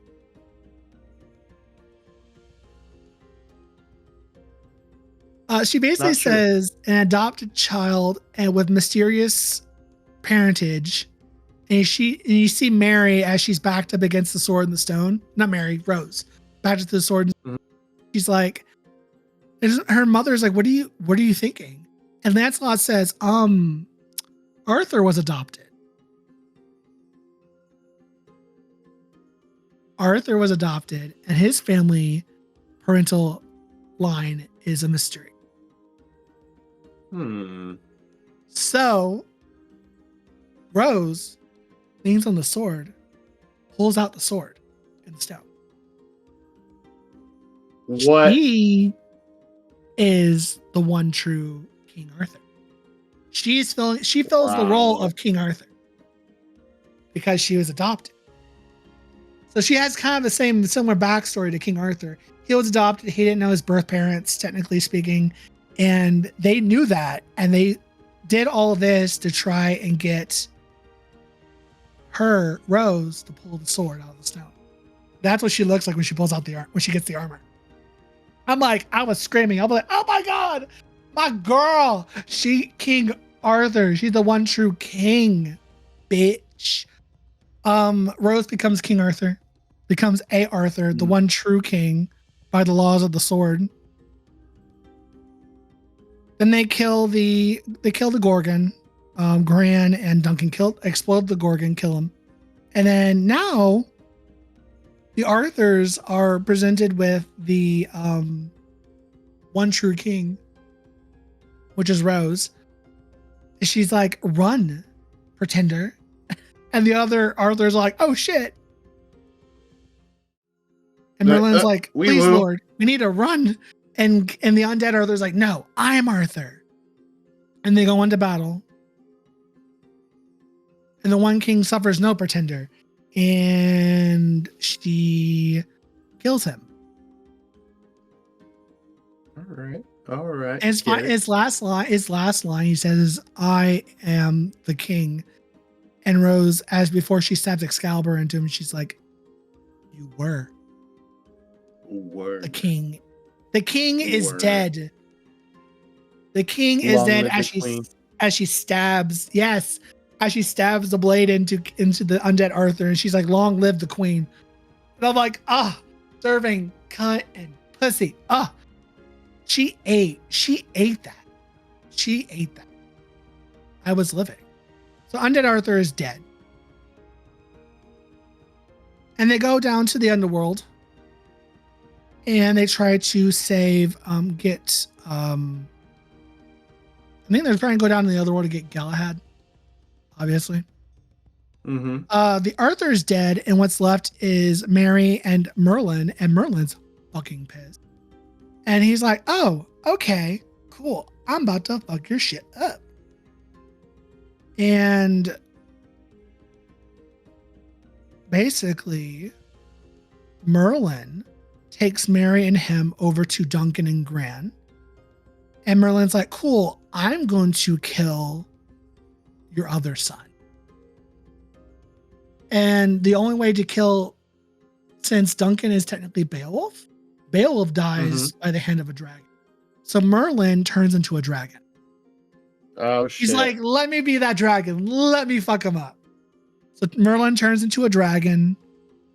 She basically says an adopted child and with mysterious parentage. And you see Mary as she's backed up against the sword and the stone. Not Mary, Rose. Backed up to the sword. She's like, her mother's like, what are you thinking? And Lancelot says, Arthur was adopted. Arthur was adopted, and his family parental line is a mystery. So Rose leans on the sword, pulls out the sword in the stone. What? She is the one true King Arthur. She fills the role of King Arthur because she was adopted. So she has kind of the similar backstory to King Arthur. He was adopted. He didn't know his birth parents, technically speaking. And they knew that. And they did all of this to try and get her, Rose, to pull the sword out of the stone. That's what she looks like when she pulls out when she gets the armor. I was screaming. I'll be like, oh my God, my girl. King Arthur. She's the one true king, bitch. Rose becomes King Arthur. Becomes a Arthur, the one true king, by the laws of the sword. Then they kill the Gorgon. Gran and Duncan explode the Gorgon, kill him. And then now the Arthurs are presented with the one true king. which is Rose. She's like, run, pretender. And the other Arthur's like, oh shit. And Merlin's like, please, Lord, we need to run. And the undead Arthur's like, no, I am Arthur. And they go into battle. And the one king suffers no pretender. And she kills him. All right. And his last line, he says, I am the king. And Rose, as before she stabs Excalibur into him, she's like, you were the king. The king is dead. The king is dead as she stabs. Yes. As she stabs the blade into the undead Arthur. And she's like, long live the queen. And I'm like, serving cunt and pussy. She ate that. She ate that. I was living. So undead Arthur is dead. And they go down to the underworld. And they try to save, I think they're trying to go down to the other world to get Galahad. Obviously. Mm-hmm. The Arthur is dead. And what's left is Mary and Merlin. And Merlin's fucking pissed. And he's like, oh, okay, cool. I'm about to fuck your shit up. And basically, Merlin takes Mary and him over to Duncan and Gran. And Merlin's like, cool, I'm going to kill your other son. And the only way to kill, since Duncan is technically Beowulf dies by the hand of a dragon. So Merlin turns into a dragon. Oh, shit. He's like, let me be that dragon. Let me fuck him up. So Merlin turns into a dragon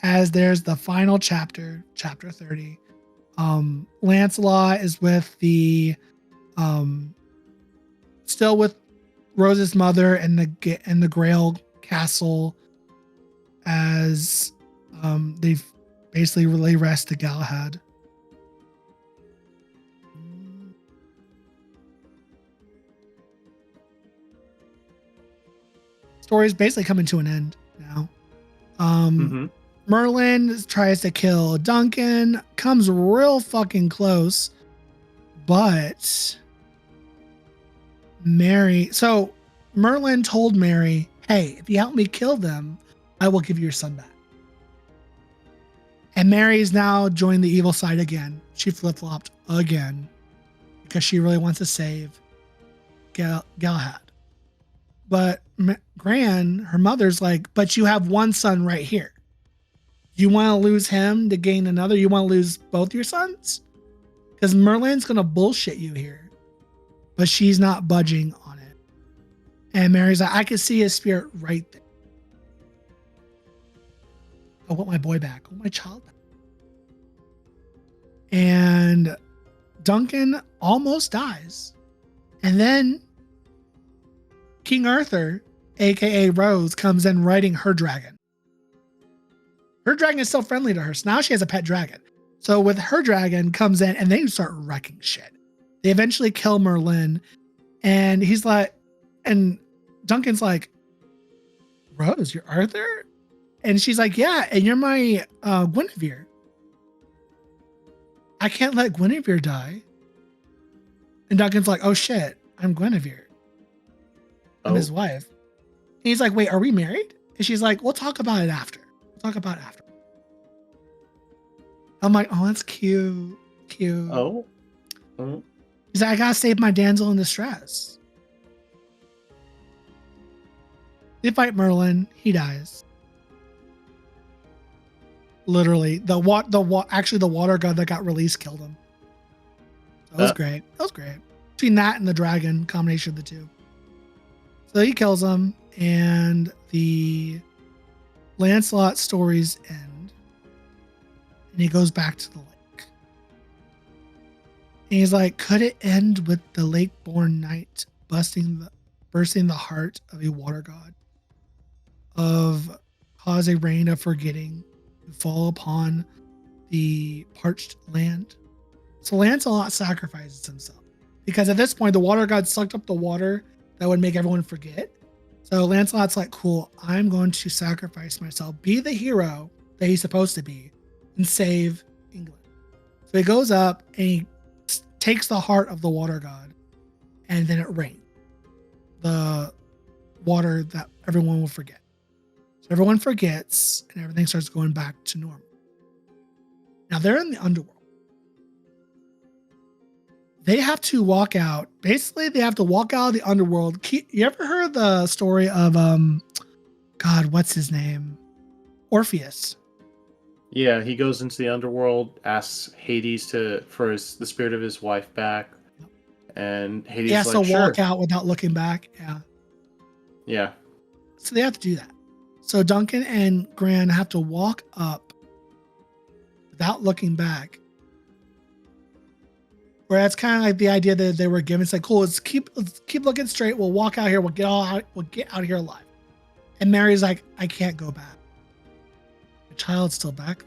as there's the final chapter, chapter 30. Lancelot is with still with Rose's mother and the Grail castle as they've basically lay rest to Galahad. Story's basically coming to an end now. Merlin tries to kill Duncan, comes real fucking close, but so Merlin told Mary, hey, if you help me kill them, I will give you your son back. And Mary's now joined the evil side again. She flip-flopped again because she really wants to save Galahad. But Gran, her mother's like, but you have one son right here. You want to lose him to gain another? You want to lose both your sons? Because Merlin's going to bullshit you here. But she's not budging on it. And Mary's like, I can see his spirit right there. I want my boy back. I want my child back. And Duncan almost dies. And then King Arthur, aka Rose, comes in riding her dragon. Her dragon is still friendly to her. So now she has a pet dragon. So with her dragon comes in and they start wrecking shit. They eventually kill Merlin. And he's like, and Duncan's like, Rose, you're Arthur? And she's like, yeah, and you're my Guinevere. I can't let Guinevere die. And Duncan's like, oh shit, I'm Guinevere. I'm his wife. And he's like, wait, are we married? And she's like, we'll talk about it after. I'm like, oh, that's cute. Oh. He's like, I gotta save my damsel in distress. They fight Merlin. He dies. Literally, the water god that got released killed him. That was great. Between that and the dragon, combination of the two. So he kills him, and the Lancelot stories end, and he goes back to the lake. And he's like, could it end with the lake-born knight bursting the heart of a water god, of causing rain of forgetting to fall upon the parched land? So Lancelot sacrifices himself. because at this point the water god sucked up the water that would make everyone forget. So Lancelot's like, cool, I'm going to sacrifice myself, be the hero that he's supposed to be, and save England. So he goes up and he takes the heart of the water god, and then it rains. The water that everyone will forget. So everyone forgets, and everything starts going back to normal. Now they're in the underworld. They have to walk out. Basically, they have to walk out of the underworld. You ever heard the story of God, what's his name? Orpheus. Yeah, he goes into the underworld, asks Hades for the spirit of his wife back, and Hades He has is to like, walk sure. out without looking back. Yeah. Yeah. So they have to do that. So Duncan and Gran have to walk up without looking back. Where that's kind of like the idea that they were given. It's like, cool, let's keep looking straight. We'll walk out here. We'll get out of here alive. And Mary's like, I can't go back. The child's still back there.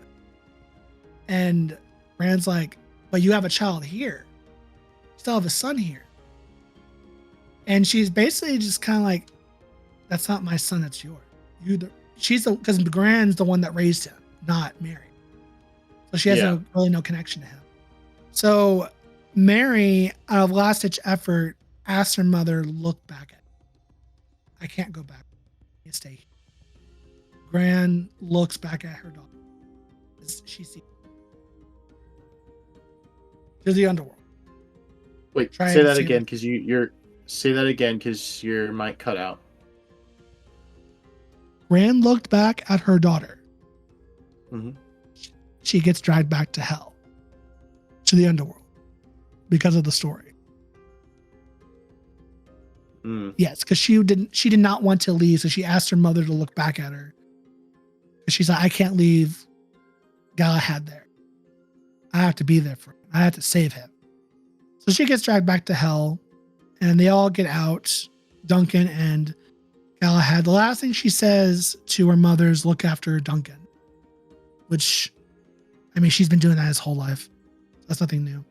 And Bran's like, but you have a child here. You still have a son here. And she's basically just kind of like, that's not my son, it's yours. Because Gran's the one that raised him, not Mary. So she has really no connection to him. So Mary, out of last ditch effort, asks her mother, look back at it. I can't go back. I stay here. Gran looks back at her daughter. She sees to the underworld. Wait, say that again, because say that again, because your mic cut out. Gran looked back at her daughter. Mm-hmm. She gets dragged back to hell, to the underworld, because of the story. Yes, because she did not want to leave, so she asked her mother to look back at her. She's like, I can't leave Galahad there. I have to be there for him. I have to save him. So she gets dragged back to hell, and they all get out. Duncan and Galahad. The last thing she says to her mother is, look after Duncan. Which, I mean, she's been doing that his whole life. That's nothing new.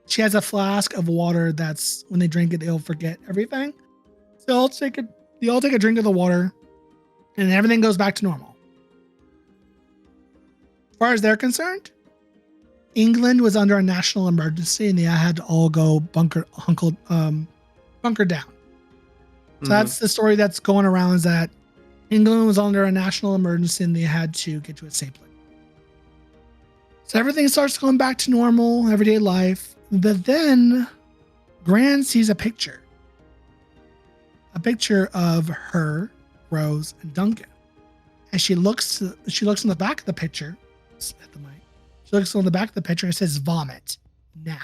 She has a flask of water that's, when they drink it, they'll forget everything. So they all take a drink of the water, and everything goes back to normal. As far as they're concerned, England was under a national emergency, and they had to all go bunker down. So that's the story that's going around, is that England was under a national emergency and they had to get to a safe place. So everything starts going back to normal, everyday life. But then Gran sees a picture of her, Rose, and Duncan. And she looks on the back of the picture. At the mic. She looks on the back of the picture and it says, vomit now.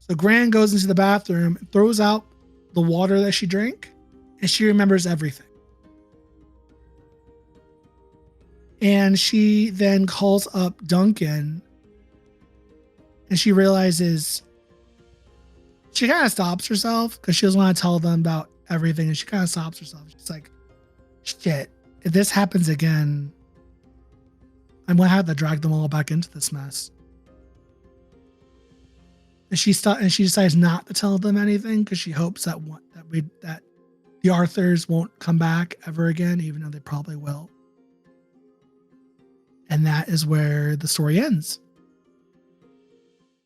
So Gran goes into the bathroom, throws out the water that she drank, and she remembers everything. And she then calls up Duncan, and she realizes, she kind of stops herself because she doesn't want to tell them about everything, and she kind of stops herself. She's like, shit, if this happens again, I'm going to have to drag them all back into this mess. And she decides not to tell them anything because she hopes that the Arthurs won't come back ever again, even though they probably will. And that is where the story ends.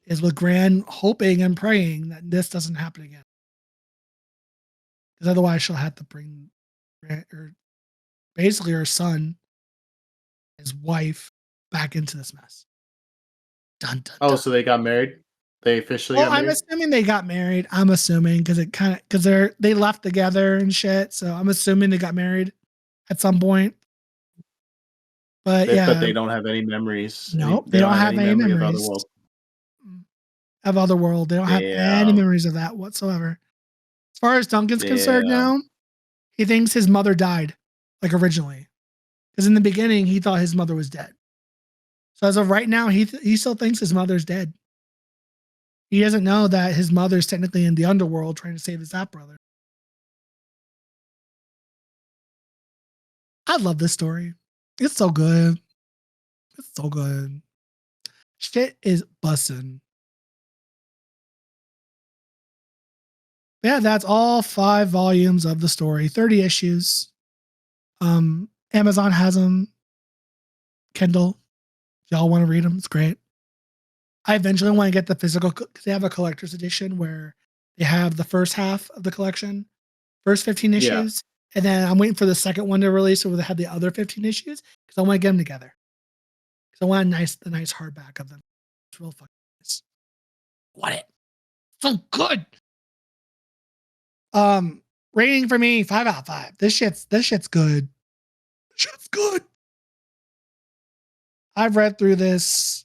Is with Gran hoping and praying that this doesn't happen again. Because otherwise she'll have to bring basically her son, his wife, back into this mess. Dun, dun, dun. So they got married? They officially got married? I'm assuming they got married. I'm assuming because they left together and shit. So I'm assuming they got married at some point. But But they don't have any memories. Nope, they don't have any memories of Otherworld. They don't have any memories of that whatsoever. As far as Duncan's concerned now, he thinks his mother died, like originally. Because in the beginning, he thought his mother was dead. So as of right now, he still thinks his mother's dead. He doesn't know that his mother's technically in the underworld trying to save his half-brother. I love this story. It's so good. It's so good. Shit is bussin'. Yeah, that's all 5 volumes of the story, 30 issues. Amazon has them. Kindle. If y'all want to read them, it's great. I eventually want to get the physical because they have a collector's edition where they have the first half of the collection, first 15 issues, and then I'm waiting for the second one to release where they have the other 15 issues because I want to get them together. Because I want the nice hardback of them. It's real fucking nice. Want it? So good. Rating for me 5 out of 5. This shit's good. Shit's good. I've read through this.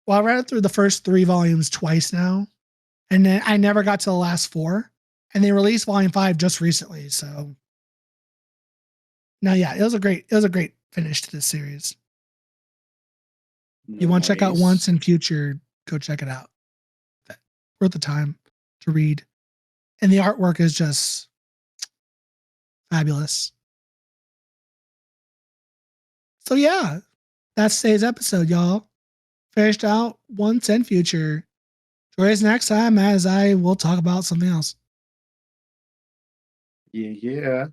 Well, I read it through the first 3 volumes twice now, and then I never got to the last 4. And they released volume 5 just recently. So now, yeah, it was a great finish to this series. You want to check out Once in Future, go check it out. Worth the time to read. And the artwork is just fabulous. So yeah, that's today's episode, y'all. Finished out Once and Future. Join us next time as I will talk about something else. Yeah.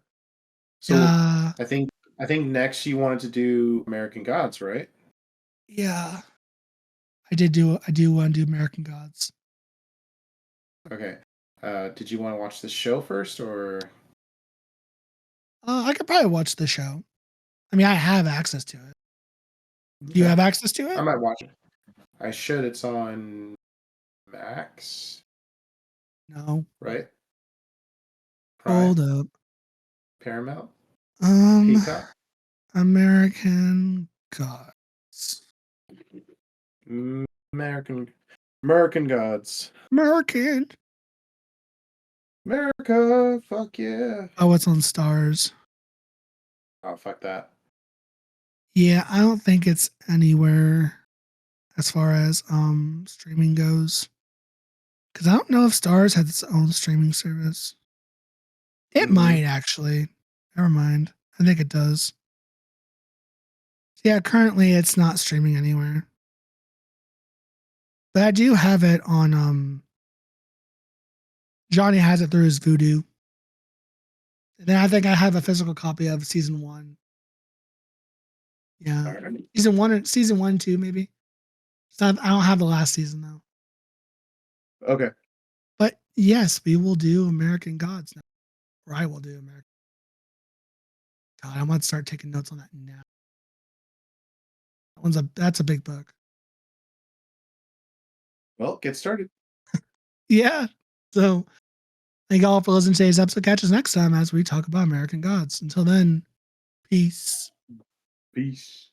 So I think next you wanted to do American Gods, right? Yeah. I do want to do American Gods. Okay. Did you want to watch the show first, or? I could probably watch the show. I mean, I have access to it. Do you have access to it? I might watch it. I should. It's on Max. No. Right? Prime? Hold up. Paramount? Peacock? American Gods. American Gods. America, fuck yeah. Oh, it's on Stars. Oh, fuck that. Yeah, I don't think it's anywhere as far as streaming goes. Because I don't know if Stars has its own streaming service. It might actually. Never mind. I think it does. Yeah, currently it's not streaming anywhere. But I do have it on Johnny has it through his Voodoo. And then I think I have a physical copy of season 1. Yeah. Season 1, 2, maybe. I don't have the last season though. Okay. But yes, we will do American Gods now. Or I will do American. God, I'm going to start taking notes on that now. That's a big book. Well, get started. Yeah. So thank y'all for listening to today's episode. Catch us next time as we talk about American Gods. Until then, peace. Peace.